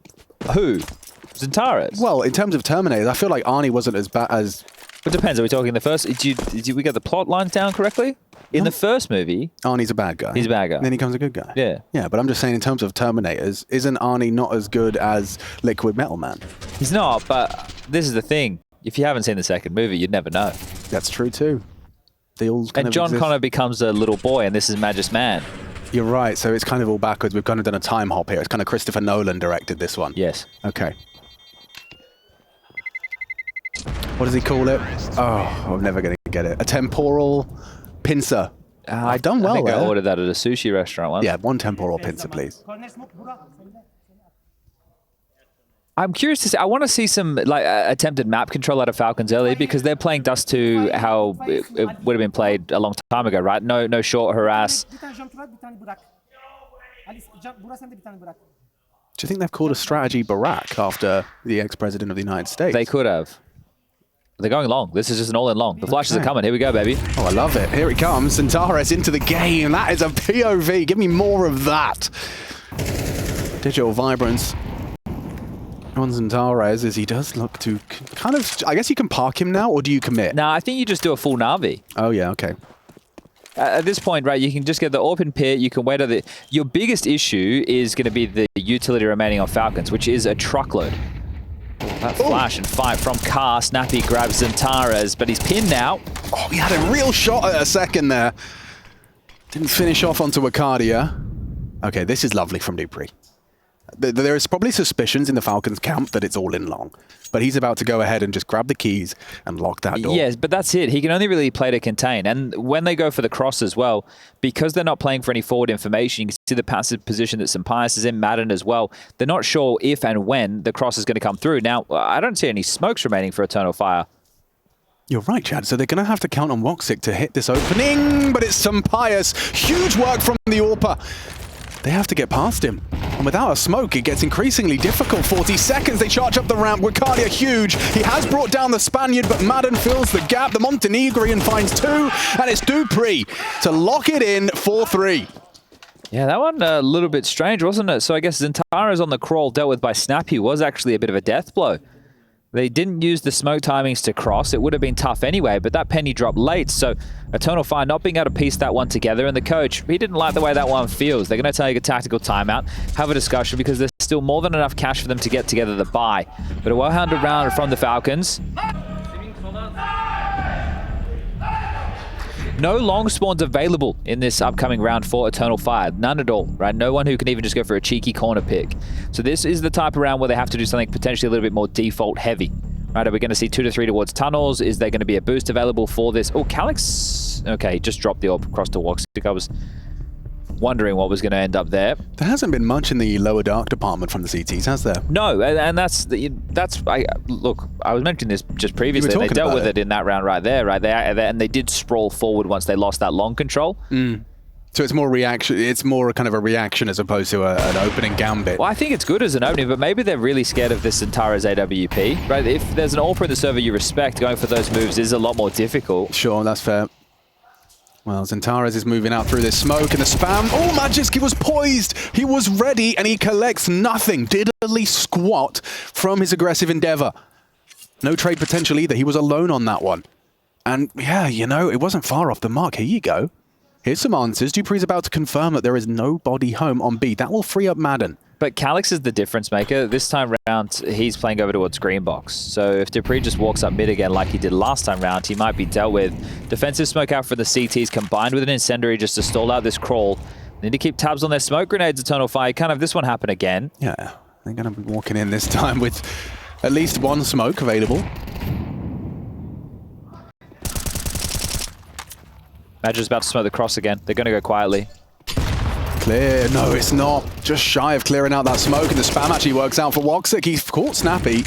Who? XANTARES. Well, in terms of Terminator, I feel like Arnie wasn't as bad as... It depends. Are we talking the first? Did we get the plot lines down correctly? In the first movie, Arnie's a bad guy. he's a bad guy. Then he becomes a good guy. Yeah. Yeah, but I'm just saying in terms of Terminators, isn't Arnie not as good as Liquid Metal Man? He's not, but this is the thing. If you haven't seen the second movie, you'd never know. That's true too. They all kind And of John exist. Connor becomes a little boy, and this is Magis Man. You're right, so it's kind of all backwards. We've kind of done a time hop here. It's kind of Christopher Nolan directed this one. Yes. Okay. What does he call it? Oh, I'm never going to get it. A temporal pincer. I've done well I think there. I ordered that at a sushi restaurant once. Yeah, one temporal pincer, please. I'm curious to see. I want to see some like attempted map control out of Falcons early because they're playing Dust2 how it would have been played a long time ago, right? No short harass. Do you think they've called a strategy Barack after the ex-president of the United States? They could have. They're going long. This is just an all-in long. The flashes are coming. Here we go, baby. Oh, I love it. Here it comes. XANTARES into the game. That is a POV. Give me more of that. Digital vibrance on XANTARES as he does look to kind of... I guess you can park him now, or do you commit? No, I think you just do a full Navi. Oh, yeah, okay. At this point, right, you can just get the open pit. You can wait on the... Your biggest issue is going to be the utility remaining on Falcons, which is a truckload. That flash and fight from Carr. Snappy grabs XANTARES, but he's pinned now. Oh, he had a real shot at a second there. Didn't finish off onto Arcadia. Okay, this is lovely from Dupree. There is probably suspicions in the Falcons camp that it's all in long, but he's about to go ahead and just grab the keys and lock that door. Yes, but that's it. He can only really play to contain. And when they go for the cross as well, because they're not playing for any forward information, you can see the passive position that XANTARES is in, Madden as well. They're not sure if and when the cross is going to come through. Now, I don't see any smokes remaining for Eternal Fire. You're right, Chad. So they're going to have to count on Woxic to hit this opening, but it's XANTARES. Huge work from the AWPer. They have to get past him. And without a smoke, it gets increasingly difficult. 40 seconds, they charge up the ramp. Wicardia huge. He has brought down the Spaniard, but Madden fills the gap. The Montenegrin finds two, and it's Dupree to lock it in 4-3. Yeah, that one a little bit strange, wasn't it? So I guess XANTARES on the crawl dealt with by Snappy was actually a bit of a death blow. They didn't use the smoke timings to cross. It would have been tough anyway, but that penny dropped late. So Eternal Fire not being able to piece that one together. And the coach, he didn't like the way that one feels. They're going to take a tactical timeout, have a discussion because there's still more than enough cash for them to get together the buy. But a well-handled round from the Falcons. No long spawns available in this upcoming round for Eternal Fire. None at all, right? No one who can even just go for a cheeky corner pick. So this is the type of round where they have to do something potentially a little bit more default heavy. Right, are we going to see 2 to 3 towards tunnels? Is there going to be a boost available for this? Oh, Calyx. Okay, he just dropped the orb across to Woxic. I was wondering what was going to end up there. There hasn't been much in the lower dark department from the CTs, has there? No, and look, I was mentioning this just previously. They dealt with it in that round right there, right? And they did sprawl forward once they lost that long control. So it's more reaction. It's more kind of a reaction as opposed to an opening gambit. Well, I think it's good as an opening, but maybe they're really scared of this XANTARES AWP, right? If there's an AWPer in the server you respect, going for those moves is a lot more difficult. Sure, that's fair. Well, XANTARES is moving out through this smoke and the spam. Oh, Magisk, he was poised. He was ready, and he collects nothing. Diddly squat from his aggressive endeavor. No trade potential either. He was alone on that one. And yeah, you know, it wasn't far off the mark. Here you go. Here's some answers. Dupree's about to confirm that there is nobody home on B. That will free up Madden. But Calyx is the difference maker. This time round, he's playing over towards green box. So if Dupree just walks up mid again like he did last time round, he might be dealt with. Defensive smoke out for the CTs combined with an incendiary just to stall out this crawl. They need to keep tabs on their smoke grenades, Eternal Fire. Kind of this one happened again. Yeah, they're going to be walking in this time with at least one smoke available. Badger's about to smoke the cross again. They're going to go quietly. Clear. No, it's not. Just shy of clearing out that smoke, and the spam actually works out for Woxic. He's caught Snappy.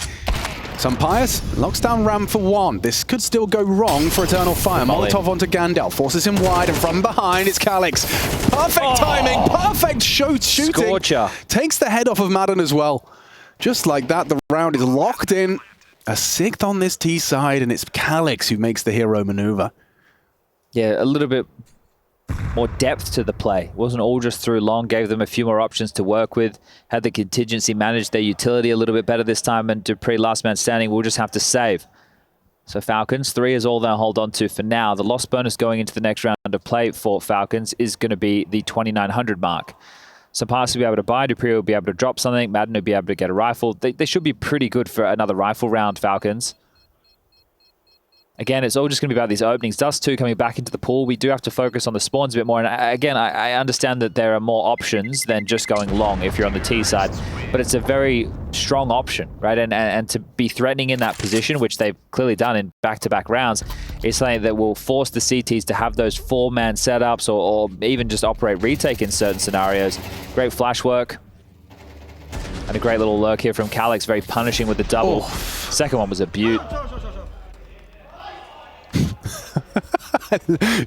XANTARES locks down ramp for one. This could still go wrong for Eternal Fire. Molotov onto Gandalf. Forces him wide, and from behind, it's Calyx. Perfect timing. Perfect shooting. Scorcher. Takes the head off of Madden as well. Just like that, the round is locked in. A sixth on this T side, and it's Calyx who makes the hero maneuver. Yeah, a little bit more depth to the play. It wasn't all just through long, gave them a few more options to work with, had the contingency manage their utility a little bit better this time, and Dupree, last man standing, will just have to save. So Falcons, 3 is all they'll hold on to for now. The loss bonus going into the next round of play for Falcons is going to be the 2,900 mark. Sampass will be able to buy, Dupree will be able to drop something, Madden will be able to get a rifle. They should be pretty good for another rifle round, Falcons. Again, it's all just going to be about these openings. Dust2 coming back into the pool. We do have to focus on the spawns a bit more. And again, I understand that there are more options than just going long if you're on the T side. But it's a very strong option, right? And to be threatening in that position, which they've clearly done in back-to-back rounds, is something that will force the CTs to have those 4-man setups or even just operate retake in certain scenarios. Great flash work. And a great little lurk here from Calyx, very punishing with the double. Oh. Second one was a beaut.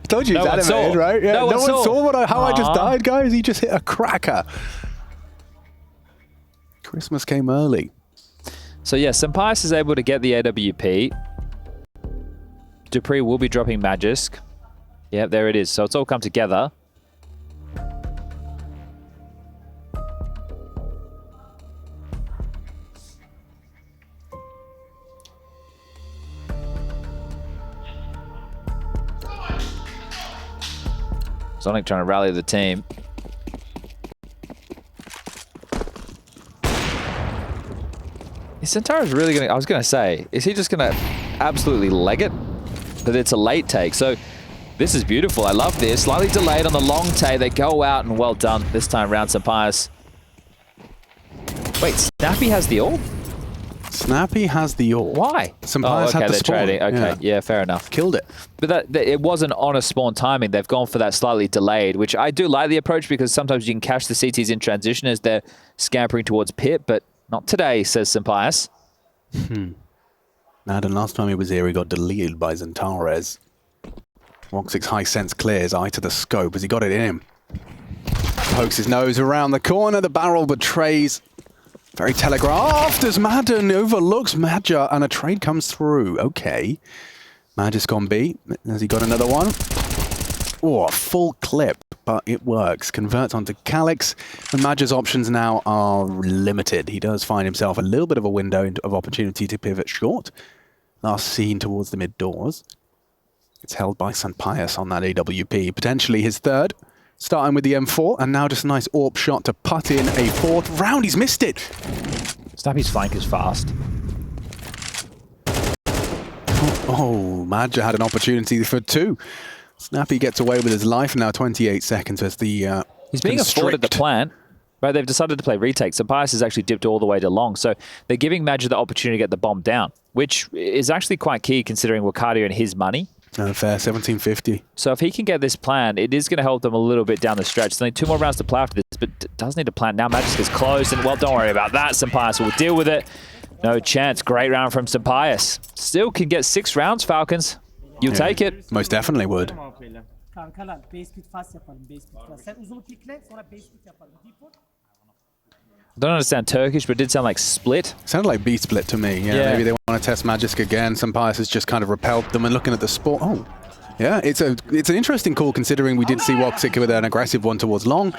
Told you he's animated, right? Yeah, no one saw how I just died, guys. He just hit a cracker. Christmas came early. So yeah, Sampass is able to get the AWP. Dupree will be dropping Magisk. Yeah, there it is. So it's all come together. Sonic trying to rally the team. Is XANTARES really going to... I was going to say, is he just going to absolutely leg it? But it's a late take. So this is beautiful. I love this. Slightly delayed on the long take. They go out and well done this time round, Sampass. Wait, Snappy has the ult? Snappy has the ult. Why? Sampass had the spawn. Trading. Okay, yeah, fair enough. Killed it. But it wasn't on a spawn timing. They've gone for that slightly delayed, which I do like the approach because sometimes you can catch the CTs in transition as they're scampering towards pit, but not today, says Sampass. Madden, last time he was here, he got deleted by XANTARES. Woxic's high sense clears, eye to the scope as he got it in him. Pokes his nose around the corner, the barrel betrays. Very telegraphed as Madden overlooks Madja and a trade comes through. Okay. Madja's gone B. Has he got another one? Oh, a full clip, but it works. Converts onto Calyx, and Madja's options now are limited. He does find himself a little bit of a window of opportunity to pivot short. Last seen towards the mid doors. It's held by Sampass on that AWP. Potentially his third. Starting with the M4, and now just a nice AWP shot to put in a fourth round. He's missed it. Snappy's flank is fast. Oh, Madja had an opportunity for 2. Snappy gets away with his life now. 28 seconds as the he's being afforded the plant. Right, they've decided to play retake. Sampass has actually dipped all the way to long, so they're giving Madja the opportunity to get the bomb down, which is actually quite key considering Wakadia and his money. Fair, 1750. So if he can get this plan, it is going to help them a little bit down the stretch. There's only 2 more rounds to play after this, but does need a plan. Now Magisk is closed, and well, don't worry about that. Sampass will deal with it. No chance. Great round from Sampass. Still can get 6 rounds, Falcons. You'll take it. Most definitely would. I don't understand Turkish, but it did sound like split. Sounded like B split to me. Yeah, maybe they want to test Magisk again. Sampass has just kind of repelled them, and looking at the sport. Oh, yeah, it's an interesting call considering we did see Woxic with an aggressive one towards long.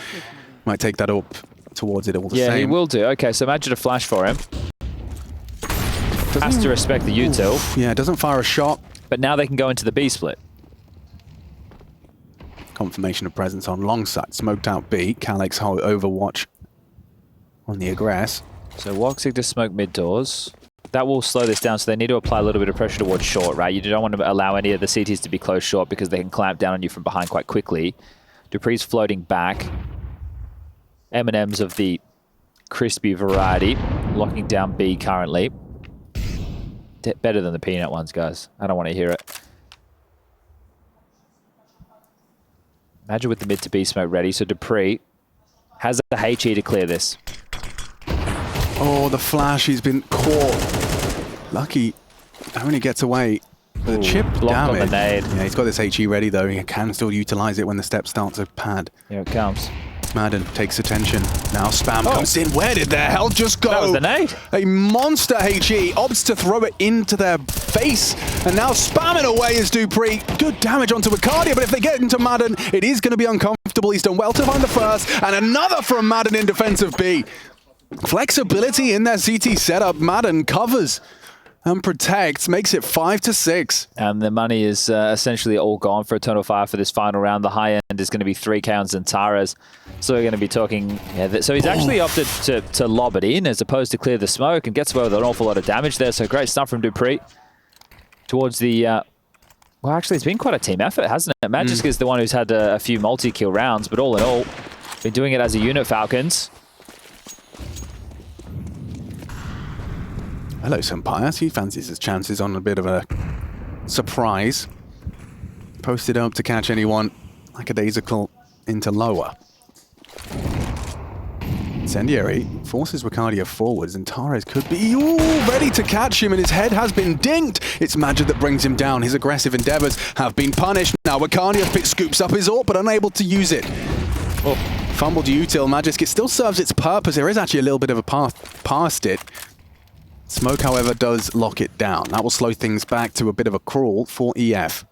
Might take that up towards it all the same. Yeah, he will do. Okay, so imagine a flash for him. Has to respect the util. Yeah, doesn't fire a shot. But now they can go into the B split. Confirmation of presence on long side. Smoked out B. Calyx overwatch on the aggress. So Woxic to smoke mid doors. That will slow this down, so they need to apply a little bit of pressure towards short, right? You don't want to allow any of the CTs to be close short because they can clamp down on you from behind quite quickly. Dupree's floating back. M&M's of the crispy variety. Locking down B currently. Better than the peanut ones, guys. I don't want to hear it. Imagine with the mid to B smoke ready, so Dupree has a HE to clear this. Oh, the flash, he's been caught. Lucky, only gets away. The chip blocked on the nade. Yeah, he's got this HE ready though. He can still utilize it when the step starts to pad. Here it comes. Madden takes attention. Now Spam comes in. Where did their health just go? That was the nade. A monster HE opts to throw it into their face. And now spamming away is Dupree. Good damage onto Wakadia, but if they get into Madden, it is going to be uncomfortable. He's done well to find the first. And another from Madden in defense of B. Flexibility in their CT setup. Madden covers. and protects, makes it 5-6. And the money is essentially all gone for Eternal Fire for this final round. The high end is going to be 3K on XANTARES. So we're going to be talking... Yeah, so he's actually opted to lob it in as opposed to clear the smoke and gets away with an awful lot of damage there. So great stuff from dupreeh towards the... well, actually, it's been quite a team effort, hasn't it? Magisk is the one who's had a few multi-kill rounds, but all in all, been doing it as a unit, Falcons. Hello, Senpai. He fancies his chances on a bit of a surprise. Posted up to catch anyone lackadaisical into lower. Incendiary forces Ricardia forwards, and XANTARES could be ready to catch him, and his head has been dinked. It's Magic that brings him down. His aggressive endeavors have been punished. Now Ricardia scoops up his AWP, but unable to use it. Oh, fumbled util. Magisk, it still serves its purpose. There is actually a little bit of a path past it. Smoke, however, does lock it down. That will slow things back to a bit of a crawl for EF.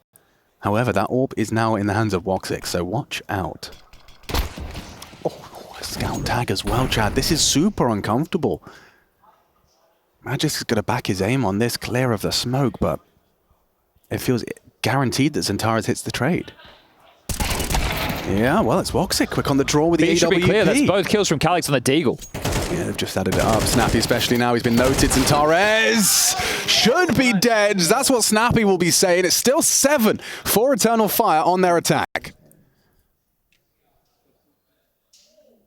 However, that AWP is now in the hands of Woxic, so watch out. Oh, a scout tag as well, Chad. This is super uncomfortable. Magisk is going to back his aim on this, clear of the smoke, but it feels guaranteed that XANTARES hits the trade. Yeah, well, it's Woxic quick on the draw with the AWP. Should be clear, that's both kills from Calix on the Deagle. Yeah, they've just added it up. Snappy, especially now, he's been noted. XANTARES should be dead. That's what Snappy will be saying. It's still 7 for Eternal Fire on their attack.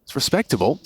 It's respectable.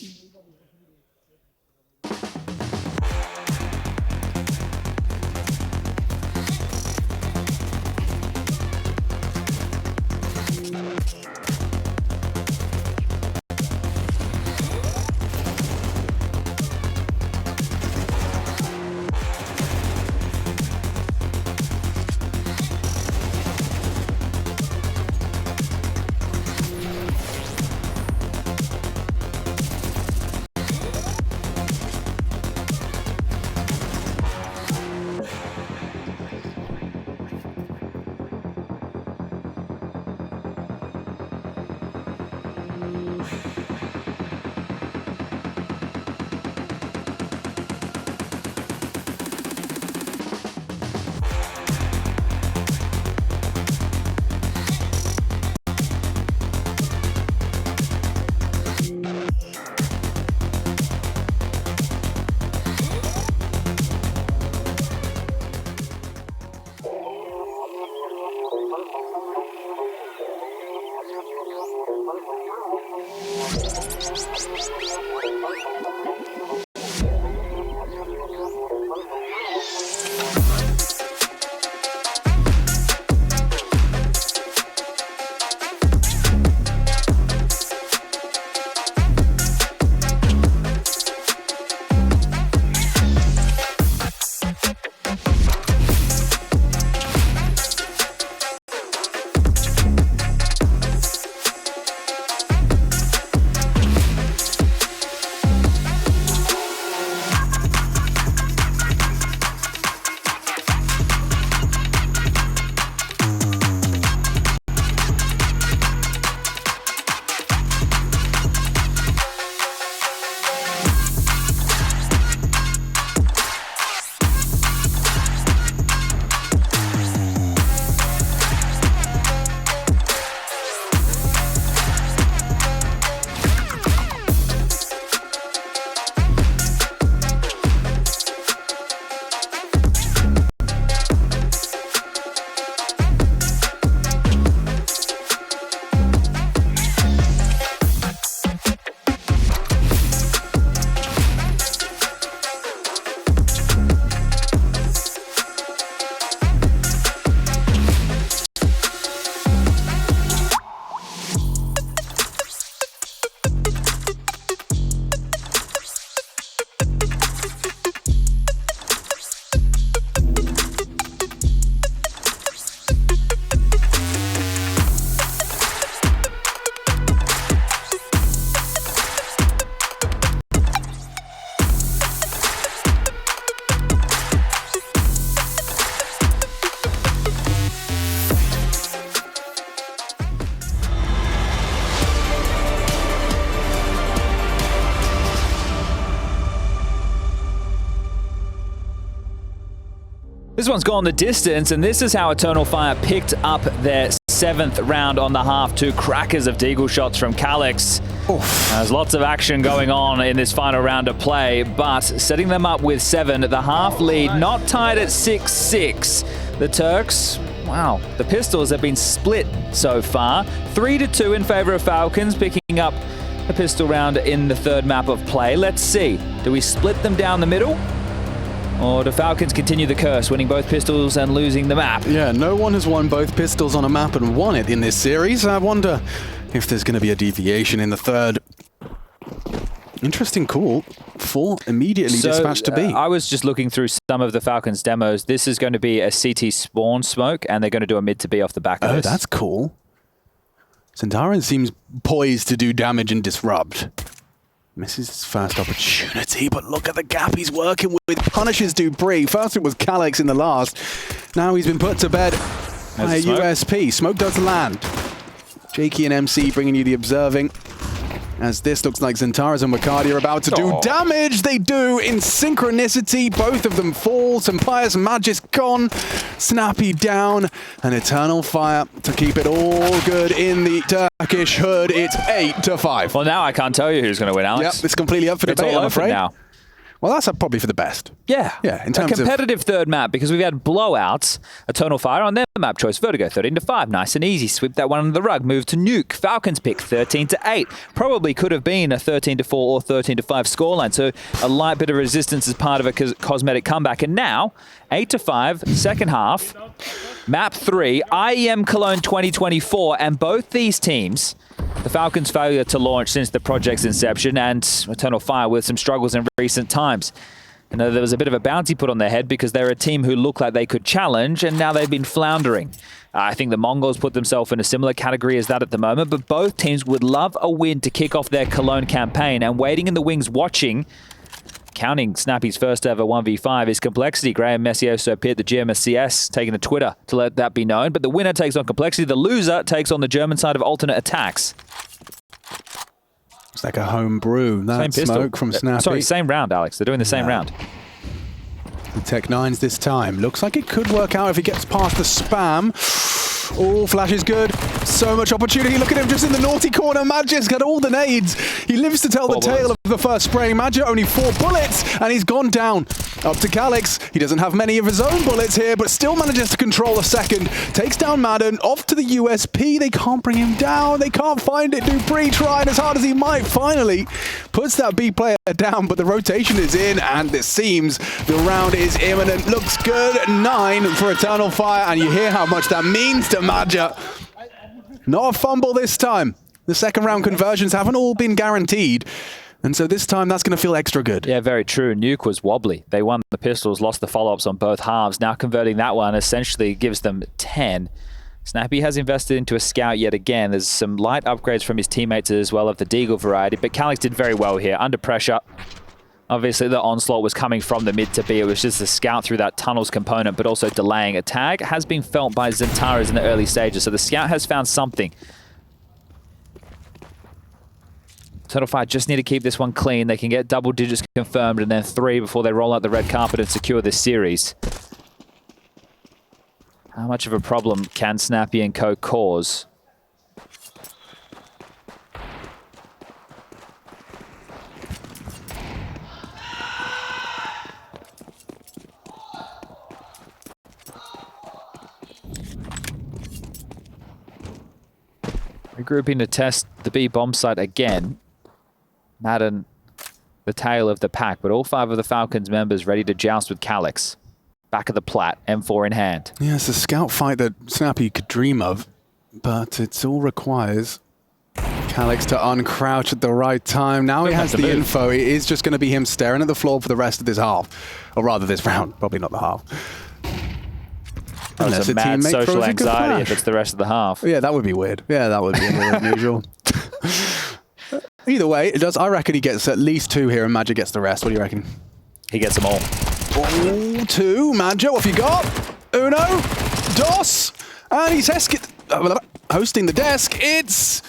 This one's gone the distance, and this is how Eternal Fire picked up their 7th round on the half. 2 crackers of deagle shots from Calix. There's lots of action going on in this final round of play, but setting them up with 7, the half lead, not tied at 6-6. The Turks, wow, the Pistols have been split so far. 3-2 in favor of Falcons, picking up the pistol round in the 3rd map of play. Let's see, do we split them down the middle? Or do Falcons continue the curse, winning both pistols and losing the map? Yeah, no one has won both pistols on a map and won it in this series. I wonder if there's going to be a deviation in the 3rd. Interesting call. 4 immediately dispatched to B. I was just looking through some of the Falcons demos. This is going to be a CT spawn smoke, and they're going to do a mid to B off the back of this. Oh, that's cool. XANTARES seems poised to do damage and disrupt. Misses his first opportunity, but look at the gap he's working with. Punishes dupreeh. First it was Calix in the last. Now he's been put to bed by a USP. Smoke does land. Jakey and MC bringing you the observing. As this looks like XANTARES and Wakadi are about to do damage. They do in synchronicity. Both of them fall. Pious Magis gone. Snappy down. And Eternal Fire to keep it all good in the Turkish hood. It's 8-5. Well, now I can't tell you who's going to win, Alex. Yep, it's completely up for debate, I'm afraid. Now. Well, that's probably for the best. Yeah. Yeah, in terms a competitive 3rd map, because we've had blowouts. Eternal Fire on their map choice. Vertigo 13-5. Nice and easy. Sweep that one under the rug. Move to Nuke. Falcons pick 13-8. Probably could have been a 13-4 or 13-5 scoreline. So a light bit of resistance as part of a cosmetic comeback. And now, 8-5, 2nd half. Map 3, IEM Cologne 2024. And both these teams, the Falcons' failure to launch since the project's inception, and Eternal Fire with some struggles in recent times. I know there was a bit of a bounty put on their head because they're a team who looked like they could challenge, and now they've been floundering. I think the Mongols put themselves in a similar category as that at the moment, but both teams would love a win to kick off their Cologne campaign, and waiting in the wings watching, counting Snappy's first ever 1v5 is Complexity. Graham Messioso appeared at the GMSCS, taking to Twitter to let that be known. But the winner takes on Complexity. The loser takes on the German side of Alternate Attacks. It's like a home brew. That smoke from Snappy. Sorry, same round, Alex. They're doing the same round. The Tech 9s this time. Looks like it could work out if he gets past the spam. Oh, flash is good. So much opportunity. Look at him just in the naughty corner. Magic's got all the nades. He lives to tell the tale of the first spray. Magic only 4 bullets, and he's gone down. Up to Calix. He doesn't have many of his own bullets here, but still manages to control a second. Takes down Madden. Off to the USP. They can't bring him down. They can't find it. dupreeh trying as hard as he might. Finally puts that B player down, but the rotation is in, and it seems the round is imminent. Looks good. 9 for Eternal Fire, and you hear how much that means to Magic. Not a fumble this time. The 2nd round conversions haven't all been guaranteed. And so this time, that's going to feel extra good. Yeah, very true. Nuke was wobbly. They won the pistols, lost the follow-ups on both halves. Now converting that one essentially gives them 10. Snappy has invested into a scout yet again. There's some light upgrades from his teammates as well of the Deagle variety, but Calix did very well here. Under pressure. Obviously, the onslaught was coming from the mid to B. It was just the scout through that tunnels component, but also delaying. A tag has been felt by XANTARES in the early stages, so the scout has found something. Eternal Fire just need to keep this one clean. They can get double digits confirmed and then 3 before they roll out the red carpet and secure this series. How much of a problem can Snappy and co cause? Regrouping to test the B bomb site again. Madden, the tail of the pack, but all 5 of the Falcons members ready to joust with Calix. Back of the plat, M4 in hand. Yeah, it's a scout fight that Snappy could dream of, but it all requires Calix to uncrouch at the right time. Now he has the info. It is just going to be him staring at the floor for the rest of this half, or rather this round, probably not the half. Unless a mad social anxiety if it's the rest of the half. Yeah, that would be weird. Yeah, that would be a little unusual. Either way, it does. I reckon he gets at least 2 here and Magic gets the rest. What do you reckon? He gets them all. 2, Magic. What have you got? Uno, Dos, and he's hosting the desk. It's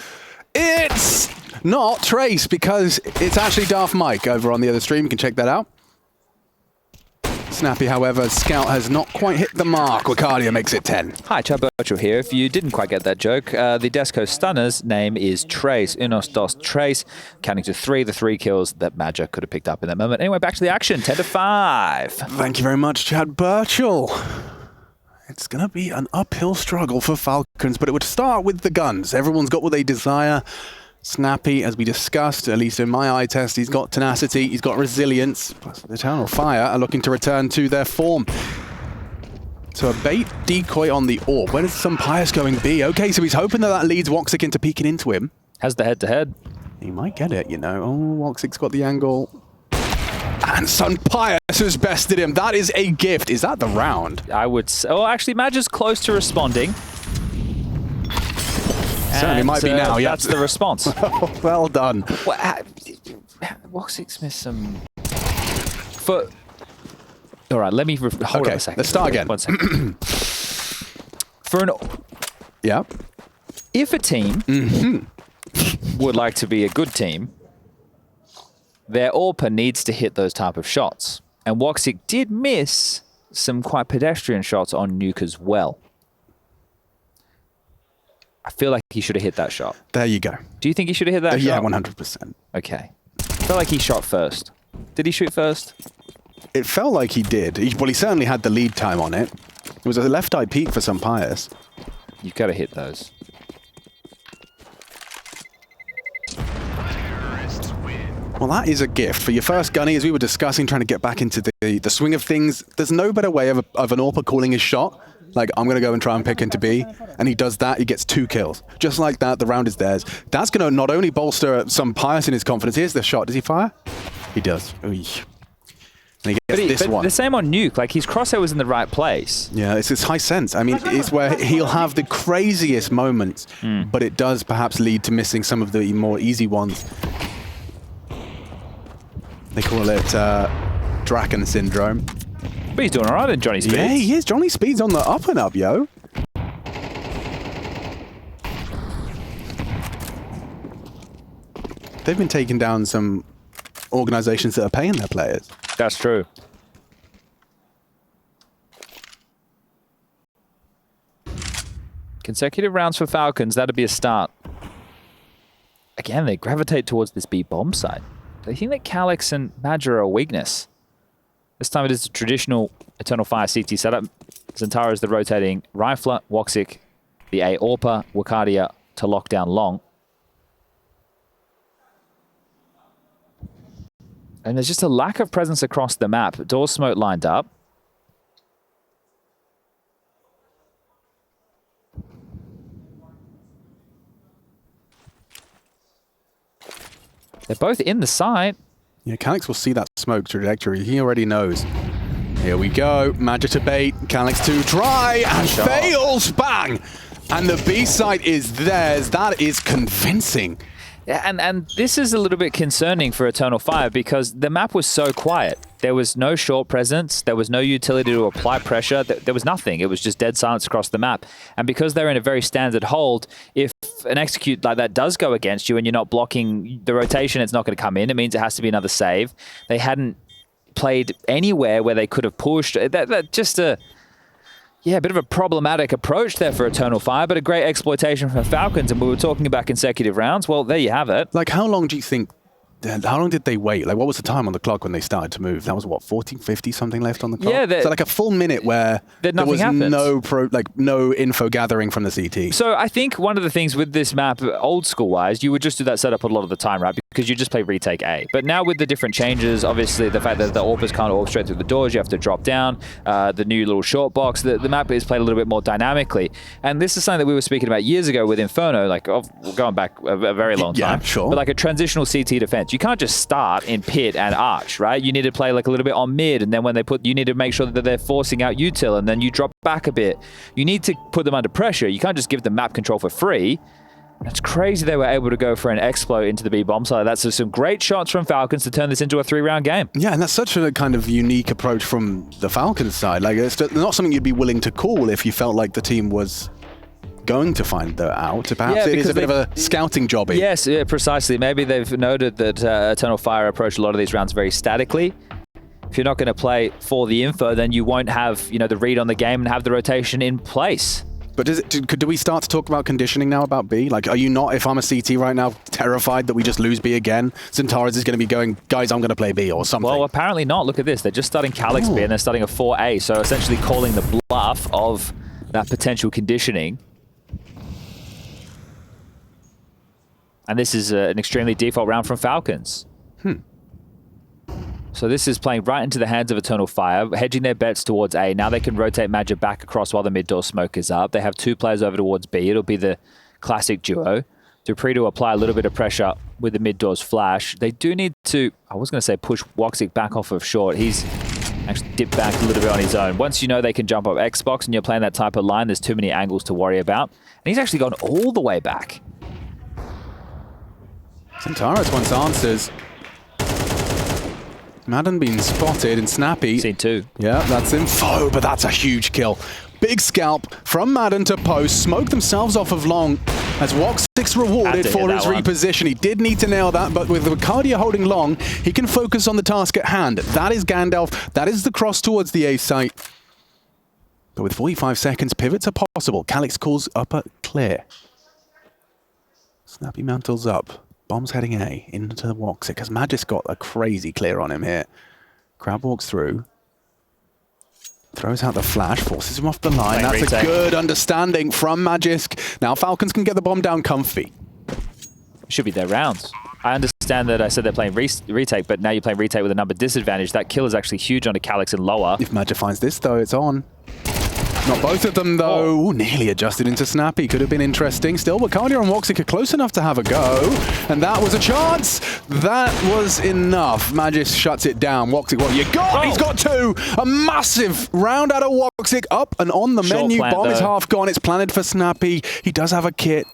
not Trace because it's actually Darth Mike over on the other stream. You can check that out. Snappy, however, Scout has not quite hit the mark. Wakadia makes it 10. Hi, Chad Birchall here. If you didn't quite get that joke, the Desco Stunner's name is Trace, Unos dos Trace, counting to 3, the 3 kills that Madja could have picked up in that moment. Anyway, back to the action, 10-5. Thank you very much, Chad Birchall. It's going to be an uphill struggle for Falcons, but it would start with the guns. Everyone's got what they desire. Snappy, as we discussed, at least in my eye test, he's got tenacity, he's got resilience. Plus, the Eternal Fire are looking to return to their form. So a bait decoy on the orb. Where does some Pius going be? Okay, so he's hoping that leads Woxic into peeking into him. Has the head-to-head. He might get it, you know. Oh, Woxic's got the angle. And Sun Pius has bested him. That is a gift. Is that the round? I would say... Oh, actually, Madja's close to responding. Certainly might be now, yeah. That's the response. Well done. Woxic's missed some... All right, let me... Hold on a second. Let's start again. 1 second. Yeah. If a team would like to be a good team, their AWPer needs to hit those type of shots. And Woxic did miss some quite pedestrian shots on Nuke as well. I feel like he should have hit that shot. There you go. Do you think he should have hit that shot? Yeah, 100%. Okay. I felt like he shot first. Did he shoot first? It felt like he did. Well, he certainly had the lead time on it. It was a left eye peek for some Pius. You've got to hit those. Well, that is a gift. For your first gunny, as we were discussing, trying to get back into the swing of things, there's no better way of an AWPer calling his shot. Like, I'm going to go and try and pick into B. And he does that, he gets 2 kills. Just like that, the round is theirs. That's going to not only bolster some Pius in his confidence. Here's the shot. Does he fire? He does. Oy. And he gets this one. The same on Nuke. Like, his crosshair was in the right place. Yeah, it's his high sense. I mean, it's where he'll have the craziest moments, but it does perhaps lead to missing some of the more easy ones. They call it Draken Syndrome. But he's doing all right in Johnny Speeds. Yeah, he is. Johnny Speeds on the up and up, yo. They've been taking down some organizations that are paying their players. That's true. Consecutive rounds for Falcons. That'd be a start. Again, they gravitate towards this B bomb side. Do they think that Calyx and Madja are a weakness? This time it is a traditional Eternal Fire CT setup. XANTARES is the rotating rifler, Woxic, the A AWPer, Wakadia to lock down long. And there's just a lack of presence across the map. Door smoke lined up. They're both in the site. Yeah, Calyx will see that smoke trajectory. He already knows. Here we go. Madja to bait. Calyx to try and fails. Bang! And the B site is theirs. That is convincing. Yeah, and this is a little bit concerning for Eternal Fire because the map was so quiet. There was no short presence. There was no utility to apply pressure. There was nothing. It was just dead silence across the map. And because they're in a very standard hold, if an execute like that does go against you and you're not blocking the rotation, it's not going to come in. It means it has to be another save. They hadn't played anywhere where they could have pushed. That just a... Yeah, a bit of a problematic approach there for Eternal Fire, but a great exploitation from Falcons, and we were talking about consecutive rounds. Well, there you have it. Like, how long do you think, how long did they wait? Like, what was the time on the clock when they started to move? That was, what, 14, 50, something left on the clock? Yeah. So like a full minute where there was happened. no info gathering from the CT. So I think one of the things with this map, old school-wise, you would just do that setup a lot of the time, right? Because you just play retake A. But now with the different changes, obviously the fact that the AWPers can't AWP straight through the doors, you have to drop down, the new little short box, the map is played a little bit more dynamically. And this is something that we were speaking about years ago with Inferno, like going back a very long time. Yeah, sure. But like a transitional CT defense. You can't just start in pit and arch, right? You need to play like a little bit on mid, and then when they you need to make sure that they're forcing out util, and then you drop back a bit. You need to put them under pressure. You can't just give them map control for free. It's crazy they were able to go for an exploit into the B bomb side. That's just some great shots from Falcons to turn this into a 3-round game. Yeah, and that's such a kind of unique approach from the Falcons side. Like, it's not something you'd be willing to call if you felt like the team was going to find that out. Perhaps it is a bit of a scouting jobby. Yes, yeah, precisely. Maybe they've noted that Eternal Fire approached a lot of these rounds very statically. If you're not going to play for the info, then you won't have, you know, the read on the game and have the rotation in place. But do we start to talk about conditioning now about B? Like, are you not, if I'm a CT right now, terrified that we just lose B again? XANTARES is going to be going, guys, I'm going to play B or something. Well, apparently not. Look at this. They're just starting Calyx B and they're starting a 4A. So essentially calling the bluff of that potential conditioning. And this is an extremely default round from Falcons. So this is playing right into the hands of Eternal Fire, hedging their bets towards A. Now they can rotate Magic back across while the mid-door smoke is up. They have 2 players over towards B. It'll be the classic duo. dupreeh to apply a little bit of pressure with the mid-doors flash. They do need to, I was going to say push Woxic back off of short. He's actually dipped back a little bit on his own. Once you know they can jump up Xbox and you're playing that type of line, there's too many angles to worry about. And he's actually gone all the way back. XANTARES wants answers. Madden being spotted and Snappy. Seen 2. Yeah, that's info, but that's a huge kill. Big scalp from Madden to post. Smoke themselves off of long as Woxic's rewarded for his reposition. He did need to nail that, but with Vicardia holding long, he can focus on the task at hand. That is Gandalf. That is the cross towards the A site. But with 45 seconds, pivots are possible. Calyx calls upper clear. Snappy mantles up. Bomb's heading A into the Woxic because Magic's got a crazy clear on him here. Crab walks through. Throws out the flash, forces him off the line. That's a good understanding from Magic. Now Falcons can get the bomb down comfy. Should be their rounds. I understand that I said they're playing retake, but now you're playing retake with a number disadvantage. That kill is actually huge onto Calyx and lower. If Magic finds this though, it's on. Not both of them though. Ooh, nearly adjusted into Snappy. Could have been interesting. Still, Vicardia and Woxic are close enough to have a go. And that was a chance. That was enough. Magic shuts it down. Woxic, what you got? He's got 2. A massive round out of Woxic. Up and on the menu. Bomb is half gone. It's planted for Snappy. He does have a kit.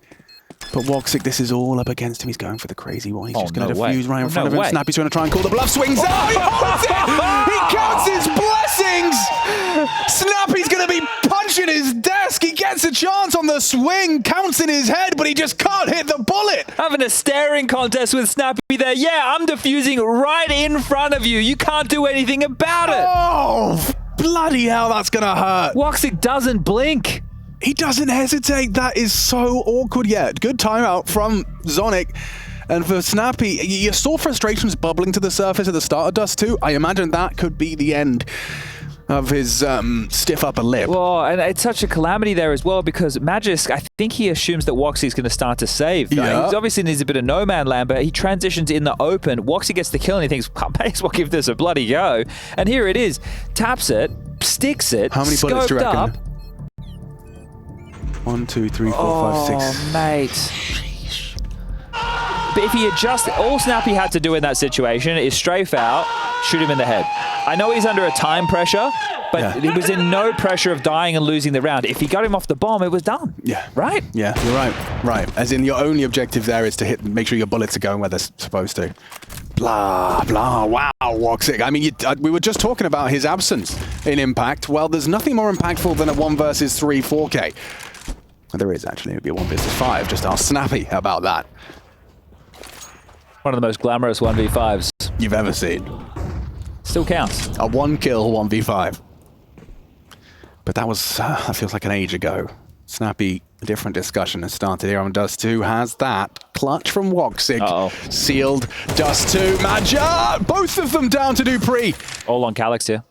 But Woxic, this is all up against him. He's going for the crazy one. He's just going to defuse right in front of him. Snappy's going to try and call the bluff. Swings out. He holds it. He counts his blessings. Snappy's going to be punching his desk. He gets a chance on the swing. Counts in his head, but he just can't hit the bullet. Having a staring contest with Snappy there. Yeah, I'm defusing right in front of you. You can't do anything about it. Oh, bloody hell, that's going to hurt. Woxic doesn't blink. He doesn't hesitate. That is so awkward. Yeah, good timeout from Zonic. And for Snappy, you saw frustrations bubbling to the surface at the start of Dust2. I imagine that could be the end of his stiff upper lip. Well, and it's such a calamity there as well because Magisk, I think he assumes that Woxic's going to start to save. Yeah. He obviously needs a bit of no man land, but he transitions in the open. Woxic gets the kill and he thinks, I may as well give this a bloody go. And here it is. Taps it, sticks it, how many bullets do you reckon? Up. 1, 2, 3, 4, 5, 6. Oh, mate. But if he adjusts, all Snappy had to do in that situation is strafe out, shoot him in the head. I know he's under a time pressure, but he was in no pressure of dying and losing the round. If he got him off the bomb, it was done. Yeah. Right? Yeah, you're right. Right. As in, your only objective there is to make sure your bullets are going where they're supposed to. Blah, blah. Wow, Woxic. I mean, we were just talking about his absence in Impact. Well, there's nothing more impactful than a 1 versus 3 4K. There is actually. It would be a 1 versus 5. Just ask Snappy about that. One of the most glamorous 1v5s you've ever seen. Still counts. A 1-kill 1v5. But that was, that feels like an age ago. Snappy, a different discussion has started here on Dust2. Has that clutch from Woxic. Sealed Dust2. Magic! Both of them down to dupreeh. All on Calyx here.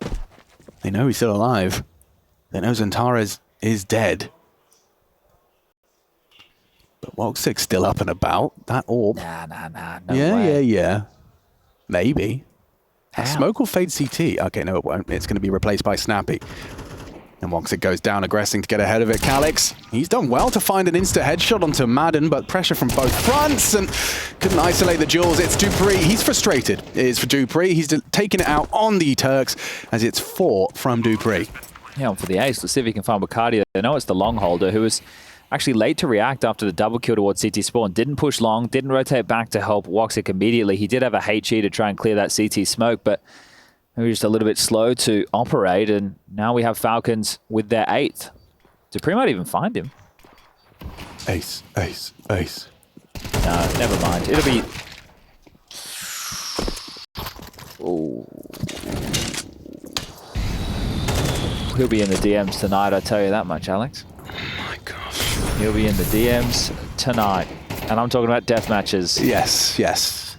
They know he's still alive. They know XANTARES is dead. But Woxic's still up and about. That orb. Nah. No way. Yeah. Maybe. Smoke will fade CT. Okay, no, it won't. It's going to be replaced by Snappy. And Woxic goes down, aggressing to get ahead of it. Calyx, he's done well to find an insta headshot onto Madden, but pressure from both fronts and couldn't isolate the duels. It's dupreeh. He's frustrated. It is for dupreeh. He's taking it out on the Turks as it's 4 from dupreeh. Yeah, on for the ace. Let's see if he can find Vicardia. I know it's the long holder who was actually late to react after the double kill towards CT spawn. Didn't push long, didn't rotate back to help Woxic immediately. He did have a HE to try and clear that CT smoke, but maybe just a little bit slow to operate, and now we have Falcons with their 8th. dupreeh might even find him. Ace. No, never mind. It'll be... Ooh. He'll be in the DMs tonight, I tell you that much, Alex. Oh my gosh. He'll be in the DMs tonight. And I'm talking about death matches. Yes, yes.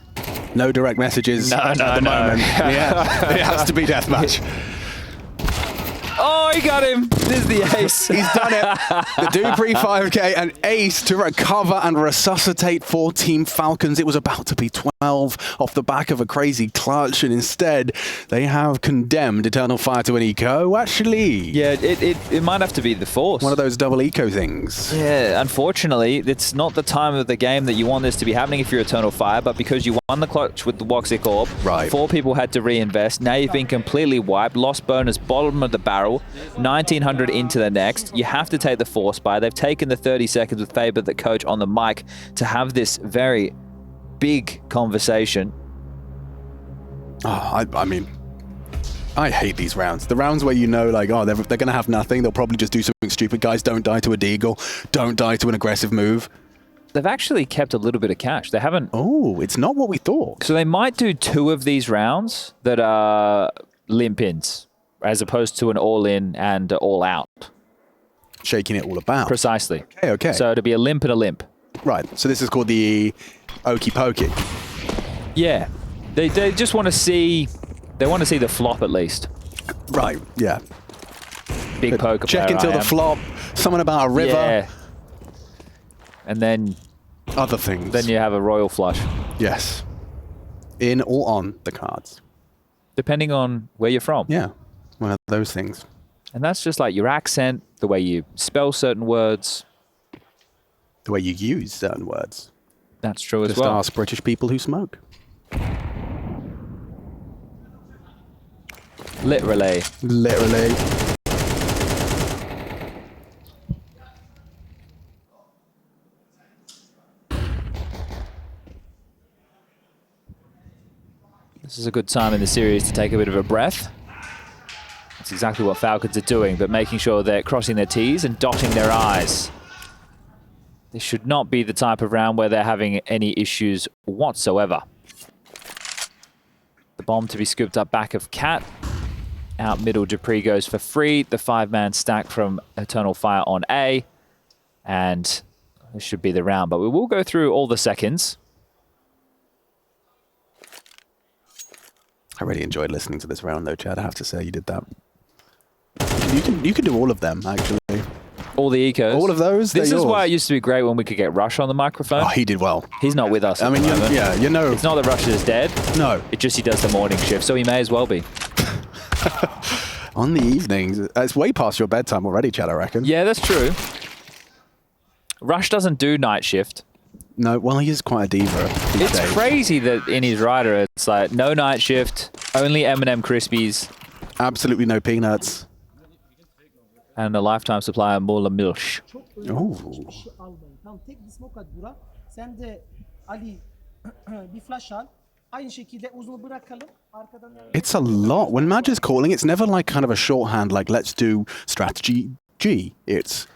No direct messages at the moment. Yeah, it has to be deathmatch. Oh, he got him. This is the ace. He's done it. The Dupree 5K and ace to recover and resuscitate for Team Falcons. It was about to be 12 off the back of a crazy clutch, and instead they have condemned Eternal Fire to an eco. Actually, Yeah, it might have to be the Force. one of those double eco things. Yeah, unfortunately, it's not the time of the game that you want this to be happening if you're Eternal Fire, but because you won the clutch with the Woxic Orb, Right. 4 people had to reinvest. Now you've been completely wiped, lost bonus, bottom of the barrel, 1900 into the next. You have to take the Force buy. They've taken the 30 seconds with Faber, the coach, on the mic to have this very big conversation. Oh, I mean, I hate these rounds. The rounds where you know, like, oh, they're going to have nothing. They'll probably just do something stupid. Guys, don't die to a deagle. Don't die to an aggressive move. They've actually kept a little bit of cash. They haven't... Oh, it's not what we thought. So they might do 2 of these rounds that are limp ins, as opposed to an all-in and all-out. Shaking it all about. Precisely. Okay, okay. So it'd be a limp and a limp. Right, so this is called the Okey Pokey. Yeah. They just want to see... They want to see the flop at least. Right, yeah. Big poker Check player until I the am. flop, something about a river, Yeah. And then other things. you have a royal flush. Yes. In or on the cards. Depending on where you're from. Yeah, one of those things. And that's just like your accent, the way you spell certain words. The way you use certain words. That's true as Just well. ask British people who smoke. Literally. Literally. This is a good time in the series to take a bit of a breath. That's exactly what Falcons are doing, but making sure they're crossing their T's and dotting their I's. This should not be the type of round where they're having any issues whatsoever. The bomb to be scooped up back of Cat. Out middle, Dupree goes for free. The 5-man stack from Eternal Fire on A. And this should be the round, but we will go through all the seconds. I really enjoyed listening to this round, though, Chad. I have to say, you did that. You can do all of them, actually. All the ecos. All of those. This they're is yours. why it used to be great when we could get Rush on the microphone. Oh, he did well. He's not with us. I at mean, the moment. yeah, you know. It's not that Rush is dead. No. It's just he does the morning shift, so he may as well be. On the evenings. It's way past your bedtime already, Chad, I reckon. Yeah, that's true. Rush doesn't do night shift. No, well, he is quite a diva. these It's days. crazy that in his rider, it's like no night shift, only M&M Crispies, Absolutely no peanuts. and a lifetime supply of Mola Milch. Oh. almayın. Tamam tek bir smoke at Burak. Sen de Ali bir flash al. Aynı şekilde uzunu bırakalım. Arkadan It's a lot. When Madge is calling, it's never like kind of a shorthand, like, let's do strategy G. It's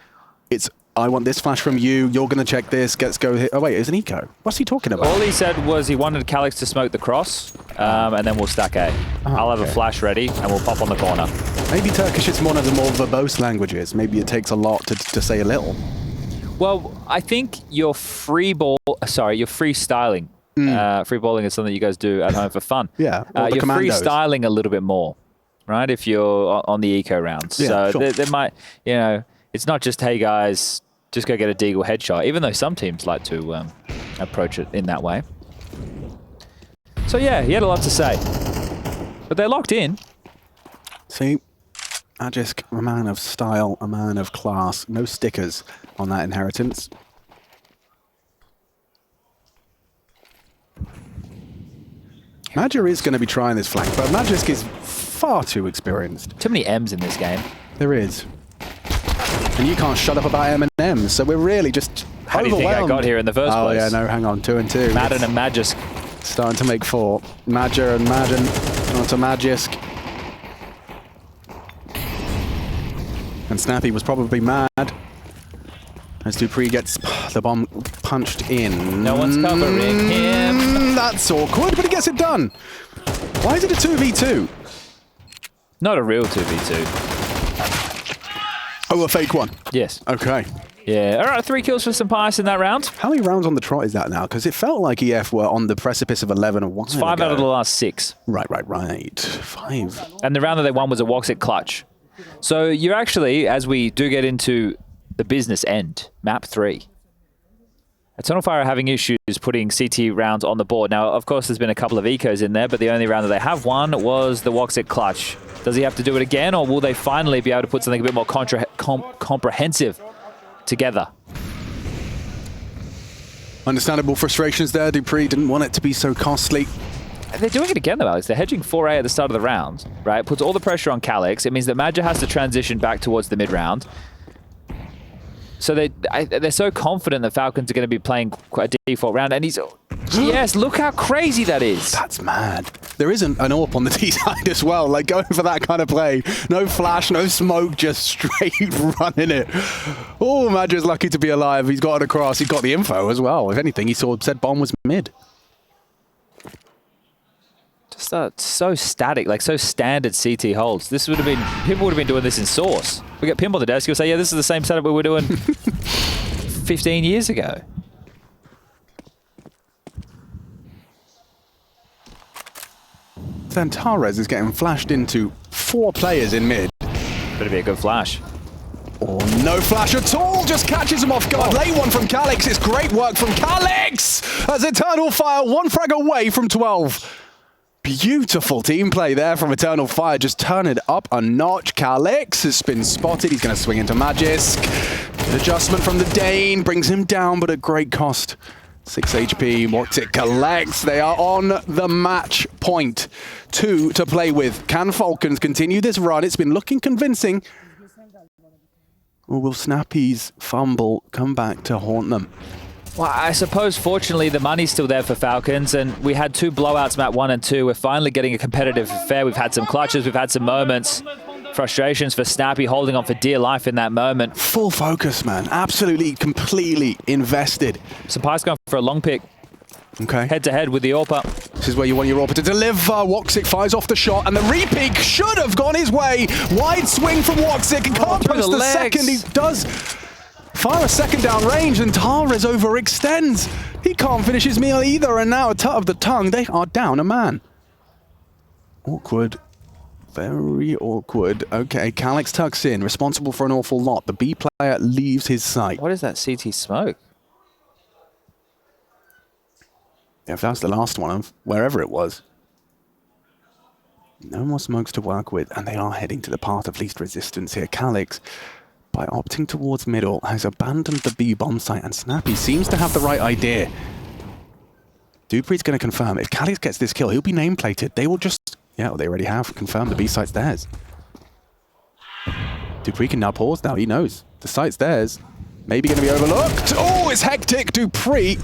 I want this flash from you, you're going to check this, let's go here. Oh, wait, it's an eco. What's he talking about? All he said was he wanted Calix to smoke the cross, and then we'll stack A. I'll have a okay. flash ready, and we'll pop on the corner. Maybe Turkish is one of the more verbose languages. Maybe it takes a lot to say a little. Well, I think your free freestyling. Free balling is something you guys do at home for fun. Yeah, or the you're commandos. freestyling a little bit more, right? If you're on the eco rounds. Yeah, so sure. there might, it's not just, hey guys, just go get a deagle headshot, even though some teams like to approach it in that way. So yeah, he had a lot to say. But they're locked in. See, Ajisk, a man of style, a man of class. No stickers on that inheritance. Madger is going to be trying this flank, but Magisk is far too experienced. Too many M's in this game. There is. And you can't shut up about M&M's, so we're really just How do you think I got here in the first place? Oh yeah, no, hang on, 2 and 2. Madden and Magisk. Starting to make 4. Madger and Madden onto Magisk. And Snappy was probably mad as Dupree gets the bomb punched in. No one's covering him. That's awkward, but he gets it done. Why is it a 2v2? Not a real 2v2. Oh, a fake one. Yes. Okay. Yeah. All right, 3 kills for Sampais in that round. How many rounds on the trot is that now? Because it felt like EF were on the precipice of 11 a while ago. 5 out of the last 6. Right. 5. And the round that they won was a Woxic clutch. So you're actually, as we do get into the business end, map 3. Eternal Fire are having issues putting CT rounds on the board. Now, of course, there's been a couple of ecos in there, but the only round that they have won was the Woxic clutch. Does he have to do it again, or will they finally be able to put something a bit more comprehensive together? Understandable frustrations there. dupreeh didn't want it to be so costly. They're doing it again, though, Alex. They're hedging 4A at the start of the round, right? Puts all the pressure on Calix. It means that Madja has to transition back towards the mid-round. So they're so confident that Falcons are going to be playing quite a default round, and he's... Yes, look how crazy that is. That's mad. There isn't an AWP on the T side as well, like going for that kind of play. No flash, no smoke, just straight running it. Oh, Madja's lucky to be alive. He's got it across. He's got the info as well. If anything, he said bomb was mid. Just so static, like so standard CT holds. This would have been... People would have been doing this in Source. We get Pimp on the desk, he'll say, yeah, this is the same setup we were doing 15 years ago. XANTARES is getting flashed into 4 players in mid. Better be a good flash. Oh, no flash at all. Just catches him off guard. Late one from Calix. It's great work from Calix as Eternal Fire 1 frag away from 12. Beautiful team play there from Eternal Fire. Just turn it up a notch. Calix has been spotted. He's going to swing into Magisk. Good adjustment from the Dane brings him down, but at great cost. 6 HP. Woxic collects. They are on the match point. 2 to play with. Can Falcons continue this run? It's been looking convincing. Or will Snappy's fumble come back to haunt them? Well, I suppose, fortunately, the money's still there for Falcons, and we had 2 blowouts, map 1 and 2. We're finally getting a competitive affair. We've had some clutches, we've had some moments. Frustrations for Snappy, holding on for dear life in that moment. Full focus, man. Absolutely, completely invested. Sampai's going for a long pick. Okay. Head-to-head with the AWP. This is where you want your AWP to deliver. Woxic fires off the shot, and the re-peek should have gone his way. Wide swing from Woxic, and can't post the second. He does fire a second down range, and XANTARES overextends. He can't finish his meal either, and now a tut of the tongue. They are down a man. Awkward. Very awkward. Okay, Calix tucks in, responsible for an awful lot. The B player leaves his sight. What is that CT smoke? Yeah, if that's the last one of wherever it was. No more smokes to work with, and they are heading to the path of least resistance here. Calix, by opting towards middle, has abandoned the B bomb site, and Snappy seems to have the right idea. dupreeh's going to confirm. If Calix gets this kill, he'll be nameplated. They will just... Yeah, well, they already have confirmed the B site's theirs. dupreeh can now pause now. He knows. The site's theirs. Maybe going to be overlooked. Oh, it's hectic. dupreeh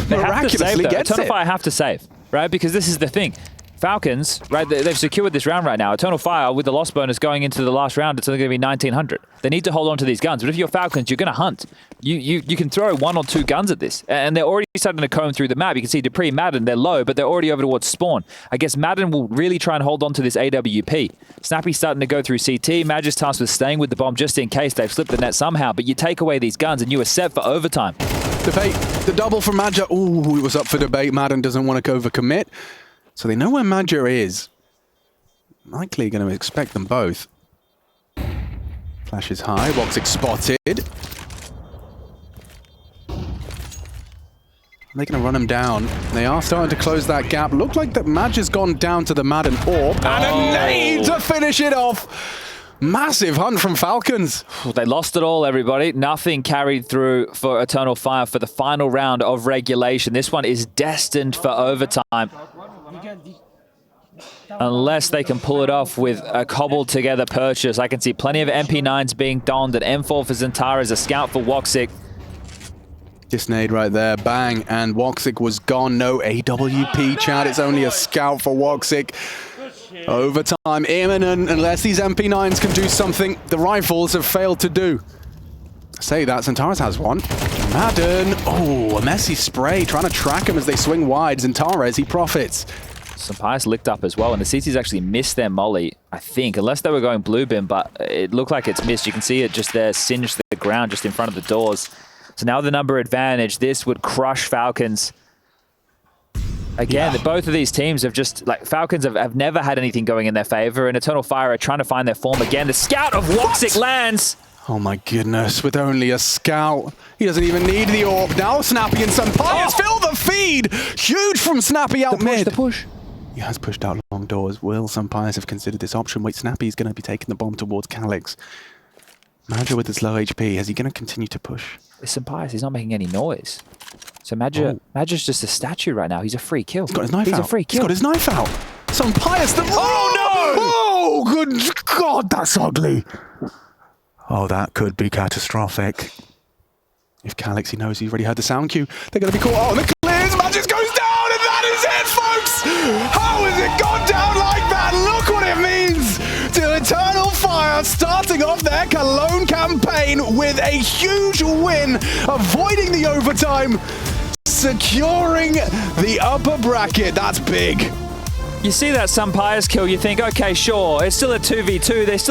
miraculously gets it. Eternal Fire have to save, right? Because this is the thing. Falcons, right, they've secured this round right now. Eternal Fire, with the loss bonus going into the last round, it's only going to be 1900. They need to hold on to these guns. But if you're Falcons, you're going to hunt. You can throw 1 or 2 guns at this. And they're already starting to comb through the map. You can see dupreeh, Madden, they're low, but they're already over towards spawn. I guess Madden will really try and hold on to this AWP. Snappy's starting to go through CT. Madge's tasked with staying with the bomb just in case they've slipped the net somehow. But you take away these guns and you are set for overtime. Debate, the double from Madja. Ooh, it was up for debate. Madden doesn't want to overcommit. So they know where Madja is. Likely going to expect them both. Flash is high. Woxic spotted. They're going to run him down. They are starting to close that gap. Look like that Madja's gone down to the Madden AWP. And a nade to finish it off. Massive hunt from Falcons. They lost it all, everybody. Nothing carried through for Eternal Fire for the final round of regulation. This one is destined for overtime. Unless they can pull it off with a cobbled together purchase. I can see plenty of MP9s being donned. An M4 for XANTARES, a scout for Woxic. Just nade right there, bang, and Woxic was gone. No AWP, chat. It's only a scout for Woxic. Overtime imminent, unless these MP9s can do something the rifles have failed to do. Say that, XANTARES has one. Madden, oh, a messy spray, trying to track him as they swing wide. XANTARES, he profits. Sampai's licked up as well, and the CT's actually missed their molly, I think, unless they were going blue bin, but it looked like it's missed. You can see it just there, singed the ground just in front of the doors. So now the number advantage, this would crush Falcons. Again, both of these teams have just, like, Falcons have never had anything going in their favor, and Eternal Fire are trying to find their form again. The scout of Woxic lands. Oh my goodness, with only a scout. He doesn't even need the orb. Now Snappy and Sampai's fill the feed. Huge from Snappy out mid. The push. He has pushed out long doors. Will Sampai's have considered this option? Wait, Snappy's going to be taking the bomb towards Calyx. Madja with his low HP, is he going to continue to push? It's Sampai's, he's not making any noise. So Madja's just a statue right now. He's a free kill. He's got his knife out. He's a free kill. He's got his knife out. Sampai's the... Oh no! Oh, good God, that's ugly. Oh, that could be catastrophic. If Calyx, he knows he's already heard the sound cue, they're going to be caught. Oh, and the clears, Magic goes down, and that is it, folks! How has it gone down like that? Look what it means to Eternal Fire starting off their Cologne campaign with a huge win, avoiding the overtime, securing the upper bracket. That's big. You see that Sampai's kill, you think, okay, sure, it's still a 2v2. They still